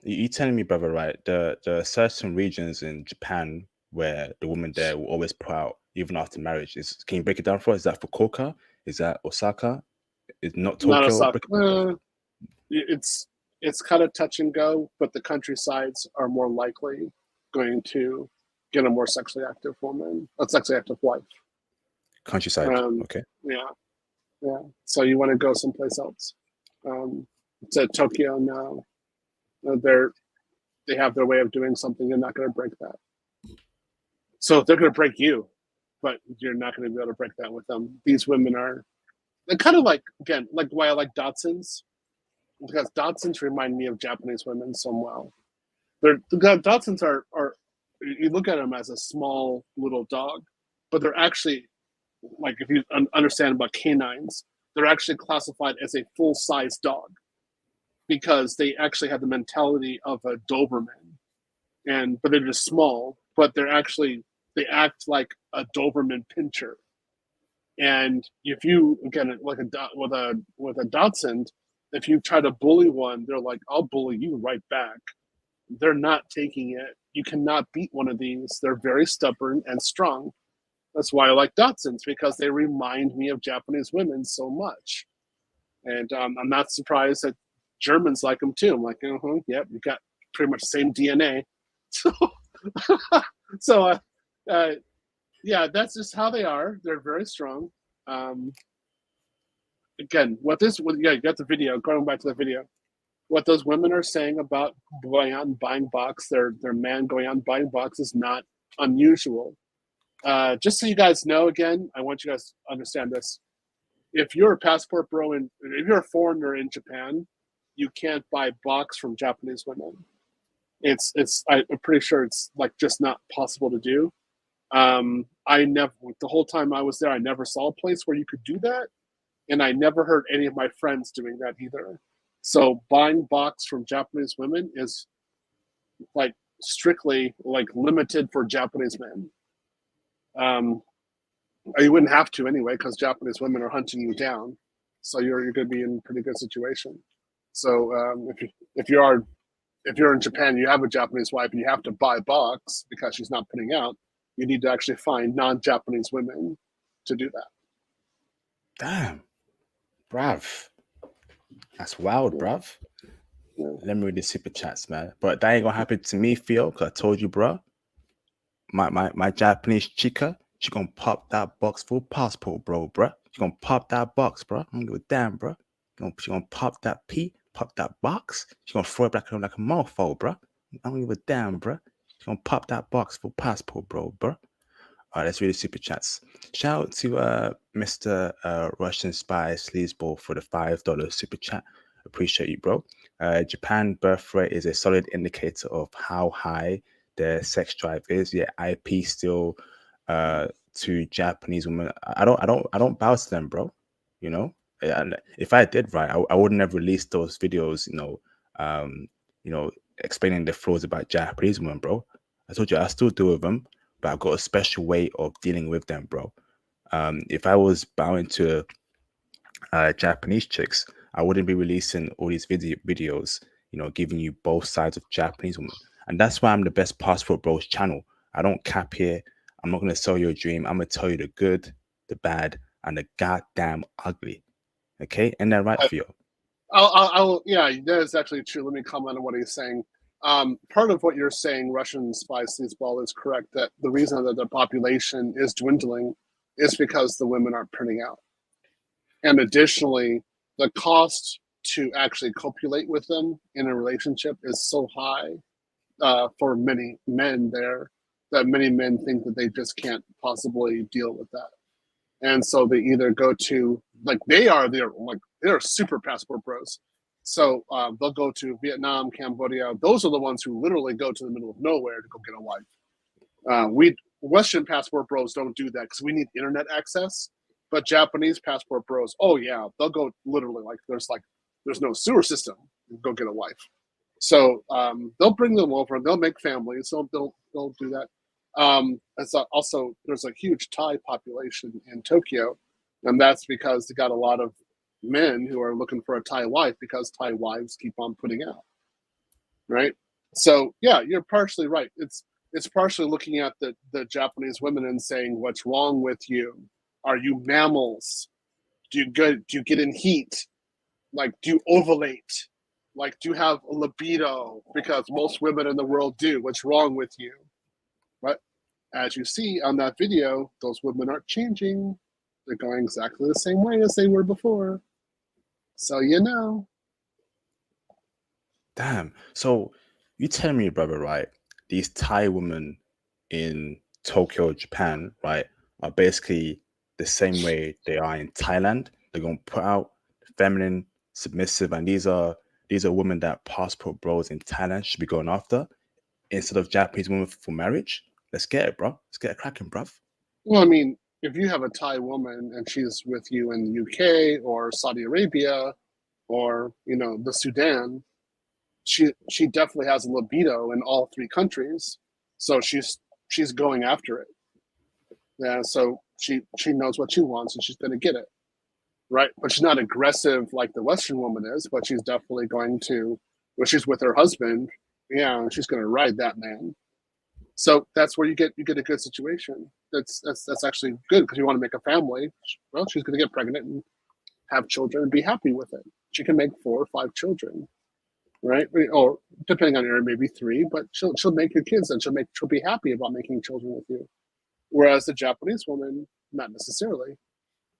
You telling me, brother, right? There are certain regions in Japan where the woman there will always put out even after marriage. Can you break it down for us? Is that Fukuoka? Is that Osaka? Is not Tokyo? Not Osaka. It's kind of touch and go, but the countrysides are more likely going to get a more sexually active woman, a sexually active wife. Countryside. Okay. Yeah. So you want to go someplace else. To Tokyo now. They have their way of doing something. You're not going to break that. So they're going to break you, but you're not going to be able to break that with them. These women they're kind of like, again, like why I like Datsuns, because Datsuns remind me of Japanese women so well. Datsuns are you look at them as a small little dog, but they're actually, like, if you understand about canines, they're actually classified as a full-size dog, because they actually have the mentality of a Doberman, but they're just small. But they act like a Doberman pincher. And if you, again, like with a Dachshund, if you try to bully one, they're like, "I'll bully you right back." They're not taking it. You cannot beat one of these. They're very stubborn and strong. That's why I like Dachshunds, because they remind me of Japanese women so much. And I'm not surprised that Germans like them too. I'm like, yep, you got pretty much the same DNA. Yeah, that's just how they are. They're very strong. Again, you got the video. Going back to the video, what those women are saying about going out and buying box, their man going out and buying box is not unusual. Just so you guys know, again, I want you guys to understand this. If you're a passport bro and if you're a foreigner in Japan, you can't buy box from Japanese women. I'm pretty sure it's like just not possible to do. The whole time I was there, I never saw a place where you could do that, and I never heard any of my friends doing that either. So buying box from Japanese women is like strictly like limited for Japanese men. You wouldn't have to anyway, because Japanese women are hunting you down, so you're going to be in a pretty good situation. So if you're in Japan, you have a Japanese wife, and you have to buy box because she's not putting out, you need to actually find non-Japanese women to do that. Damn, bruv, that's wild, bruv. Yeah. Let me read the super chats, man. But that ain't gonna happen to me, Theo, because I told you, bro. My Japanese chica, she gonna pop that box full passport, bro. She gonna pop that box, bro. I'm gonna give a damn, bro. She gonna pop that pop that box. She gonna throw it back like a mofo, bro. I'm gonna give a damn, bro. She gonna pop that box full passport, bro. All right, let's read the super chats. Shout out to Mr. Russian Spy Sleazeball for the $5 super chat. Appreciate you, bro. Japan birth rate is a solid indicator of how high their sex drive is. Yeah, IP still to Japanese women. I don't bow to them, bro. You know, if I did, right, I wouldn't have released those videos. Explaining the flaws about Japanese women, bro. I told you I still deal with them, but I've got a special way of dealing with them, bro. If I was bowing to Japanese chicks, I wouldn't be releasing all these videos, giving you both sides of Japanese women. And that's why I'm the best passport bros channel. I don't cap here. I'm not going to sell you a dream. I'm going to tell you the good, the bad, and the goddamn ugly. Okay? Isn't that right, Theo? Yeah, that is actually true. Let me comment on what he's saying. Part of what you're saying, Russian spy sleazeball, is correct. That the reason that the population is dwindling is because the women aren't printing out, and additionally, the cost to actually copulate with them in a relationship is so high for many men there that many men think that they just can't possibly deal with that, and so they either go to they're super passport bros. So they'll go to Vietnam, Cambodia. Those are the ones who literally go to the middle of nowhere to go get a wife. We Western passport bros don't do that because we need internet access. But Japanese passport bros, oh yeah, they'll go literally there's no sewer system. Go get a wife. So they'll bring them over. They'll make families. So they'll do that. Also, there's a huge Thai population in Tokyo, and that's because they got a lot of men who are looking for a Thai wife because Thai wives keep on putting out, right? So yeah, you're partially right. It's partially looking at the Japanese women and saying, what's wrong with you? Are you mammals? Do you get in heat? Like, do you ovulate? Like, do you have a libido? Because most women in the world do. What's wrong with you? But as you see on that video, those women aren't changing. They're going exactly the same way as they were before. So you know. Damn. So you tell me, brother, right? These Thai women in Tokyo, Japan, right, are basically the same way they are in Thailand. They're gonna put out feminine, submissive, and these are women that passport bros in Thailand should be going after instead of Japanese women for marriage. Let's get it, bro. Let's get it cracking, bruv. Well, I mean, if you have a Thai woman and she's with you in the UK or Saudi Arabia or the Sudan, she definitely has a libido in all three countries, so she's going after it. Yeah, so she knows what she wants and she's going to get it, right? But she's not aggressive like the Western woman is, but she's definitely going to. When she's with her husband, yeah, she's going to ride that man. So that's where you get a good situation. That's actually good because you want to make a family. Well, she's going to get pregnant and have children and be happy with it. She can make 4 or 5 children, right? Or depending on her, maybe 3. But she'll make your kids and she'll be happy about making children with you. Whereas the Japanese woman, not necessarily.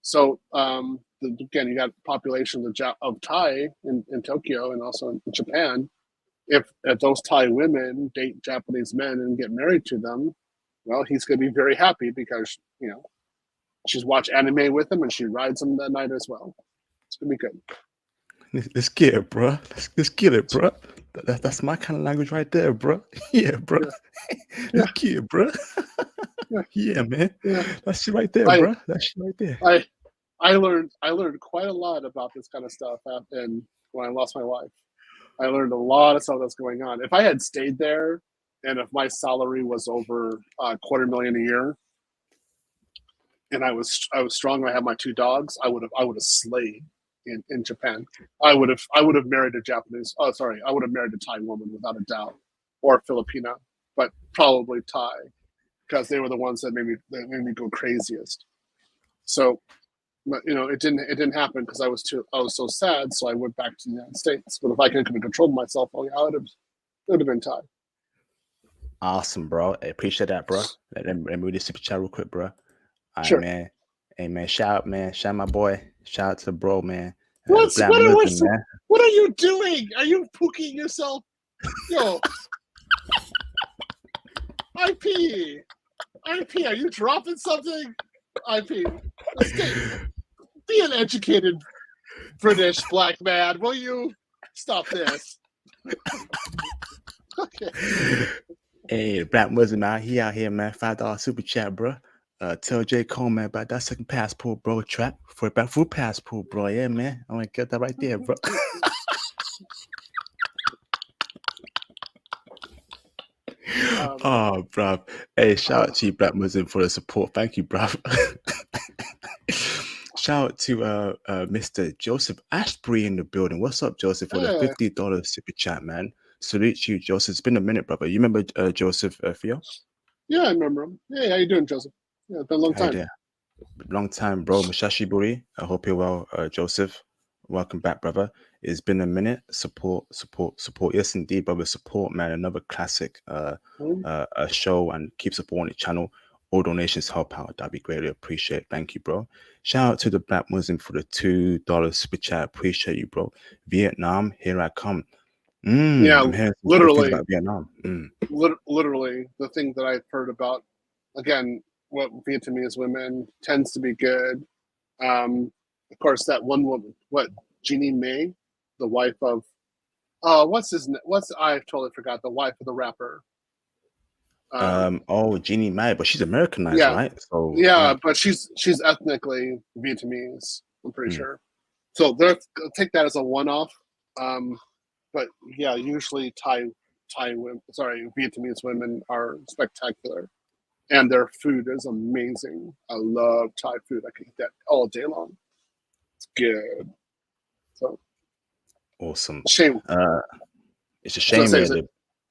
So again, you got population of Thai in Tokyo and also in Japan. If those Thai women date Japanese men and get married to them, well, he's going to be very happy because, she's watched anime with him and she rides him that night as well. It's going to be good. Let's get it, bro. Let's get it, bro. That's my kind of language right there, bro. Yeah, bro. Yeah. Let's get it, bro. Yeah, man. Yeah. That's shit right there, bro. That's shit right there. I learned quite a lot about this kind of stuff when I lost my wife. I learned a lot of stuff that's going on. If I had stayed there, and if my salary was over $250,000 a year, and I was strong, I had my 2 dogs, I would have slayed in Japan. I would have married a Japanese. Oh, sorry, I would have married a Thai woman without a doubt, or Filipina, but probably Thai, because they were the ones that made me go craziest. So. But it didn't happen because I was so sad. So I went back to the United States. But if I could control myself, it would have been Thai. Awesome, bro. I appreciate that, bro. Let me read this super chat real quick, bro. All Sure. right, man. Hey, man. Shout out my boy. Shout out to the bro, man. What are you doing? Are you pooking yourself? Yo. IP. Are you dropping something? IP. Be an educated British black man, will you? Stop this. Okay. Hey, Black Muslim out here, man. $5 super chat, bro. Tell J. Cole, man, about that second passport, bro. Trap for about full passport, bro. Yeah, man. I'm gonna get that right there, bro. Oh, bro. Hey, shout out to you, Black Muslim, for the support. Thank you, bro. Shout out to Mr. Joseph Ashbury in the building. What's up, Joseph, for the $50 super chat, man? Salute you, Joseph. It's been a minute, brother. You remember Joseph, Theo? Yeah, I remember him. Hey, how you doing, Joseph? Yeah, it's been a long time. Long time, bro. Mashashiburi. I hope you're well, Joseph. Welcome back, brother. It's been a minute. Support. Yes, indeed, brother. Support, man. Another classic show, and keep supporting the channel. All donations help out. That'd be greatly appreciated. Thank you, bro. Shout out to the Black Muslim for the $2 super chat. Appreciate you, bro. Vietnam, here I come. Yeah, I'm hearing some good things literally. about Vietnam. Literally, the thing that I've heard about, again, what Vietnamese women tends to be good. Of course, that one woman, Jeannie Mae, the wife of, I totally forgot, the wife of the rapper. Jeannie Mai, but she's Americanized, Yeah. right? So Yeah, but she's ethnically Vietnamese, I'm pretty sure. So take that as a one-off. But yeah, usually Vietnamese women are spectacular, and their food is amazing. I love Thai food. I can eat that all day long. It's good. So awesome. Shame. It's a shame.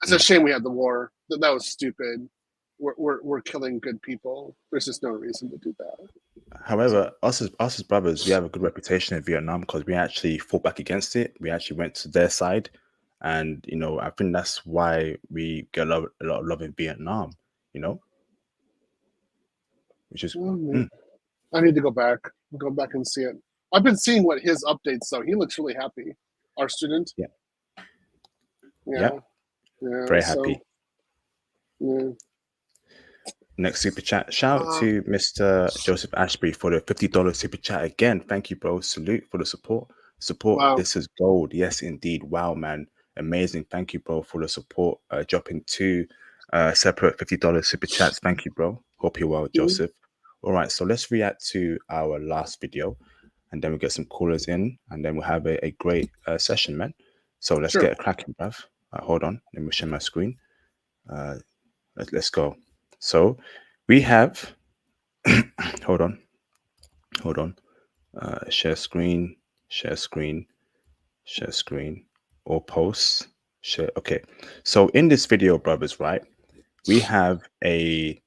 It's a shame we had the war. That was stupid. We're killing good people. There's just no reason to do that. However, us as brothers, we have a good reputation in Vietnam because we actually fought back against it. We actually went to their side, and I think that's why we get a lot of love in Vietnam. Which is. I need to go back and see it. I've been seeing what his updates though. He looks really happy. Our student. Yeah. Very happy. Yeah. Next super chat. Shout out to Mr. Joseph Ashbury for the $50 super chat again. Thank you, bro. Salute for the support. Wow. This is gold. Yes, indeed. Wow, man. Amazing. Thank you, bro, for the support. Dropping 2 separate $50 super chats. Thank you, bro. Hope you're well, Joseph. All right, so let's react to our last video, and then we'll get some callers in, and then we'll have a great session, man. So let's get cracking, bruv. Hold on. Let me share my screen. Let's go. So we have, hold on. Share screen, or posts, share. Okay. So in this video, brothers, right, we have a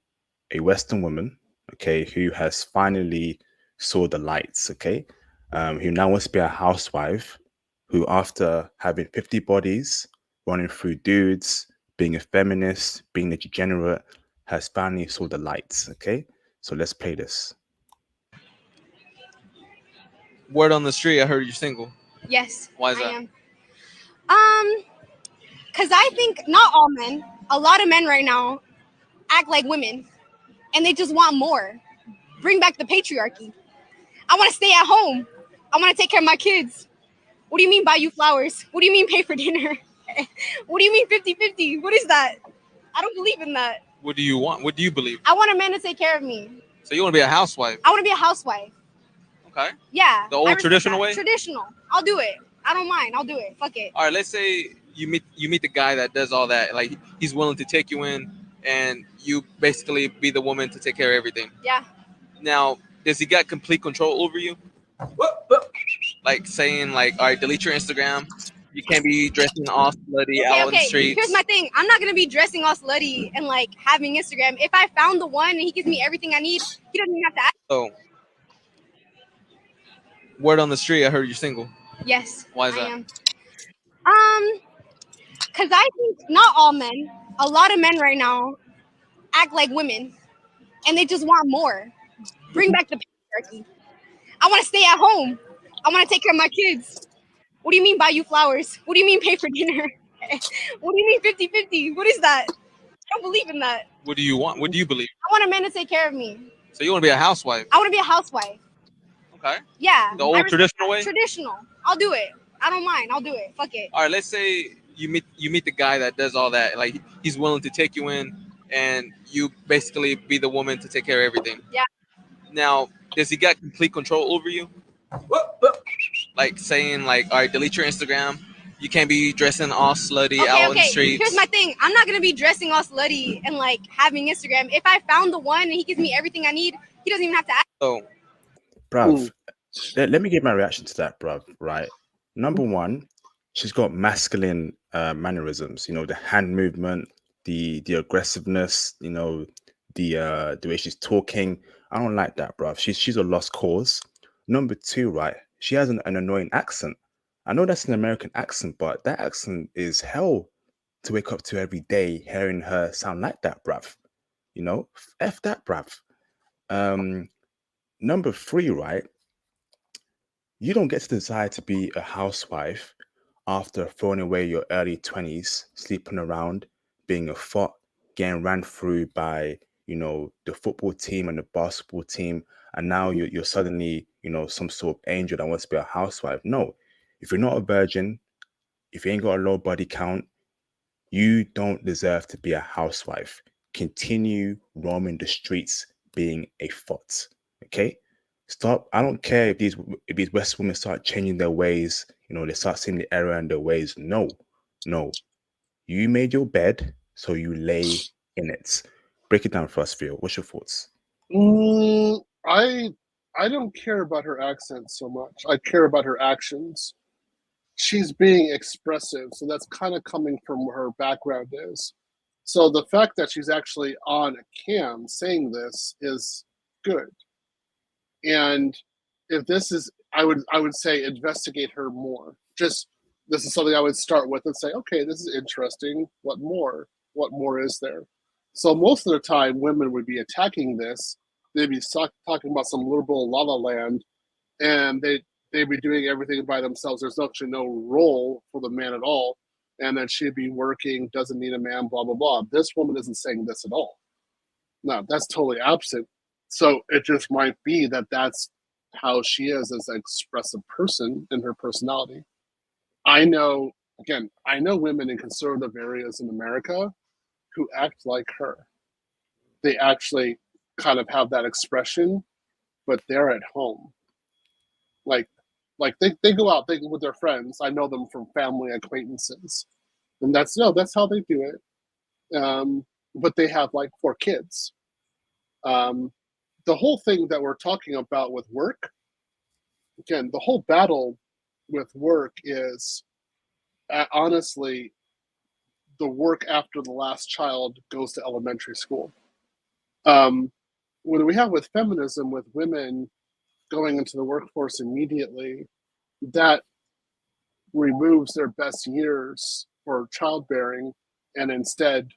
Western woman, okay, who has finally saw the lights, okay, who now wants to be a housewife, who after having 50 bodies, running through dudes, being a feminist, being a degenerate, has finally saw the lights, okay? So let's play this. Word on the street, I heard you're single. Yes. Why is that? I am. Because I think not all men, a lot of men right now act like women and they just want more. Bring back the patriarchy. I want to stay at home. I want to take care of my kids. What do you mean buy you flowers? What do you mean pay for dinner? What do you mean 50-50? What is that? I don't believe in that. What do you want? What do you believe? I want a man to take care of me. So you want to be a housewife? I want to be a housewife. Okay. Yeah. The old traditional way? Traditional. I'll do it. I don't mind. I'll do it. Fuck it. All right, let's say you meet the guy that does all that. Like he's willing to take you in and you basically be the woman to take care of everything. Yeah. Now, does he got complete control over you? Like saying like, all right, delete your Instagram. You can't be dressing all slutty out on the streets. Here's my thing. I'm not gonna be dressing all slutty and like having Instagram. If I found the one and he gives me everything I need, he doesn't even have to ask. So, word on the street, I heard you're single. Yes. Why is I that? am. Because I think not all men, a lot of men right now act like women and they just want more. Bring back the patriarchy. I want to stay at home. I want to take care of my kids. What do you mean buy you flowers? What do you mean pay for dinner? What do you mean 50-50? What is that? I don't believe in that. What do you want? What do you believe? I want a man to take care of me. So you want to be a housewife? I want to be a housewife. Okay. Yeah. The old traditional way? Traditional. I'll do it. I don't mind. I'll do it. Fuck it. All right, let's say you meet the guy that does all that. Like he's willing to take you in and you basically be the woman to take care of everything. Yeah. Now, does he got complete control over you? Like saying like, all right, delete your Instagram. You can't be dressing all slutty out on the streets. Here's my thing. I'm not gonna be dressing all slutty and like having Instagram. If I found the one and he gives me everything I need, he doesn't even have to ask. So, bruv, let me give my reaction to that, bruv. Right. Number one, she's got masculine mannerisms. You know, the hand movement, the aggressiveness. You know, the way she's talking. I don't like that, bruv. She's a lost cause. Number two, right? she has an annoying accent. I know that's an American accent, but that accent is hell to wake up to every day hearing her sound like that, bruv. You know, F that, bruv. Number 3, right? You don't get to decide to be a housewife after throwing away your early 20s, sleeping around, being a thought, getting ran through by, the football team and the basketball team, and now you're suddenly, some sort of angel that wants to be a housewife. No, if you're not a virgin, if you ain't got a low body count, you don't deserve to be a housewife. Continue roaming the streets being a thought. Okay? Stop. I don't care if these West women start changing their ways, they start seeing the error in their ways. No. You made your bed, so you lay in it. Break it down for us, Theo. What's your thoughts? I don't care about her accent so much. I care about her actions. She's being expressive, so that's kind of coming from where her background is. So the fact that she's actually on a cam saying this is good. And if this is, I would say investigate her more. Just, this is something I would start with and say, okay, this is interesting. What more? What more is there? So most of the time, women would be attacking this. They'd be talking about some liberal La La Land, and they'd be doing everything by themselves. There's actually no role for the man at all. And then she'd be working, doesn't need a man, blah, blah, blah. This woman isn't saying this at all. No, that's totally absent. So it just might be that that's how she is as an expressive person in her personality. I know women in conservative areas in America who act like her. They actually kind of have that expression, but they're at home. Like they go out with their friends. I know them from family acquaintances, and that's how they do it. But they have like 4 kids. The whole thing that we're talking about with work, again, the whole battle with work is honestly the work after the last child goes to elementary school. When we have with feminism, with women going into the workforce immediately, that removes their best years for childbearing, and instead,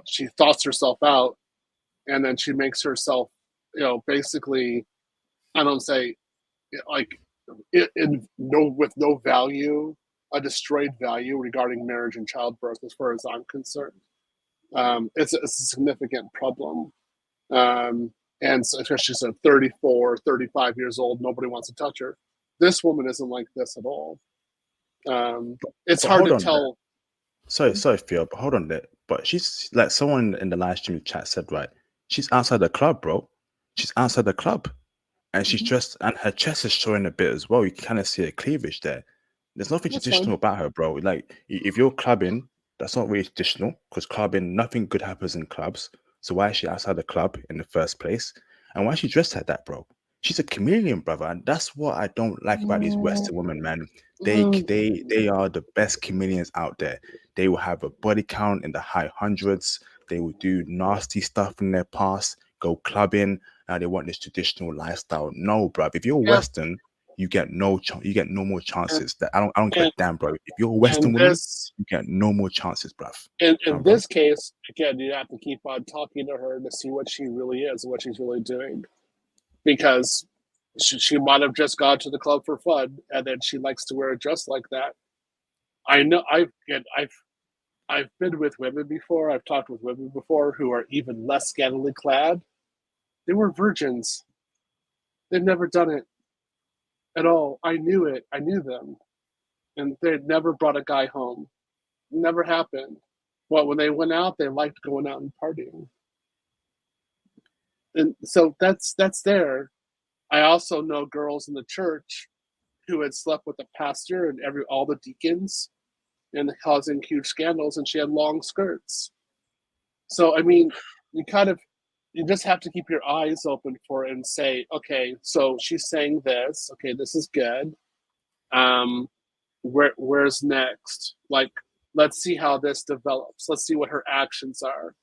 she thoughts herself out, and then she makes herself, basically, I don't say, like, with no value, a destroyed value regarding marriage and childbirth, as far as I'm concerned. It's a significant problem. And so, especially she's 34, 35 years old, nobody wants to touch her. This woman isn't like this at all. It's hard to tell. Sorry, Theo, but hold on there. But she's like, someone in the live stream chat said, right, she's outside the club, bro. She's outside the club. And she's dressed, and her chest is showing a bit as well. You can kind of see her cleavage there. There's nothing traditional about her, bro. Like, if you're clubbing, that's not really traditional, because clubbing, nothing good happens in clubs. So why is she outside the club in the first place? And why is she dressed like that, bro? She's a chameleon, brother. And that's what I don't like about these Western women, man. They are the best chameleons out there. They will have a body count in the high hundreds. They will do nasty stuff in their past, go clubbing. Now they want this traditional lifestyle. No, bro. If you're Western, you get no more chances. That I don't give a damn, bro. If you're a Western woman, you get no more chances, bruv. In this case, again, you have to keep on talking to her to see what she really is and what she's really doing, because she might have just gone to the club for fun, and then she likes to wear a dress like that. I know. I've been with women before. I've talked with women before who are even less scantily clad. They were virgins. They've never done it at all. I knew it. I knew them. And they had never brought a guy home. Never happened. Well, when they went out, they liked going out and partying. And so that's there. I also know girls in the church who had slept with the pastor and all the deacons, and causing huge scandals, and she had long skirts. So, I mean, you just have to keep your eyes open for it and say, okay, so she's saying this. Okay, this is good. Where's next? Like, let's see how this develops. Let's see what her actions are.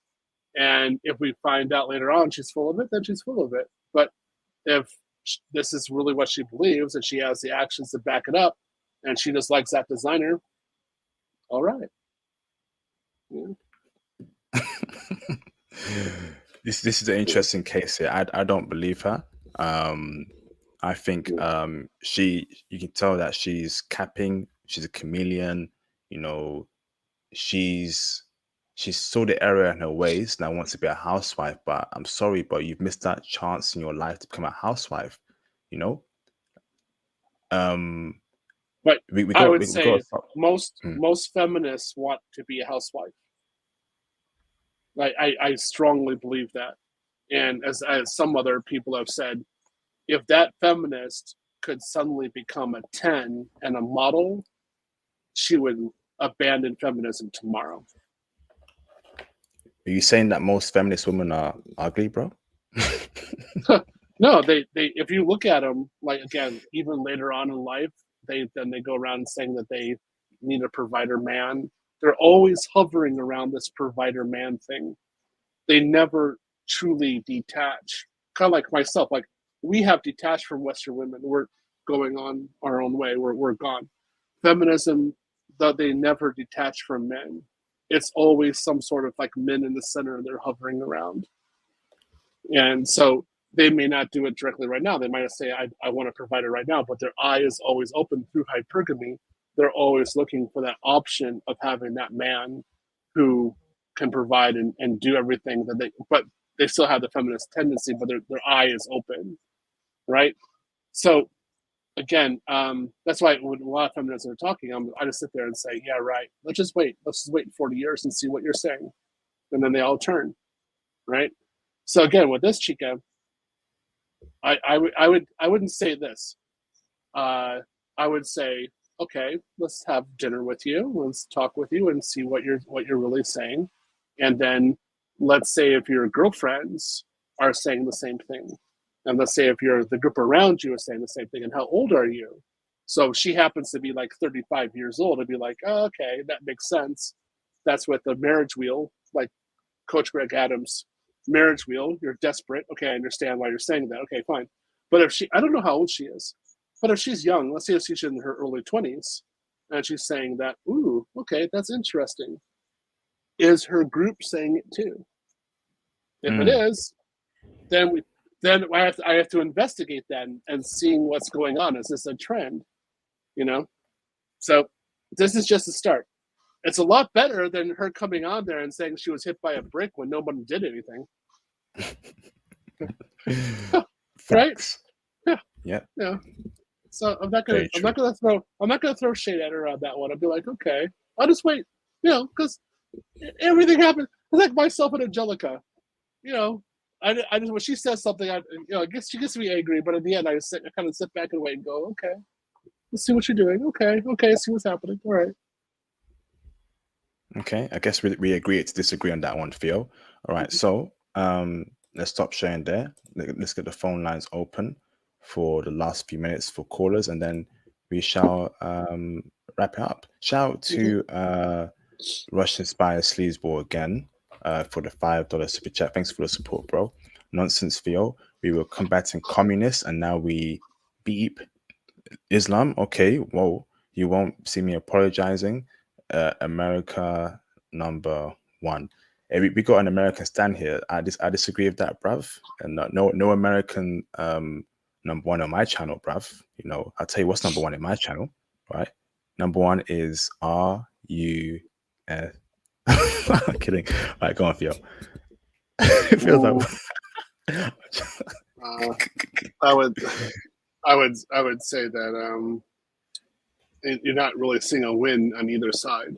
And if we find out later on she's full of it, then she's full of it. But if this is really what she believes, and she has the actions to back it up, and she just likes that designer, all right. Yeah. This is an interesting case here. I don't believe her. I think you can tell that she's capping. She's a chameleon. You know, she's saw the error in her ways. Now wants to be a housewife, but I'm sorry, but you've missed that chance in your life to become a housewife. You know. But I would say most Hmm. most feminists want to be a housewife. I strongly believe that, and as some other people have said, if that feminist could suddenly become a 10 and a model, she would abandon feminism tomorrow. Are you saying that most feminist women are ugly, bro? No, they if you look at them, like, again, even later on in life, they go around saying that they need a provider man. They're always hovering around this provider man thing. They never truly detach. Kind of like myself, like we have detached from Western women. We're going on our own way. We're gone. Feminism, though, they never detach from men. It's always some sort of like men in the center they're hovering around. And so they may not do it directly right now. They might say, I want a provider right now, but their eye is always open through hypergamy. They're always looking for that option of having that man who can provide and do everything but they still have the feminist tendency, but their eye is open, right? So again, that's why when a lot of feminists are talking, I just sit there and say, yeah, right. Let's just wait 40 years and see what you're saying. And then they all turn, right? So again, with this chica, I wouldn't say this. I would say, okay, let's have dinner with you. Let's talk with you and see what you're really saying. And then let's say if your girlfriends are saying the same thing. And let's say if the group around you is saying the same thing, and how old are you? So if she happens to be like 35 years old, I'd be like, oh, okay, that makes sense. That's with the marriage wheel, like Coach Greg Adams' marriage wheel. You're desperate. Okay, I understand why you're saying that. Okay, fine. But if I don't know how old she is, but if she's young, let's say she's in her early 20s, and she's saying that, ooh, okay, that's interesting. Is her group saying it too? If it is, then I have to investigate that and seeing what's going on. Is this a trend? You know? So this is just a start. It's a lot better than her coming on there and saying she was hit by a brick when nobody did anything. Right? Yeah. Yeah. So I'm not gonna throw shade at her on that one. I'll be like, okay, I'll just wait, because everything happens. It's like myself and Angelica, I just when she says something, I guess she gets me angry, but at the end I kind of sit back and wait and go, okay, let's see what you're doing. Okay, see what's happening. All right. Okay, I guess we agree to disagree on that one, Theo. All right, so let's stop sharing there. Let's get the phone lines open for the last few minutes for callers, and then we shall wrap it up. Shout out to Russian Spire Sleazeball again for the $5 super chat. Thanks for the support, bro. Nonsense, Theo. We were combating communists, and now we beep Islam. Okay, whoa. You won't see me apologizing. America number one. We got an American stand here. I disagree with that, bruv. And no American number one on my channel, bruv. I'll tell you what's number one in my channel, right? Number one is RUS. I'm kidding. All right, go on, Theo. It feels like I would say that you're not really seeing a win on either side.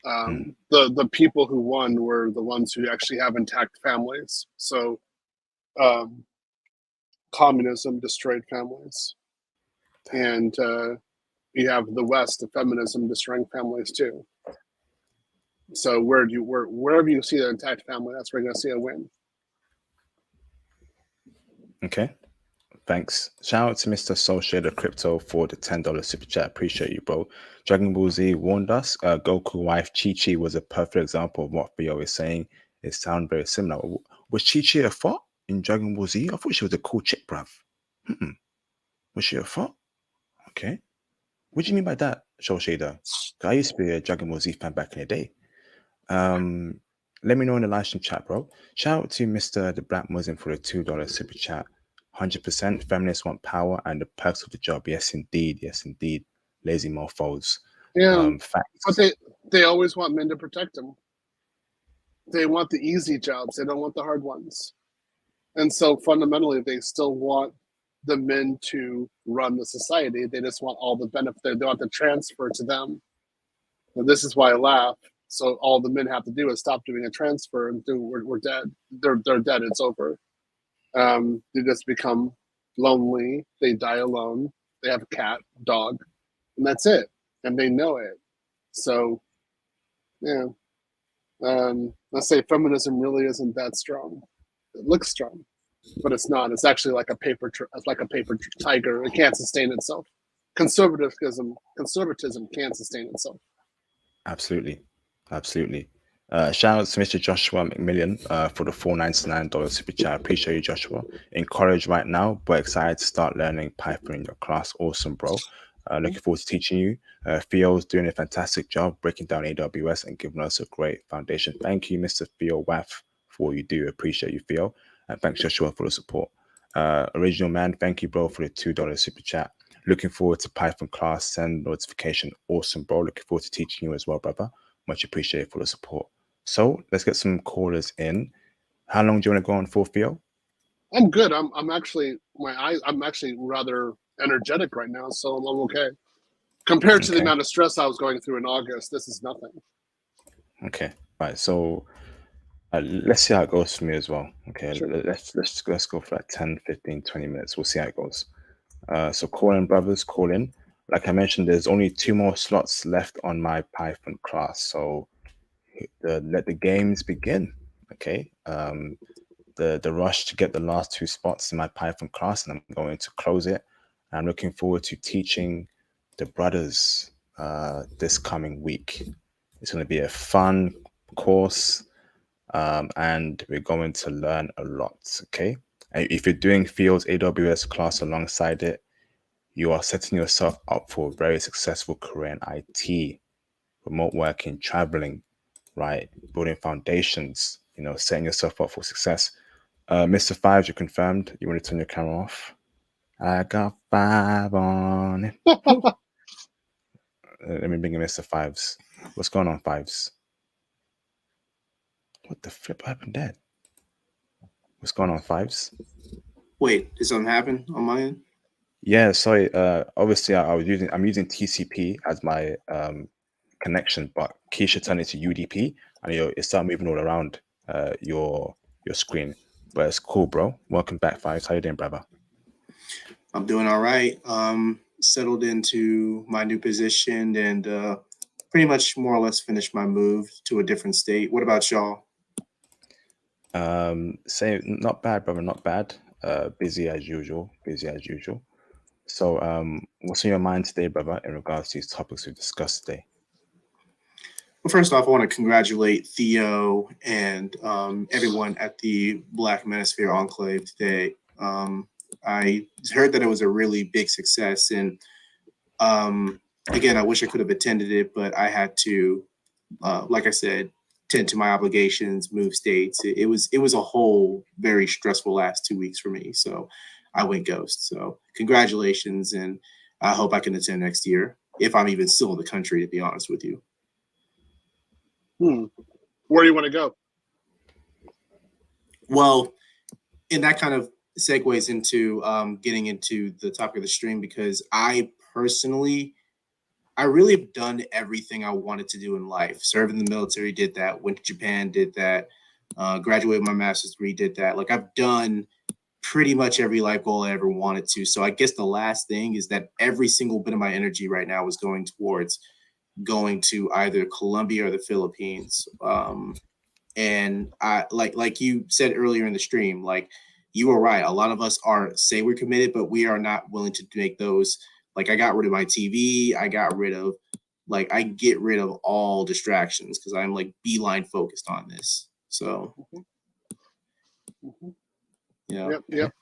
The people who won were the ones who actually have intact families. So communism destroyed families, and you have the West, the feminism destroying families too. So wherever you see the intact family, that's where you're gonna see a win. Okay. Thanks. Shout out to Mr. Soulshader Crypto for the $10 super chat. Appreciate you, bro. Dragon Ball Z warned us. Goku wife Chi-Chi was a perfect example of what Theo is saying. It sounds very similar. Was Chi-Chi a thought in Dragon Ball Z? I thought she was a cool chick, bruv. Was she a thought? Okay. What do you mean by that, Show Shader? I used to be a Dragon Ball Z fan back in the day. Let me know in the live stream chat, bro. Shout out to Mr. The Black Muslim for the $2 super chat. 100% feminists want power and the perks of the job. Yes, indeed. Yes, indeed. Lazy mofos. Yeah, Facts. but they always want men to protect them. They want the easy jobs. They don't want the hard ones. And so fundamentally, they still want the men to run the society. They just want all the benefit. They want the transfer to them. And this is why I laugh. So all the men have to do is stop doing a transfer and we're dead. They're dead. It's over. They just become lonely. They die alone. They have a cat, dog, and that's it. And they know it. So, yeah. Let's say feminism really isn't that strong. It looks strong, but it's not. It's actually like a paper tiger. It can't sustain itself. Conservatism can't sustain itself. Absolutely. Absolutely. Shout out to Mr. Joshua McMillian for the $4.99 super chat. I appreciate you, Joshua. Encouraged right now, but excited to start learning Python in your class. Awesome, bro. Looking forward to teaching you. Theo's doing a fantastic job breaking down AWS and giving us a great foundation. Thank you, Mr. Theo Waff, for what you do. Appreciate you, Theo. And thanks, Joshua, for the support. Original Man, thank you, bro, for the $2 super chat. Looking forward to Python class. Send notification. Awesome, bro. Looking forward to teaching you as well, brother. Much appreciated for the support. So let's get some callers in. How long do you want to go on for, Theo? I'm good. I'm actually rather energetic right now, so I'm okay. Compared to the amount of stress I was going through in August, this is nothing. Okay, right. So let's see how it goes for me as well. Okay, sure. let's go for like 10, 15, 20 minutes. We'll see how it goes. So call in, brothers, call in. Like I mentioned, there's only 2 more slots left on my Python class. So let the games begin. Okay. The rush to get the last 2 spots in my Python class, and I'm going to close it. I'm looking forward to teaching the brothers this coming week. It's going to be a fun course, and we're going to learn a lot. Okay. And if you're doing Theo's AWS class alongside it, you are setting yourself up for a very successful career in IT, remote working, traveling, right? Building foundations, setting yourself up for success. Mr. Fives, you confirmed. You want to turn your camera off? I got 5 on it. Let me bring in Mr. Fives. What's going on, Fives? What the flip happened there? What's going on, Fives? Wait, did something happen on my end? Yeah, sorry. Obviously, I'm using TCP as my connection, but Keisha turned it to UDP, and it started moving all around your screen. But it's cool, bro. Welcome back, Fives. How you doing, brother? I'm doing all right. Settled into my new position and pretty much more or less finished my move to a different state. What about y'all? Say not bad, brother. Not bad. Busy as usual. So, what's on your mind today, brother, in regards to these topics we discussed today? Well, first off, I want to congratulate Theo and everyone at the Black Manosphere Conclave today. I heard that it was a really big success, and again, I wish I could have attended it, but I had to, like I said, tend to my obligations, move states. It was a whole very stressful last 2 weeks for me, so I went ghost. So congratulations, and I hope I can attend next year if I'm even still in the country, to be honest with you. Where do you want to go? Well, and that kind of segues into getting into the topic of the stream, because I really have done everything I wanted to do in life. Served in the military, did that. Went to Japan, did that. Graduated my master's degree, did that. Like, I've done pretty much every life goal I ever wanted to. So I guess the last thing is that every single bit of my energy right now is going towards going to either Colombia or the Philippines. And I like you said earlier in the stream, like, you were right. A lot of us say we're committed, but we are not willing to make those. Like, I got rid of my TV. I get rid of all distractions because I'm like beeline focused on this. So, yeah. Yep.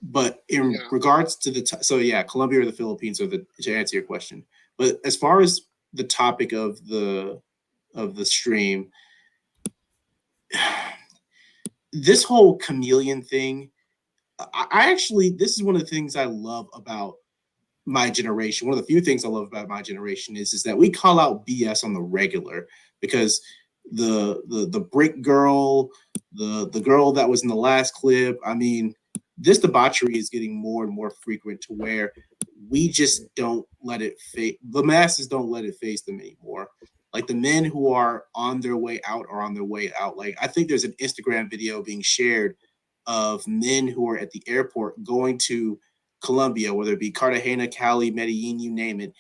But in regards to Colombia or the Philippines, to answer your question. But as far as the topic of the stream, this whole chameleon thing, I actually, this is one of the things I love about my generation. One of the few things I love about my generation is that we call out BS on the regular, because the brick girl, the girl that was in the last clip, I mean, this debauchery is getting more and more frequent to where we just don't let it the masses don't let it face them anymore. Like the men who are on their way out are on their way out. Like I think there's an Instagram video being shared of men who are at the airport going to Colombia, whether it be Cartagena, Cali, Medellin, you name it,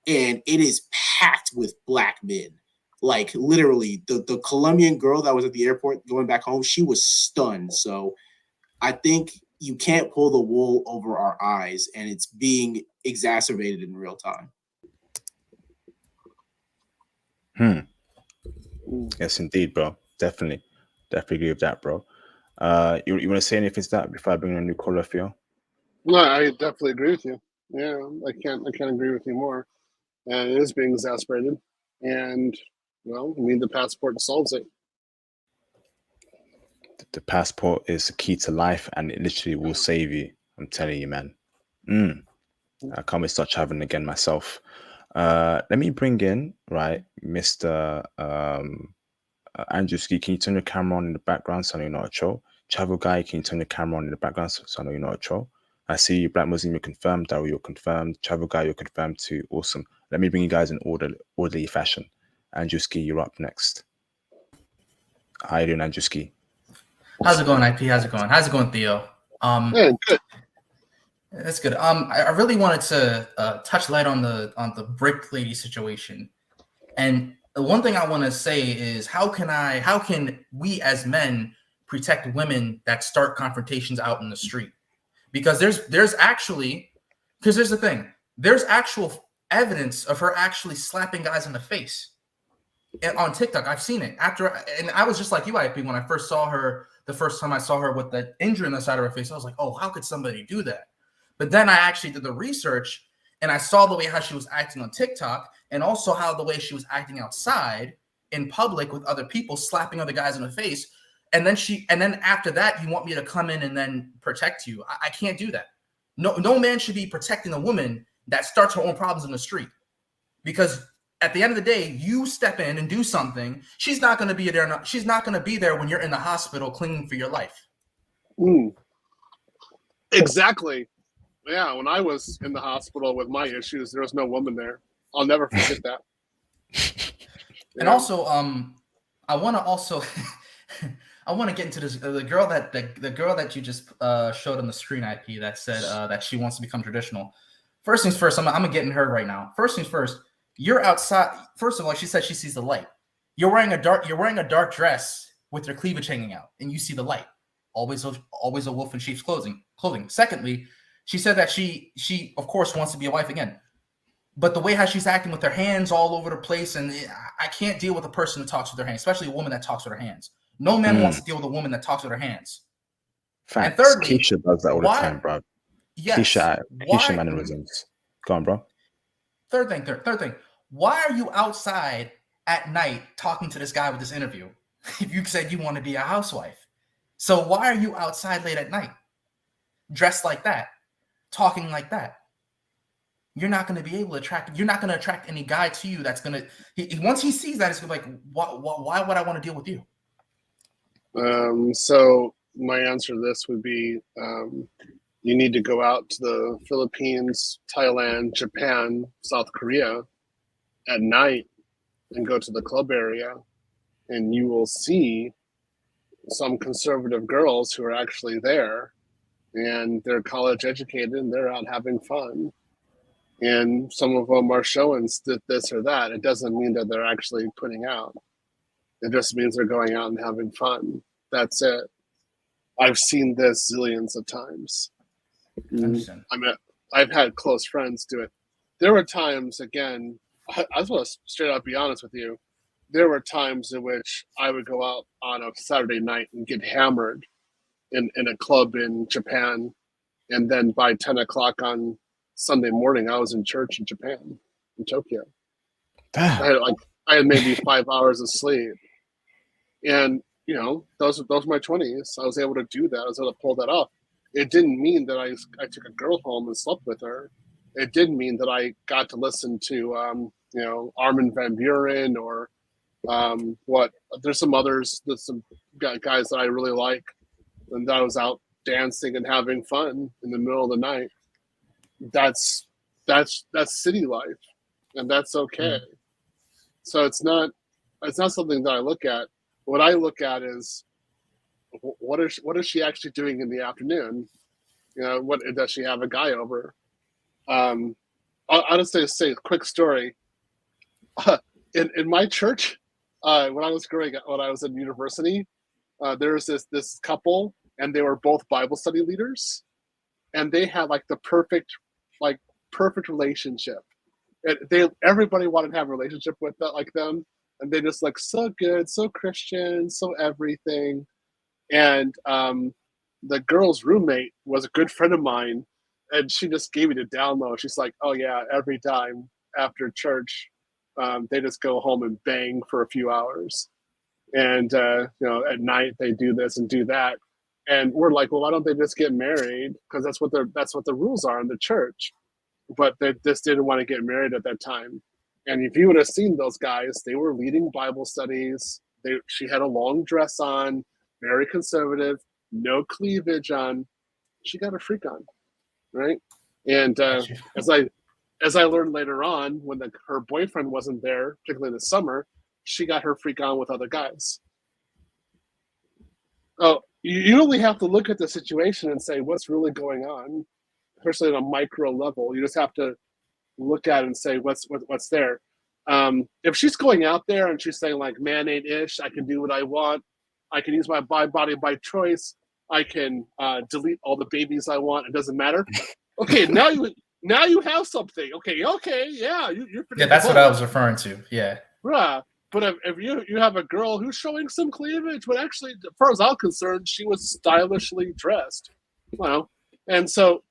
and it is packed with black men. Like literally, the Colombian girl that was at the airport going back home, she was stunned. So I think you can't pull the wool over our eyes, and it's being exacerbated in real time. Yes, indeed, bro. Definitely agree with that, bro. You want to say anything to that before I bring in a new caller, Theo? No, I definitely agree with you. Yeah, I can't agree with you more. And it is being exacerbated. And well, I mean, the passport solves it. The passport is the key to life, and it literally will save you. I'm telling you, man. I can't wait to start traveling again myself. Let me bring in, right, Mr. Andrew Ski. Can you turn your camera on in the background so I know you're not a troll? Travel Guy, can you turn your camera on in the background so I know you're not a troll? I see you, Black Muslim, you're confirmed. Daryl, you're confirmed. Travel Guy, you're confirmed too. Awesome. Let me bring you guys in orderly fashion. Andrew Ski, you're up next. How you doing, Andrew Ski? How's it going, IP? How's it going? How's it going, Theo? Yeah, good. That's good. I really wanted to touch light on the brick lady situation. And the one thing I want to say is how can we as men protect women that start confrontations out in the street? Because there's the thing. There's actual evidence of her actually slapping guys in the face. And on TikTok, I've seen it. And I was just like you, IP, when I first saw her, the first time I saw her with the injury on the side of her face, I was like, oh, how could somebody do that? But then I actually did the research and I saw the way how she was acting on TikTok, and also how the way she was acting outside in public with other people, slapping other guys in the face. And then after that, you want me to come in and then protect you. I can't do that. No man should be protecting a woman that starts her own problems in the street. Because at the end of the day, you step in and do something, she's not going to be there. She's not going to be there when you're in the hospital clinging for your life. Exactly. Yeah, when I was in the hospital with my issues, there was no woman there. I'll never forget that. And also, I want to get into this. The girl that you just showed on the screen, IP, that said that she wants to become traditional. First things first, I'm gonna get in her right now. First things first, you're outside. First of all, she said she sees the light. You're wearing a dark dress with your cleavage hanging out, and you see the light. Always a wolf in sheep's clothing. Secondly, she said that she of course wants to be a wife again. But the way how she's acting with her hands all over the place, and I can't deal with a person that talks with their hands, especially a woman that talks with her hands. No man wants to deal with a woman that talks with her hands. Facts. And thirdly, Keisha does that all the time, bro. Yes. Keisha mannerisms. Go on, bro. Third thing. Why are you outside at night talking to this guy with this interview if you said you want to be a housewife? So why are you outside late at night, dressed like that, talking like that? You're not going to be able to attract. You're not going to attract any guy to you that's going to. Once he sees that, it's going to be like, why would I want to deal with you? So my answer to this would be, you need to go out to the Philippines, Thailand, Japan, South Korea at night and go to the club area, and you will see some conservative girls who are actually there, and they're college educated and they're out having fun. And some of them are showing this or that. It doesn't mean that they're actually putting out. It just means they're going out and having fun. That's it. I've seen this zillions of times. I've had close friends do it. There were times, again, I just want to straight up be honest with you. There were times in which I would go out on a Saturday night and get hammered in a club in Japan And then by 10 o'clock on Sunday morning, I was in church in Japan, in Tokyo. I had maybe 5 hours of sleep. And, you know, those were my 20s. I was able to do that. I was able to pull that off. It didn't mean that I took a girl home and slept with her. It did mean that I got to listen to, you know, Armin van Buuren or there's some others, there's some guys that I really like, and that I was out dancing and having fun in the middle of the night. That's city life, and that's okay. So it's not something that I look at. What I look at is what is she actually doing in the afternoon? You know, what does she have a guy over? I'll just say a quick story. In my church, when I was in university, there was this couple, and they were both Bible study leaders, and they had like the perfect relationship. Everybody wanted to have a relationship with that, like them, and they just like so good, so Christian, so everything. And the girl's roommate was a good friend of mine, and she just gave me the down low. She's like, "Oh yeah, every time after church, they just go home and bang for a few hours, and you know, at night they do this and do that." And we're like, "Well, why don't they just get married? Because that's what the rules are in the church." But they just didn't want to get married at that time. And if you would have seen those guys, they were leading Bible studies. She had a long dress on, very conservative, no cleavage on. She got a freak on, right? And as I learned later on, when her boyfriend wasn't there, particularly in the summer, she got her freak on with other guys. Oh, you only have to look at the situation and say what's really going on, especially on a micro level. You just have to look at it and say what's there. If she's going out there and she's saying like, "Man ain't ish, I can do what I want, I can use my body by choice, I can delete all the babies I want, it doesn't matter." Okay, now you have something. Okay, yeah, you're pretty. Yeah, that's what I was referring to. Yeah. Right. But if you have a girl who's showing some cleavage, but actually, as far as I'm concerned, she was stylishly dressed. Well, and so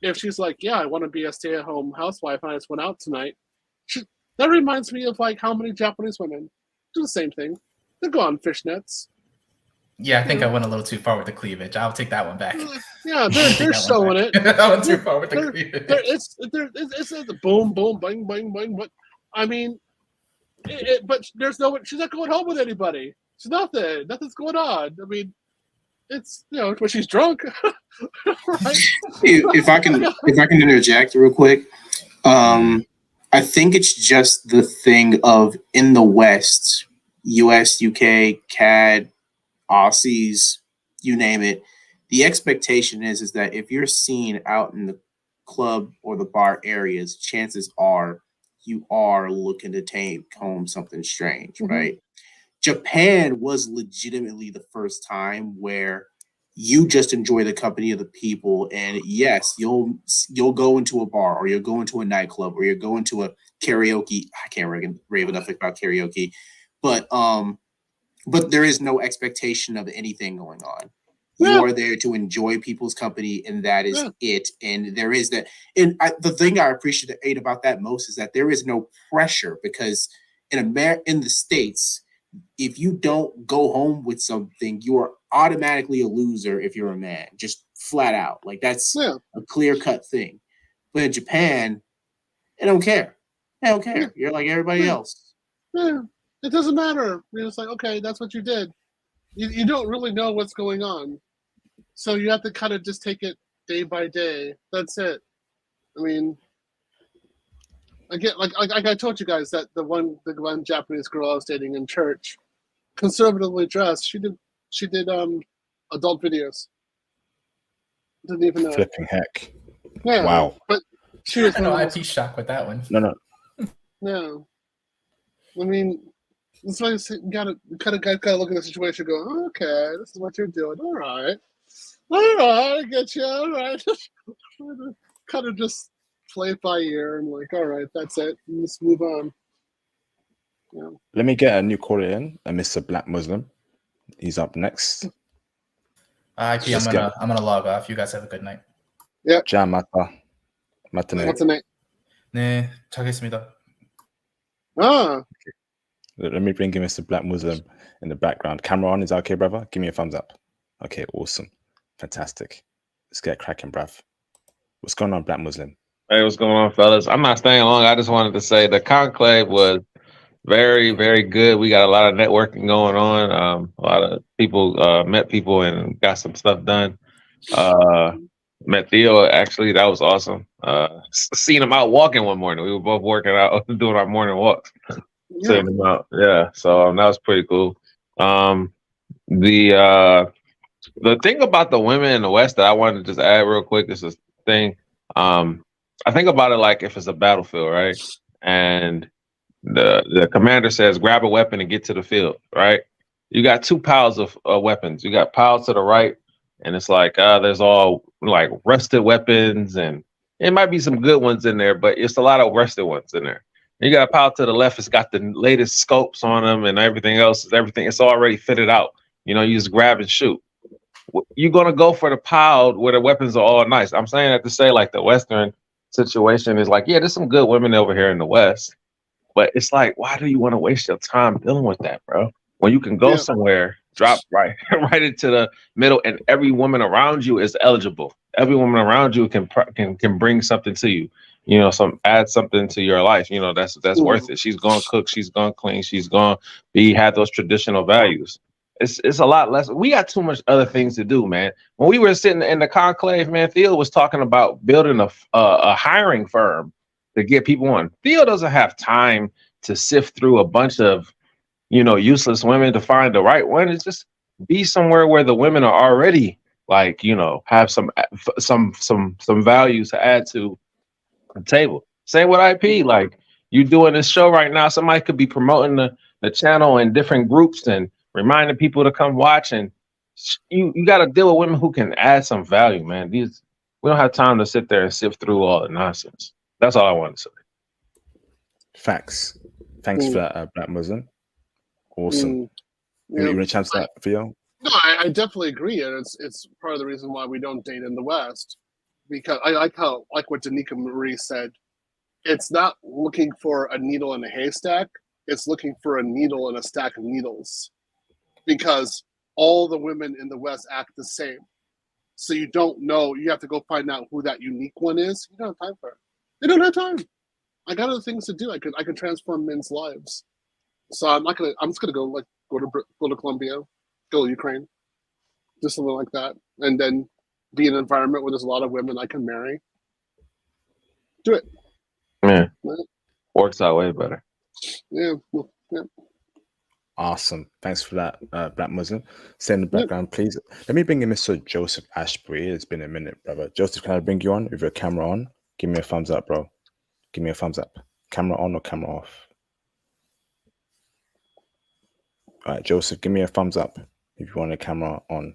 if she's like, "Yeah, I want to be a stay-at-home housewife, and I just went out tonight," that reminds me of like how many Japanese women do the same thing. They go on fishnets. Yeah, I think I went a little too far with the cleavage. I'll take that one back. Yeah, they're showing it. I went too far with the cleavage. It's the boom, boom, bang, bang, bang. But I mean, but there's no. She's not going home with anybody. She's nothing. Nothing's going on. I mean, it's, you know, when she's drunk. Right? If I can interject real quick, I think it's just the thing of in the West, US, UK, CAD, Aussies, you name it. The expectation is that if you're seen out in the club or the bar areas, chances are you are looking to take home something strange, right? Japan was legitimately the first time where you just enjoy the company of the people, and yes, you'll go into a bar, or you'll go into a nightclub, or you'll go into a karaoke. I can't rave enough about karaoke, but there is no expectation of anything going on. You are there to enjoy people's company, and that is it. And there is that. And the thing I appreciate about that most is that there is no pressure, because in the States, if you don't go home with something, you are automatically a loser if you're a man, just flat out. Like that's a clear-cut thing. But in Japan, they don't care. They don't care. You're like everybody else. Yeah, it doesn't matter. You're just like, okay, that's what you did. You don't really know what's going on. So you have to kind of just take it day by day. That's it. I mean, again, like I told you guys that the one Japanese girl I was dating in church, conservatively dressed, she did adult videos. Didn't even know. Flipping heck. Yeah. Wow. But she was no IP shock with that one. No. I mean, that's why you gotta look at the situation and go, oh, okay, this is what you're doing. All right, I get you. All right. Kind of just play it by ear and like, all right, that's it. Let's move on. Yeah. Let me get a new caller in, Mr. Black Muslim. He's up next. IP, I'm gonna log off. You guys have a good night. Yeah. 자 맞네. What's the name? 네, 잘했습니다. Ah, Let me bring in Mr. Black Muslim in the background. Camera on, is that okay, brother? Give me a thumbs up. Okay, awesome. Fantastic. Let's get cracking, bruv. What's going on, Black Muslim? Hey, what's going on, fellas? I'm not staying long. I just wanted to say the conclave was very, very good. We got a lot of networking going on. A lot of people met people and got some stuff done. Met Theo, actually. That was awesome. Seen him out walking one morning. We were both working out, doing our morning walks. yeah. Seeing him out. Yeah, so that was pretty cool. The thing about the women in the West that I wanted to just add real quick is this thing. I think about it like if it's a battlefield, right? And the commander says, grab a weapon and get to the field, right? You got two piles of weapons. You got piles to the right, and it's like there's all like rusted weapons, and it might be some good ones in there, but it's a lot of rusted ones in there. You got a pile to the left, it's got the latest scopes on them and everything else. It's already fitted out. You know, you just grab and shoot. You're gonna go for the pile where the weapons are all nice. I'm saying that to say like the Western situation is like, yeah, there's some good women over here in the West, but it's like, why do you want to waste your time dealing with that, bro? When you can go somewhere, drop right into the middle, and every woman around you is eligible. Every woman around you can bring something to you. You know, add something to your life. You know, that's worth it. She's gonna cook. She's gonna clean. She's gonna have those traditional values. It's a lot less. We got too much other things to do, man. When we were sitting in the conclave, man, Theo was talking about building a hiring firm to get people on. Theo doesn't have time to sift through a bunch of, useless women to find the right one. It's just be somewhere where the women are already like, have some values to add to the table. Same with IP. Like you doing this show right now, somebody could be promoting the channel in different groups and reminding people to come watch, and you got to deal with women who can add some value, man. We don't have time to sit there and sift through all the nonsense. That's all I want to say. Facts. Thanks for that, Black Muslim. Awesome. You want to chance that, Theo? No, I definitely agree, and it's part of the reason why we don't date in the West, because I like what Danica Marie said. It's not looking for a needle in a haystack. It's looking for a needle in a stack of needles. Because all the women in the West act the same. So you don't know, you have to go find out who that unique one is. You don't have time for it. They don't have time. I got other things to do. I could transform men's lives. So I'm just gonna go to Colombia, go to Ukraine, do something like that. And then be in an environment where there's a lot of women I can marry. Do it. Yeah. Works out way better. Yeah. Awesome. Thanks for that, Black Muslim. Stay in the background, please. Let me bring in Mr. Joseph Ashbury. It's been a minute, brother. Joseph, can I bring you on with your camera on? Give me a thumbs up, bro. Give me a thumbs up. Camera on or camera off? All right, Joseph, give me a thumbs up if you want a camera on.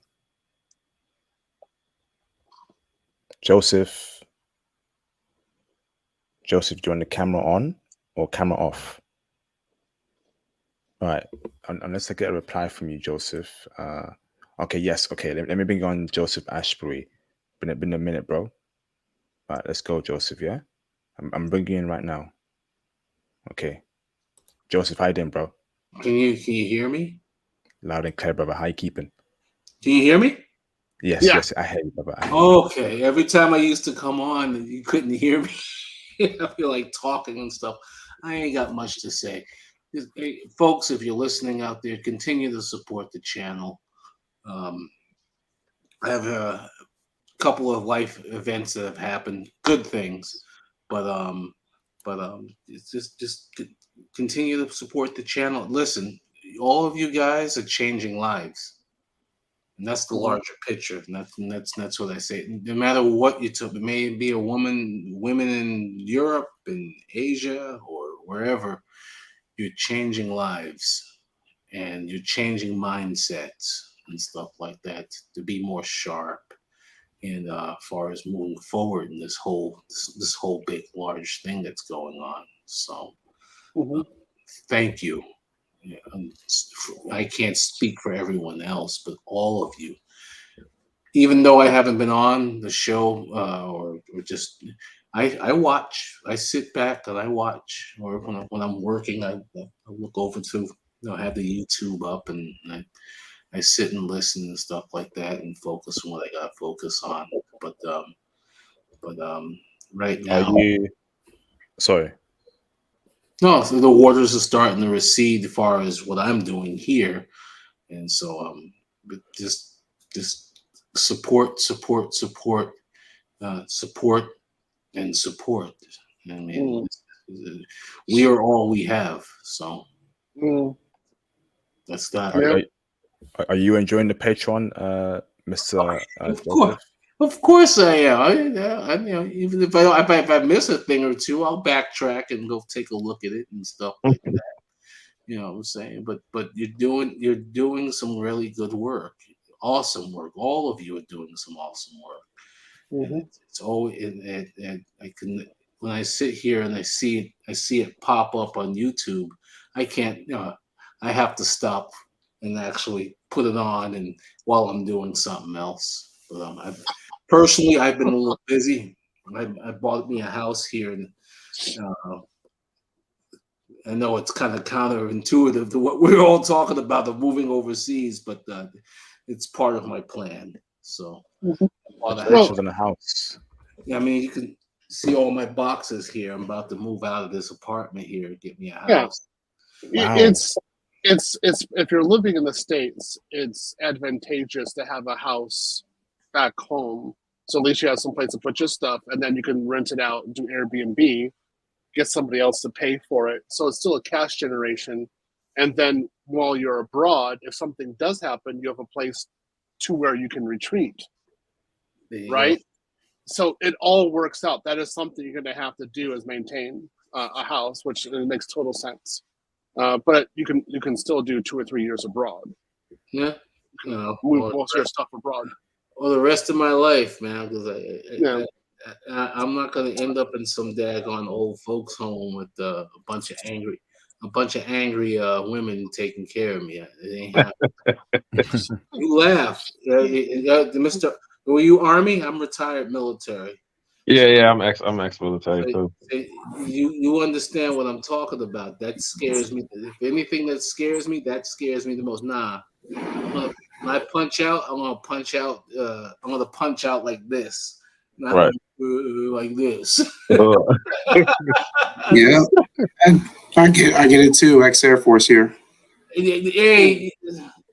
Joseph, do you want the camera on or camera off? All right, unless I get a reply from you, Joseph. Okay, yes, okay. Let me bring you on, Joseph Ashbury. Been a minute, bro. All right, let's go, Joseph, yeah? I'm bringing you in right now. Okay. Joseph, how you doing, bro? Can you hear me? Loud and clear, brother. How you keeping? Can you hear me? Yes, I hear you, brother. Okay. Every time I used to come on, you couldn't hear me. I feel like talking and stuff. I ain't got much to say. Hey, folks, if you're listening out there, continue to support the channel. I have a couple of life events that have happened, good things, but it's just continue to support the channel. Listen, all of you guys are changing lives, and that's the larger picture. And that's what I say. No matter what you took, it may be women in Europe, in Asia, or wherever. You're changing lives, and you're changing mindsets and stuff like that to be more sharp. And as far as moving forward in this whole big large thing that's going on, so thank you. I can't speak for everyone else, but all of you even though I haven't been on the show or just I watch. I sit back and I watch, or when I'm working, I look over to have the YouTube up and I sit and listen and stuff like that and focus on what I got to focus on. But right now, Are you? Sorry. no, so the waters are starting to recede as far as what I'm doing here, and so but just support, support, support, support, and support. I mean, we are all we have. So that's that. Are you enjoying the Patreon, Mr. Of course I am. Even if I miss a thing or two, I'll backtrack and go take a look at it and stuff like that. You know what I'm saying? But you're doing some really good work, awesome work. All of you are doing some awesome work. And it's always and I can when I sit here and I see it pop up on YouTube, I can't. I have to stop and actually put it on and while I'm doing something else. But personally, I've been a little busy. I bought me a house here, and I know it's kind of counterintuitive to what we're all talking about, the moving overseas, but it's part of my plan. So, Congratulations on the house. Yeah, I mean, you can see all my boxes here. I'm about to move out of this apartment here and get me a house. Yeah. Wow. It's if you're living in the States, it's advantageous to have a house back home. So at least you have some place to put your stuff, and then you can rent it out, do Airbnb, get somebody else to pay for it. So it's still a cash generation. And then while you're abroad, if something does happen, you have a place to where you can retreat. Right? So it all works out. That is something you're going to have to do is maintain a house, which it makes total sense. But you can still do 2 or 3 years abroad. Yeah. Move most of your stuff abroad. Well, the rest of my life, man, because I'm not going to end up in some daggone old folks home with a bunch of angry women taking care of me. It ain't happening. You laugh, Mr. Were you Army? I'm retired military. Yeah, I'm ex-military too. You understand what I'm talking about? That scares me. If anything that scares me the most. Nah, when I punch out, I'm gonna punch out. I'm gonna punch out like this, not right, like this. Yeah, I get it too. Ex-Air Force here. Hey,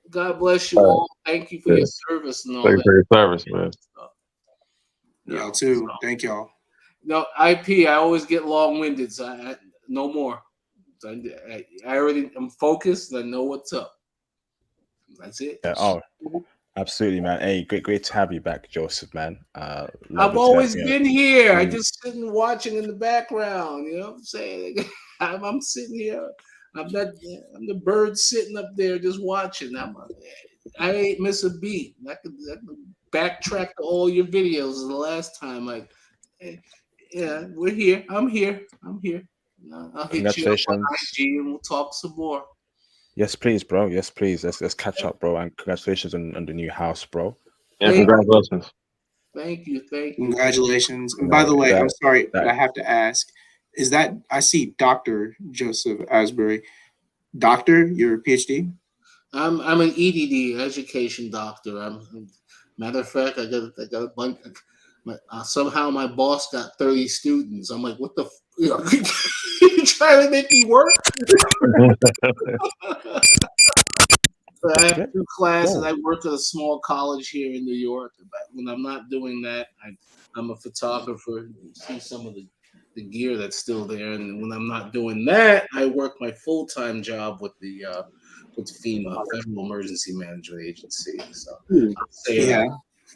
God bless you all. Thank you for your service and all Thank you for your service, man. Y'all too. Thank y'all. No, I always get long-winded, so I no more. I already am focused. I know what's up. That's it. Yeah, oh, absolutely, man. Hey, great to have you back, Joseph, man. I've always been here. I just sitting watching in the background. You know what I'm saying? I'm sitting here. I'm the bird sitting up there just watching. I ain't miss a beat. I could backtrack to all your videos the last time. Yeah, we're here. I'm here. I'll hit you up on IG and we'll talk some more. Yes, please, bro. Yes, please. Let's catch up, bro. And congratulations on the new house, bro. Yeah, congratulations. Thank you. Congratulations. And by the way, I'm sorry, but I have to ask: is that I see Dr. Joseph Asbury? Doctor, you're a PhD? I'm an EDD, education doctor. Matter of fact, I got a bunch. Somehow my boss got 30 students. I'm like, what the? You trying to make me work? I have 2 classes. I work at a small college here in New York. When I'm not doing that, I'm a photographer. You see some of the gear that's still there. And when I'm not doing that, I work my full-time job with the FEMA, Federal Emergency Management Agency. So I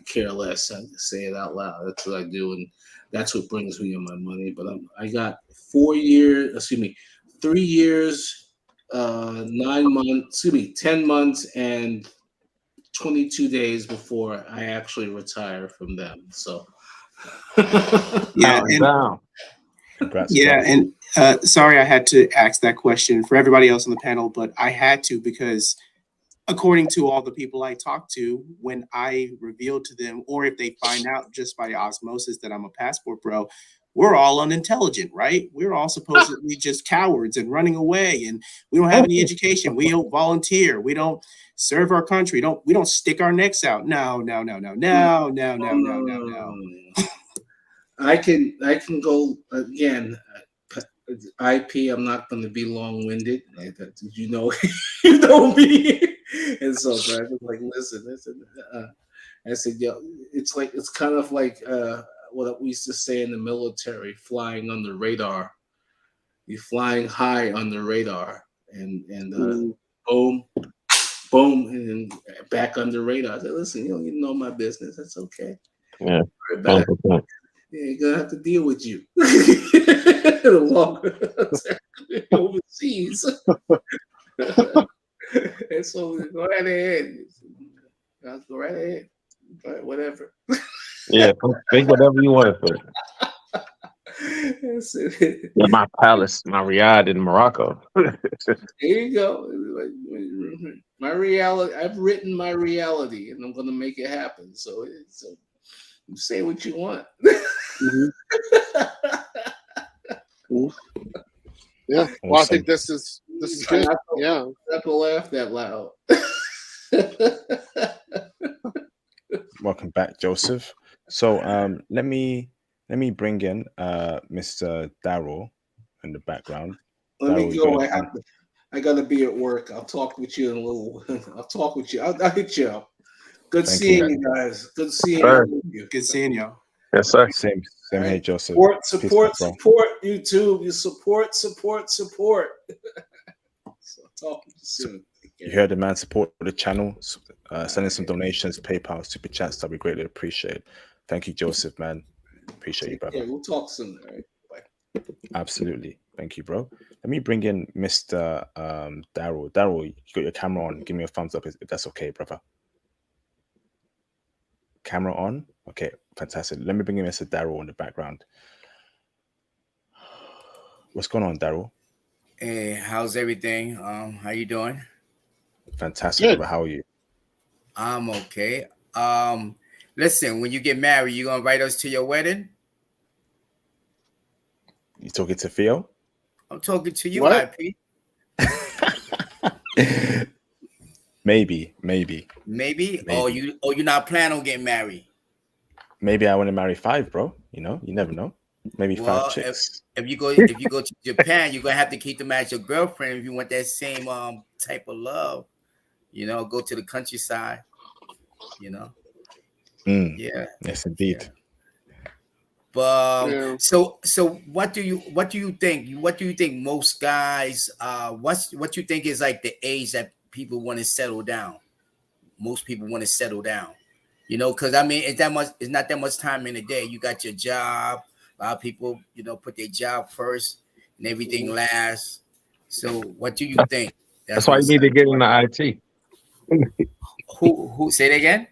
care less. I say it out loud. That's what I do, and that's what brings me in my money. But I got 3 years, 9 months, 10 months and 22 days before I actually retire from them. So sorry I had to ask that question for everybody else on the panel, but I had to because according to all the people I talk to, when I reveal to them, or if they find out just by osmosis that I'm a passport bro, we're all unintelligent, right? We're all supposedly just cowards and running away, and we don't have any education. We don't volunteer. We don't serve our country. We don't stick our necks out. No. I can go again. IP. I'm not going to be long-winded. You know, you know me. And so, bro, I was like, listen. I said, yo, it's kind of like what we used to say in the military, flying on the radar. You're flying high on the radar, and boom, and then back on the radar. I said, listen, you don't even know my business. That's okay. Yeah. You're gonna have to deal with you longer overseas. And so go right ahead. Go right ahead. Whatever. Yeah, think whatever you want to think. Yeah, my palace, my Riyadh in Morocco. There you go. My reality. I've written my reality, and I'm going to make it happen. So you say what you want. Yeah. Well, I think this is good. Yeah. Not to laugh that loud. Welcome back, Joseph. So let me bring in Mr. Daryl in the background. Let me go. I gotta be at work. I'll talk with you in a little. I'll talk with you. I'll hit you up. Good seeing you guys. Good seeing you. Good seeing you. Yes, sir. Same here, Joseph. Support. YouTube. You support. So talk to you soon. You heard the man. Support the channel. Sending some donations, PayPal, super chats. That we greatly appreciate. Thank you, Joseph, man. Appreciate you, brother. Yeah, we'll talk soon. All right. Bye. Absolutely. Thank you, bro. Let me bring in Mr. Daryl. Daryl, you got your camera on. Give me a thumbs up if that's okay, brother. Camera on. Okay, fantastic. Let me bring in Mr. Daryl in the background. What's going on, Daryl? Hey, how's everything? How you doing? Fantastic. Good. Brother. How are you? I'm okay. Listen, when you get married, you gonna invite us to your wedding? You talking to Theo? I'm talking to you, What? IP. Maybe. Maybe. Oh, you're not planning on getting married? Maybe I want to marry 5, bro. You know, you never know. Maybe 5 chicks. If you go to Japan, you're gonna have to keep them as your girlfriend if you want that same type of love. You know, go to the countryside. You know. Yeah. Yes, indeed. Yeah. But so what do you think? What do you think most guys? What you think is like the age that people want to settle down? Most people want to settle down. You know, because I mean, it's not that much time in a day. You got your job. A lot of people, you know, put their job first, and everything lasts. So, what do you think? That's why you need to get into IT. Who say that again?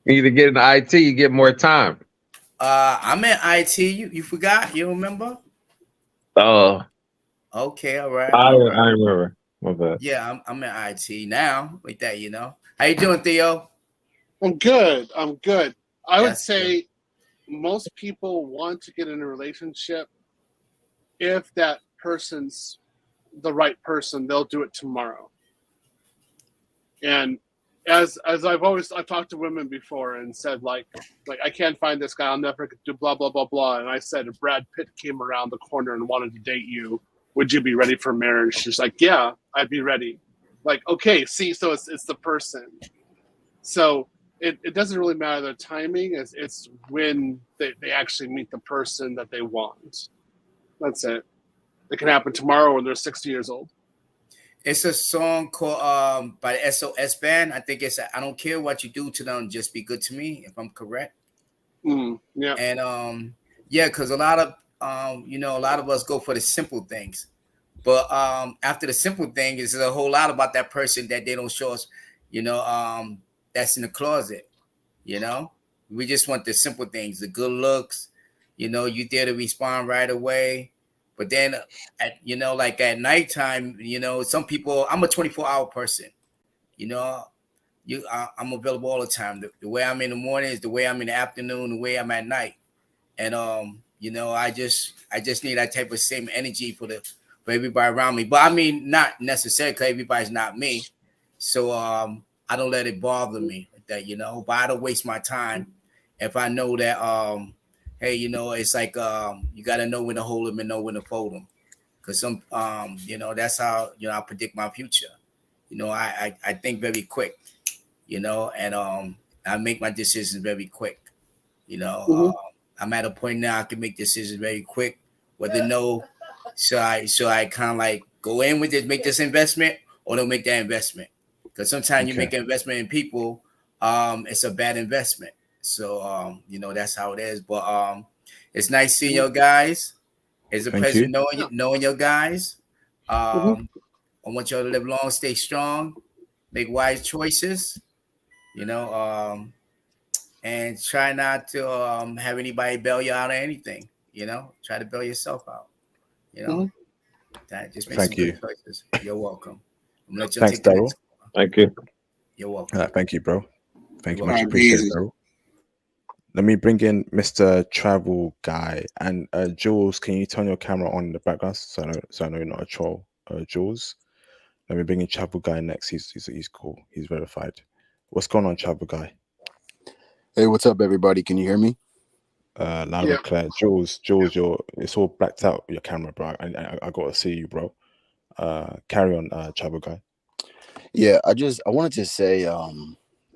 You need to get into IT. You get more time. I'm in IT. You forgot? You don't remember? Oh. Okay, all right. I remember. My bad. Yeah, I'm in IT now. Like that, you know. How you doing, Theo? I'm good. I would say most people want to get in a relationship. If that person's the right person, they'll do it tomorrow. And as I've talked to women before and said like I can't find this guy, I'll never do blah blah blah blah. And I said if Brad Pitt came around the corner and wanted to date you, would you be ready for marriage? She's like, yeah, I'd be ready. Like, okay, see, so it's the person. So it doesn't really matter the timing. It's when they actually meet the person that they want. That's it. It can happen tomorrow when they're 60 years old. It's a song called by the SOS band. I think it's I don't care what you do to them, just be good to me, if I'm correct. Yeah. And yeah, because a lot of a lot of us go for the simple things. But after the simple thing is a whole lot about that person that they don't show us, that's in the closet. You know, we just want the simple things, the good looks, you there to respond right away. But then, like at nighttime, some people, I'm a 24-hour person. You know, I'm available all the time. The way I'm in the morning is the way I'm in the afternoon, the way I'm at night. And you know, I just need that type of same energy for everybody around me. But I mean, not necessarily because everybody's not me. So I don't let it bother me like that, you know. But I don't waste my time if I know that hey, you know, it's like you gotta know when to hold them and know when to fold them. Cause some you know, that's how, you know, I predict my future. You know, I think very quick, you know, and I make my decisions very quick. You know, I'm at a point now I can make decisions very quick, whether no, so I kind of like go in with it, make this investment, or don't make that investment. Because sometimes you make an investment in people, it's a bad investment. So you know, that's how it is. But it's nice seeing you guys. It's a pleasure knowing you guys. I want y'all to live long, stay strong, make wise choices, you know, and try not to have anybody bail you out or anything, you know. Try to bail yourself out, you know. That just makes some good choices. You're welcome. I'm gonna let you take the next one. Thank you. You're welcome. Thank you, bro. Thank you, much appreciated, bro. Let me bring in Mr. Travel Guy and Jules. Can you turn your camera on in the background so I know you're not a troll, Jules? Let me bring in Travel Guy next. He's cool. He's verified. What's going on, Travel Guy? Hey, what's up, everybody? Can you hear me? Loud and clear. Jules, it's all blacked out your camera, bro. I gotta see you, bro. Carry on, Travel Guy. Yeah, I wanted to say,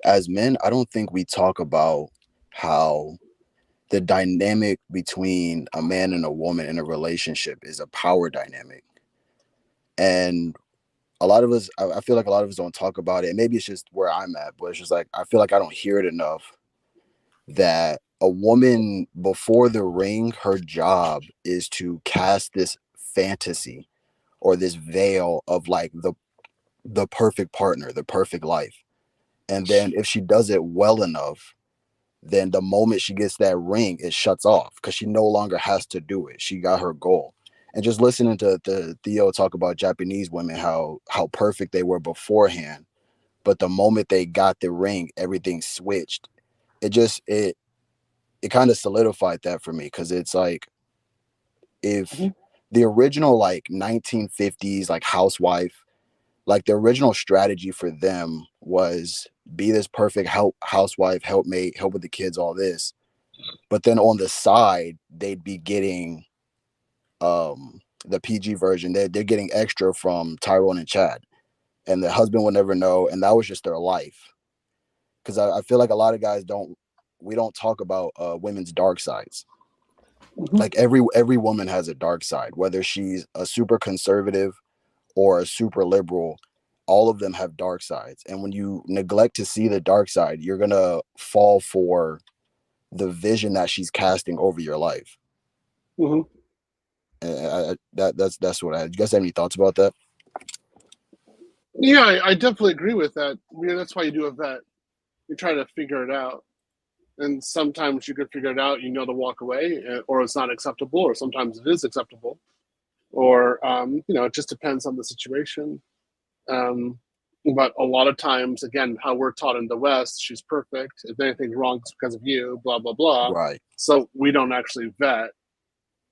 as men, I don't think we talk about how the dynamic between a man and a woman in a relationship is a power dynamic. And a lot of us, I feel like a lot of us don't talk about it. And maybe it's just where I'm at, but it's just like, I feel like I don't hear it enough that a woman before the ring, her job is to cast this fantasy or this veil of like the perfect partner, the perfect life. And then if she does it well enough, then the moment she gets that ring, it shuts off because she no longer has to do it. She got her goal. And just listening to Theo talk about Japanese women, how perfect they were beforehand, but the moment they got the ring, everything switched. It kind of solidified that for me, because it's like, if the original like 1950s like housewife, like the original strategy for them was be this perfect housewife, helpmate, help with the kids, all this. But then on the side, they'd be getting the PG version. They're getting extra from Tyrone and Chad, and the husband would never know, and that was just their life. Because I feel like a lot of guys don't talk about women's dark sides. Like every woman has a dark side, whether she's a super conservative or a super liberal. All of them have dark sides, and when you neglect to see the dark side, you're gonna fall for the vision that she's casting over your life. That's what you guys have any thoughts about that? Yeah, I definitely agree with that. That's why you do a vet. You try to figure it out, and sometimes you can figure it out. You know to walk away, or it's not acceptable, or sometimes it is acceptable, or it just depends on the situation. But a lot of times, again, how we're taught in the West, she's perfect. If anything's wrong, it's because of you, blah, blah, blah. Right. So we don't actually vet.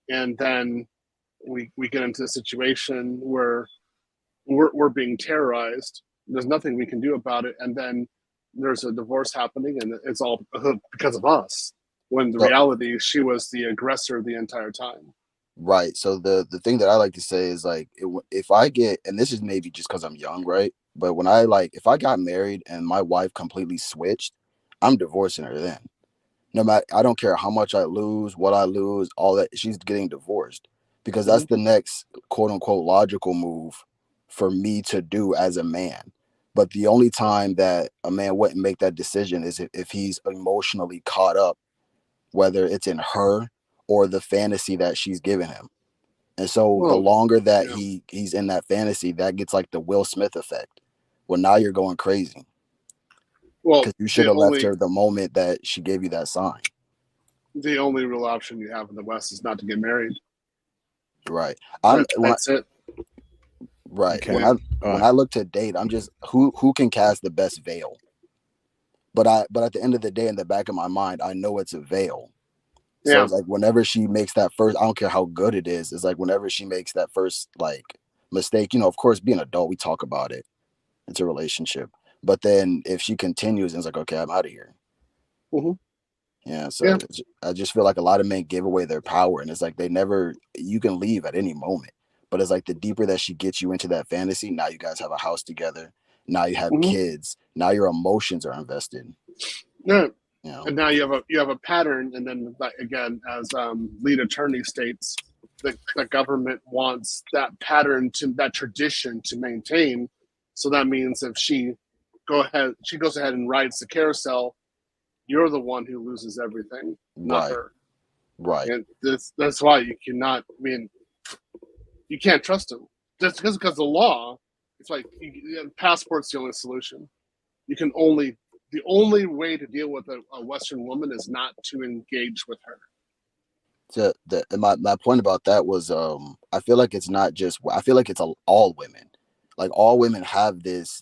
And then we get into a situation where we're being terrorized. There's nothing we can do about it. And then there's a divorce happening, and it's all because of us. When the reality, she was the aggressor the entire time. Right. So the thing that I like to say is like, if I get, and this is maybe just because I'm young, right? But when if I got married and my wife completely switched, I'm divorcing her then. No matter, I don't care how much I lose, what I lose, all that, she's getting divorced, because that's the next quote unquote logical move for me to do as a man. But the only time that a man wouldn't make that decision is if he's emotionally caught up, whether it's in her or the fantasy that she's given him. And so the longer that he's in that fantasy, that gets like the Will Smith effect. Well, now you're going crazy. Well, because you should have left her the moment that she gave you that sign. The only real option you have in the West is not to get married. Right. That's it. Right. Okay. When I look to date, I'm just who can cast the best veil. But at the end of the day, in the back of my mind, I know it's a veil. So Yeah. it's like whenever she makes that first, I don't care how good it is. It's like whenever she makes that first like mistake, of course, being an adult, we talk about it. It's a relationship. But then if she continues and it's like, okay, I'm out of here. Mm-hmm. Yeah. So I just feel like a lot of men give away their power, and it's like you can leave at any moment. But it's like the deeper that she gets you into that fantasy, now you guys have a house together. Now you have kids. Now your emotions are invested. Yeah. And now you have a pattern, and then again, as lead attorney states, the government wants that pattern that tradition to maintain. So that means if she goes ahead and rides the carousel, you're the one who loses everything, not her. Right. And that's why you cannot. I mean, you can't trust them just because the law. It's like passport's the only solution. The only way to deal with a Western woman is not to engage with her. My point about that was I feel like it's not just I feel like it's all women. Like all women have this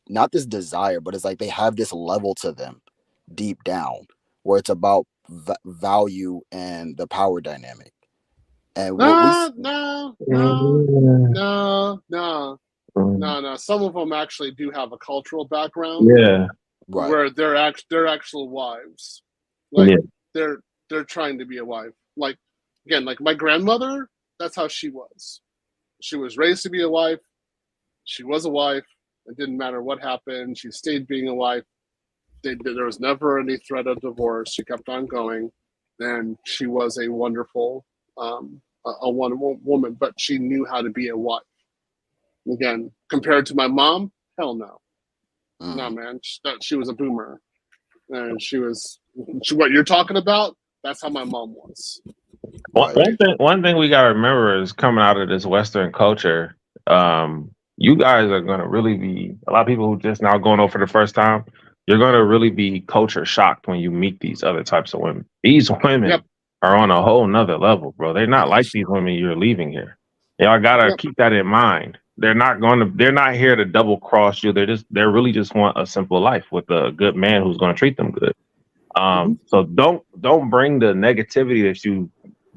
not this desire, but it's like they have this level to them deep down where it's about value and the power dynamic. And No. Some of them actually do have a cultural background. Yeah. Right. Where they're actual wives. Like they're trying to be a wife. Like again, like my grandmother, that's how she was. She was raised to be a wife. She was a wife. It didn't matter what happened. She stayed being a wife. There was never any threat of divorce. She kept on going. And she was a wonderful a wonderful woman, but she knew how to be a wife. Again, compared to my mom, hell no. No, man. She was a boomer. And what you're talking about, that's how my mom was. One thing we gotta remember is coming out of this Western culture, you guys are gonna really be a lot of people who just now going over for the first time. You're gonna really be culture shocked when you meet these other types of women. These women are on a whole nother level, bro. They're not like these women you're leaving here. Y'all gotta keep that in mind. They're not here to double cross you. They really just want a simple life with a good man who's gonna treat them good. So don't bring the negativity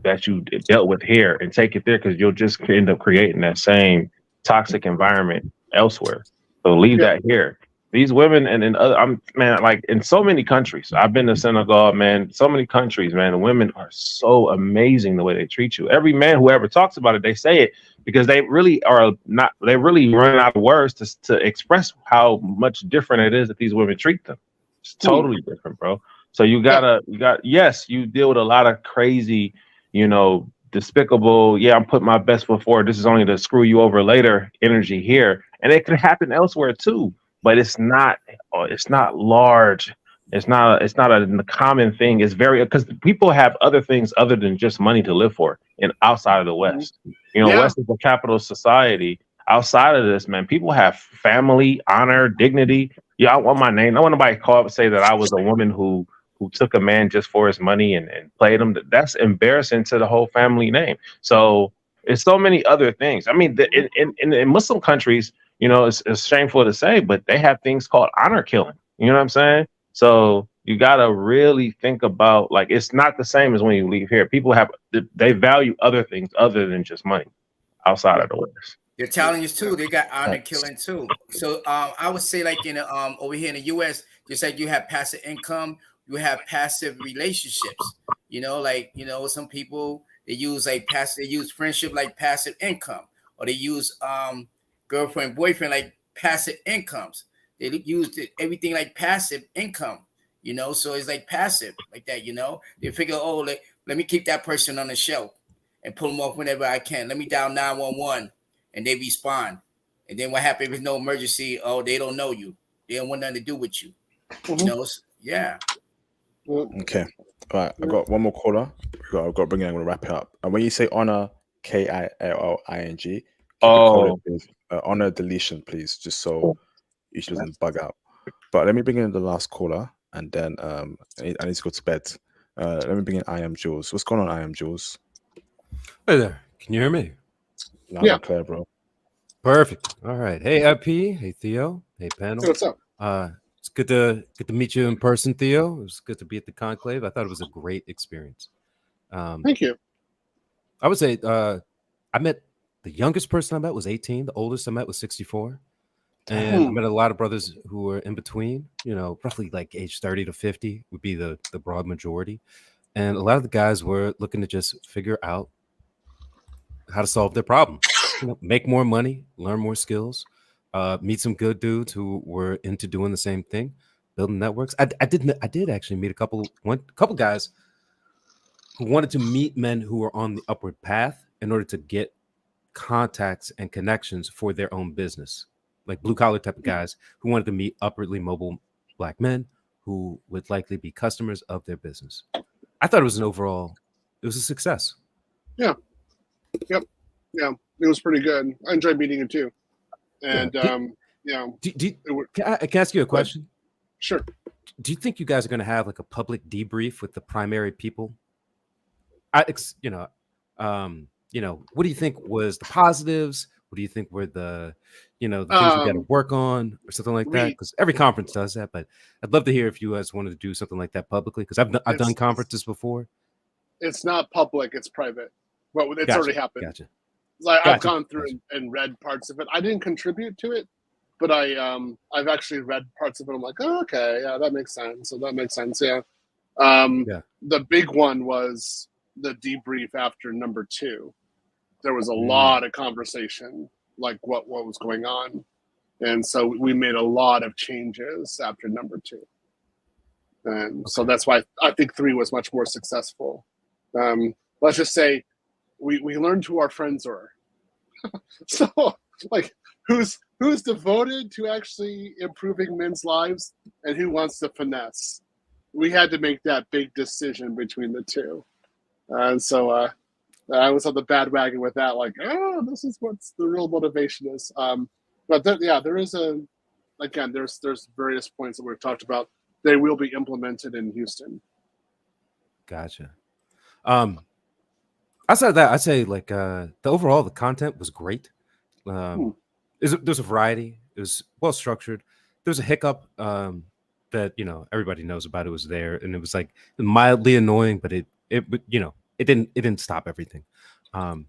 that you dealt with here and take it there, because you'll just end up creating that same toxic environment elsewhere. So leave that here. These women and in other, like in so many countries, I've been to Senegal, man, so many countries, man, the women are so amazing the way they treat you. Every man who ever talks about it, they say it because they really run out of words to express how much different it is that these women treat them. It's totally different, bro. So you deal with a lot of crazy, despicable, I'm putting my best foot forward, this is only to screw you over later energy here. And it can happen elsewhere too, but it's not large. It's not a common thing. It's very, because people have other things other than just money to live for and outside of the West. West is a capitalist society. Outside of this, man, people have family, honor, dignity. I want my name. I want nobody to call up and say that I was a woman who took a man just for his money and played him. That's embarrassing to the whole family name. So it's so many other things. I mean, in Muslim countries, it's shameful to say, but they have things called honor killing. You know what I'm saying? So you got to really think about, like, it's not the same as when you leave here. People they value other things other than just money outside of the West. The Italians too, they got honor killing too. So I would say, like in over here in the US, just like you have passive income, you have passive relationships. Some people they use friendship like passive income, or they use girlfriend, boyfriend like passive incomes. They use everything like passive income, so it's like passive like that, They figure, let me keep that person on the shelf and pull them off whenever I can. Let me dial 911 and they respond. And then what happens if there's no emergency? Oh, they don't know you. They don't want nothing to do with you. Yeah. Okay. All right. I got one more caller. I've got to bring it in. I'm going to wrap it up. And when you say honor, KILLING, honor deletion, please, just so each doesn't bug out. But let me bring in the last caller, and then I need to go to bed. Let me bring in I Am Jules. What's going on, I Am Jules? Hey there. Can you hear me? Loud and clear, bro. Perfect. All right. Hey, IP. Hey, Theo. Hey, panel. Hey, what's up? It's good to meet you in person, Theo. It was good to be at the Conclave. I thought it was a great experience. Thank you. I would say I met the youngest person I met was 18. The oldest I met was 64. And I met a lot of brothers who were in between, you know, roughly like age 30 to 50 would be the broad majority. And a lot of the guys were looking to just figure out how to solve their problem, you know, make more money, learn more skills, meet some good dudes who were into doing the same thing, building networks. I did actually meet a couple guys who wanted to meet men who were on the upward path in order to get contacts and connections for their own business, like blue collar type of guys who wanted to meet upwardly mobile Black men who would likely be customers of their business. I thought it was a success. Yeah. Yep. Yeah. It was pretty good. I enjoyed meeting you too. And can I ask you a question? Sure. Do you think you guys are going to have like a public debrief with the primary people? What do you think was the positives? What do you think were the things we got to work on or something like that? Because every conference does that, but I'd love to hear if you guys wanted to do something like that publicly. Because I've done conferences before. It's not public; it's private. But it's already happened. Gotcha. I've gone through and read parts of it. I didn't contribute to it, but I've actually read parts of it. I'm like, oh, okay, yeah, that makes sense. So that makes sense, yeah. The big one was the debrief after number 2. There was a lot of conversation, like what was going on, and so we made a lot of changes after number 2, and so that's why I think 3 was much more successful. Let's just say we learned who our friends are. So, like, who's devoted to actually improving men's lives and who wants to finesse. We had to make that big decision between the 2, and so I was on the bandwagon with that. Like, this is what's the real motivation is. But there is there's various points that we've talked about. They will be implemented in Houston. Gotcha. Outside of that, I'd say like the content was great. There's a variety. It was well structured. There's a hiccup that everybody knows about. It was there, and it was like mildly annoying, but it didn't stop everything. The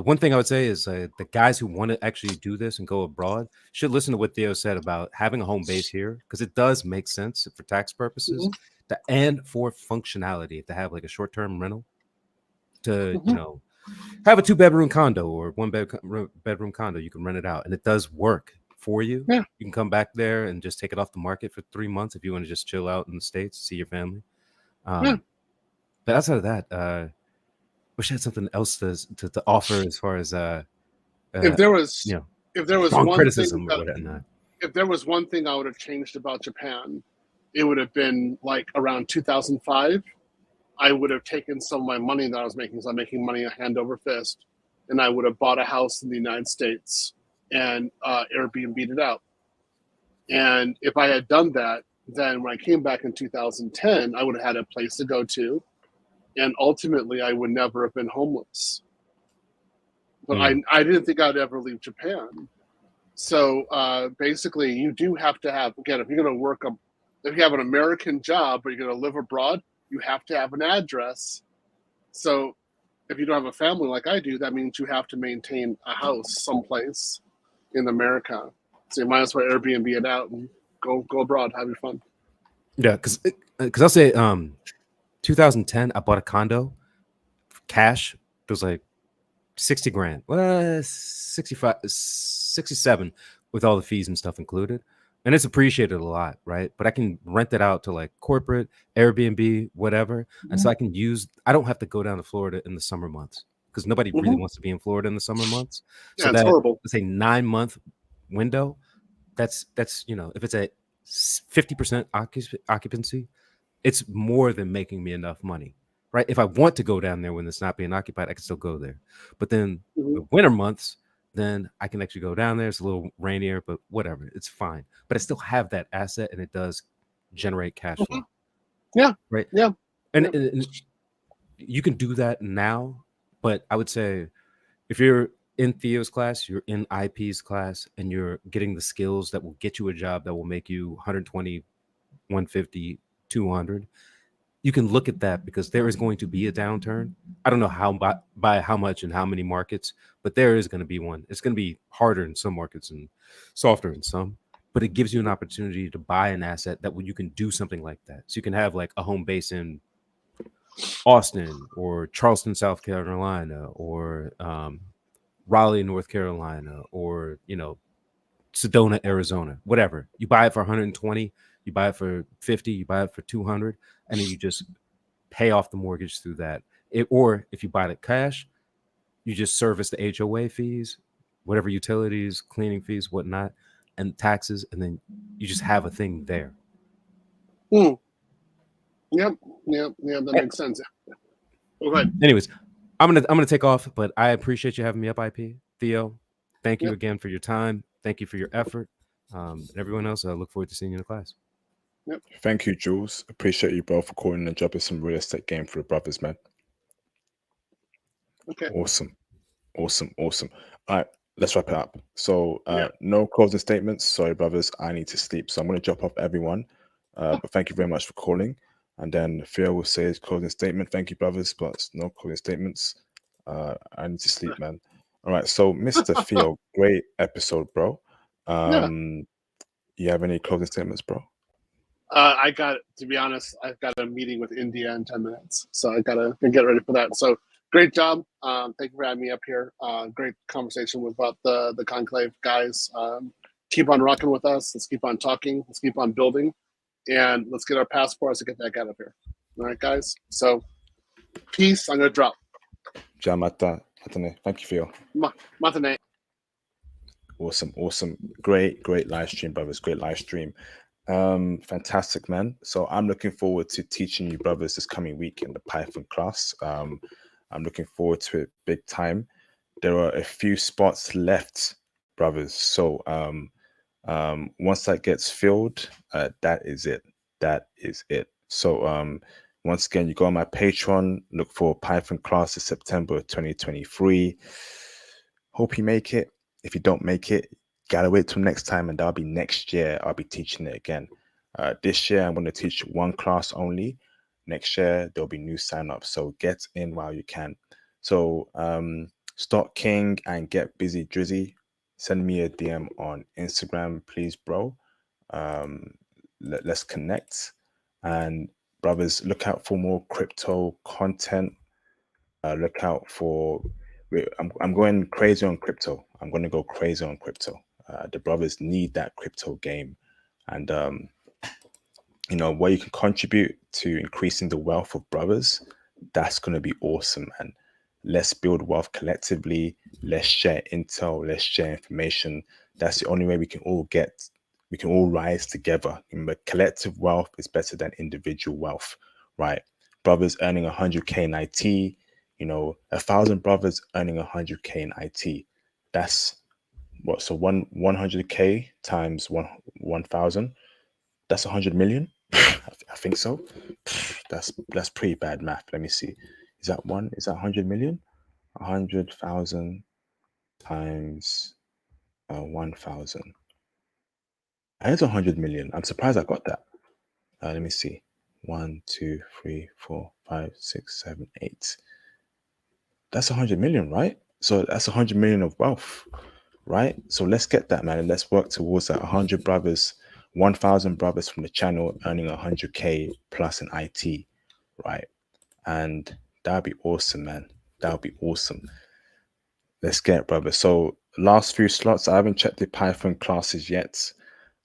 one thing I would say is the guys who want to actually do this and go abroad should listen to what Theo said about having a home base here, because it does make sense for tax purposes and for functionality to have like a short-term rental to have a 2-bedroom condo or 1-bedroom condo. You can rent it out and it does work for you. You can come back there and just take it off the market for 3 months if you want to just chill out in the States, see your family. But outside of that, wish I had something else to offer as far as if there was one criticism thing or whatnot. If there was one thing I would have changed about Japan, it would have been like around 2005. I would have taken some of my money that I was making, so I'm making money hand over fist, and I would have bought a house in the United States and Airbnb'd it out. And if I had done that, then when I came back in 2010, I would have had a place to go to, and ultimately I would never have been homeless. But I didn't think I'd ever leave Japan. So basically, you do have to have, again, if you're going to work, if you have an American job but you're going to live abroad, you have to have an address. So if you don't have a family like I do, that means you have to maintain a house someplace in America. So you might as well Airbnb it out and go abroad, have your fun. Yeah, because I'll say 2010, I bought a condo, cash. It was like 60 grand. Well, 67 with all the fees and stuff included. And it's appreciated a lot, right? But I can rent it out to like corporate, Airbnb, whatever. And so I don't have to go down to Florida in the summer months because nobody really wants to be in Florida in the summer months. Yeah, so it's horrible. Let's say 9-month window. That's if it's a 50% occupancy, it's more than making me enough money, right? If I want to go down there when it's not being occupied, I can still go there. But then the winter months, then I can actually go down there. It's a little rainier, but whatever, it's fine. But I still have that asset, and it does generate cash flow. Yeah, right. Yeah, and you can do that now. But I would say if you're in Theo's class, you're in IP's class, and you're getting the skills that will get you a job that will make you 120, 150, 200. You can look at that because there is going to be a downturn. I don't know how by how much and how many markets, but there is going to be one. It's going to be harder in some markets and softer in some, but it gives you an opportunity to buy an asset that you can do something like that. So you can have like a home base in Austin or Charleston, South Carolina, or Raleigh, North Carolina, or Sedona, Arizona, whatever. You buy it for 120, you buy it for 50, you buy it for 200, and then you just pay off the mortgage through that. Or if you buy it cash, you just service the HOA fees, whatever utilities, cleaning fees, whatnot, and taxes, and then you just have a thing there. Yep. That makes sense. Go ahead. Anyways, I'm gonna take off, but I appreciate you having me up, IP. Theo, thank you again for your time. Thank you for your effort. And everyone else, I look forward to seeing you in the class. Yep. Thank you, Jules. Appreciate you both for calling and dropping some real estate game for the brothers, man. Okay. Awesome. All right, let's wrap it up. So no closing statements. Sorry, brothers, I need to sleep. So I'm going to drop off everyone. But thank you very much for calling. And then Theo will say his closing statement. Thank you, brothers, but no closing statements. I need to sleep, man. All right, so Mr. Theo, great episode, bro. You have any closing statements, bro? To be honest, I've got a meeting with India in 10 minutes. So I gotta get ready for that. So great job. Thank you for having me up here. Great conversation about the Conclave guys. Keep on rocking with us. Let's keep on talking. Let's keep on building. And let's get our passports to get that guy up here. All right, guys. So peace. I'm gonna drop. Jamata. Thank you, Theo. Matane. Awesome. Great live stream, brothers. Great live stream. Fantastic, man. So I'm looking forward to teaching you brothers this coming week in the Python class. I'm looking forward to it big time. There are a few spots left, brothers. So once that gets filled, that is it. So once again, you go on my Patreon, look for Python classes September 2023. Hope you make it. If you don't make it, gotta wait till next time, and that'll be next year. I'll be teaching it again. This year I'm going to teach one class only. Next year there'll be new sign-ups, so get in while you can. So Stock King and Get Busy Drizzy, send me a DM on Instagram, please, bro. Let's connect. And brothers, look out for more crypto content. Look out for. I'm going crazy on crypto. I'm going to go crazy on crypto. The brothers need that crypto game, and where you can contribute to increasing the wealth of brothers, that's going to be awesome. And let's build wealth collectively. Let's share intel. Let's share information. That's the only way we can all rise together. But collective wealth is better than individual wealth, right? Brothers earning 100K in IT, 1,000 brothers earning 100K in IT. That's what? So 100K times 1,000. That's 100 million. I think so. That's pretty bad math. Let me see. Is that 100 million? 100,000 times 1,000. That is 100 million. I'm surprised I got that. Let me see. 1, 2, 3, 4, 5, 6, 7, 8. That's 100 million, right? So that's 100 million of wealth, right? So let's get that, man, and let's work towards that. 100 brothers, 1,000 brothers from the channel earning 100K plus in IT, right? And that'd be awesome, man. That would be awesome. Let's get it, brother. So last few slots, I haven't checked the Python classes yet,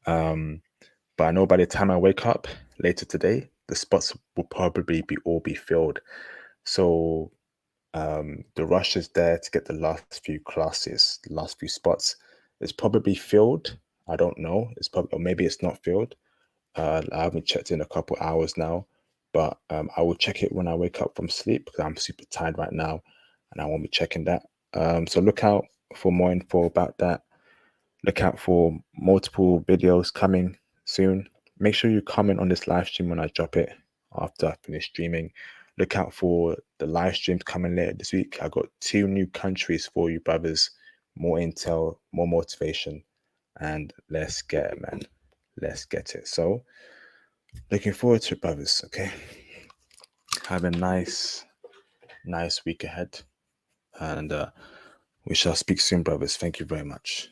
but I know by the time I wake up later today, the spots will probably all be filled. So the rush is there to get the last few classes, the last few spots. It's probably filled. I don't know. It's probably, or maybe it's not filled. I haven't checked in a couple hours now, but I will check it when I wake up from sleep because I'm super tired right now, and I won't be checking that. So look out for more info about that. Look out for multiple videos coming soon. Make sure you comment on this live stream when I drop it after I finish streaming. Look out for the live streams coming later this week. I got 2 new countries for you, brothers. more intel, more motivation, and let's get it, man. Let's get it. So, looking forward to it, brothers. Okay. Have a nice week ahead. And we shall speak soon, brothers. Thank you very much.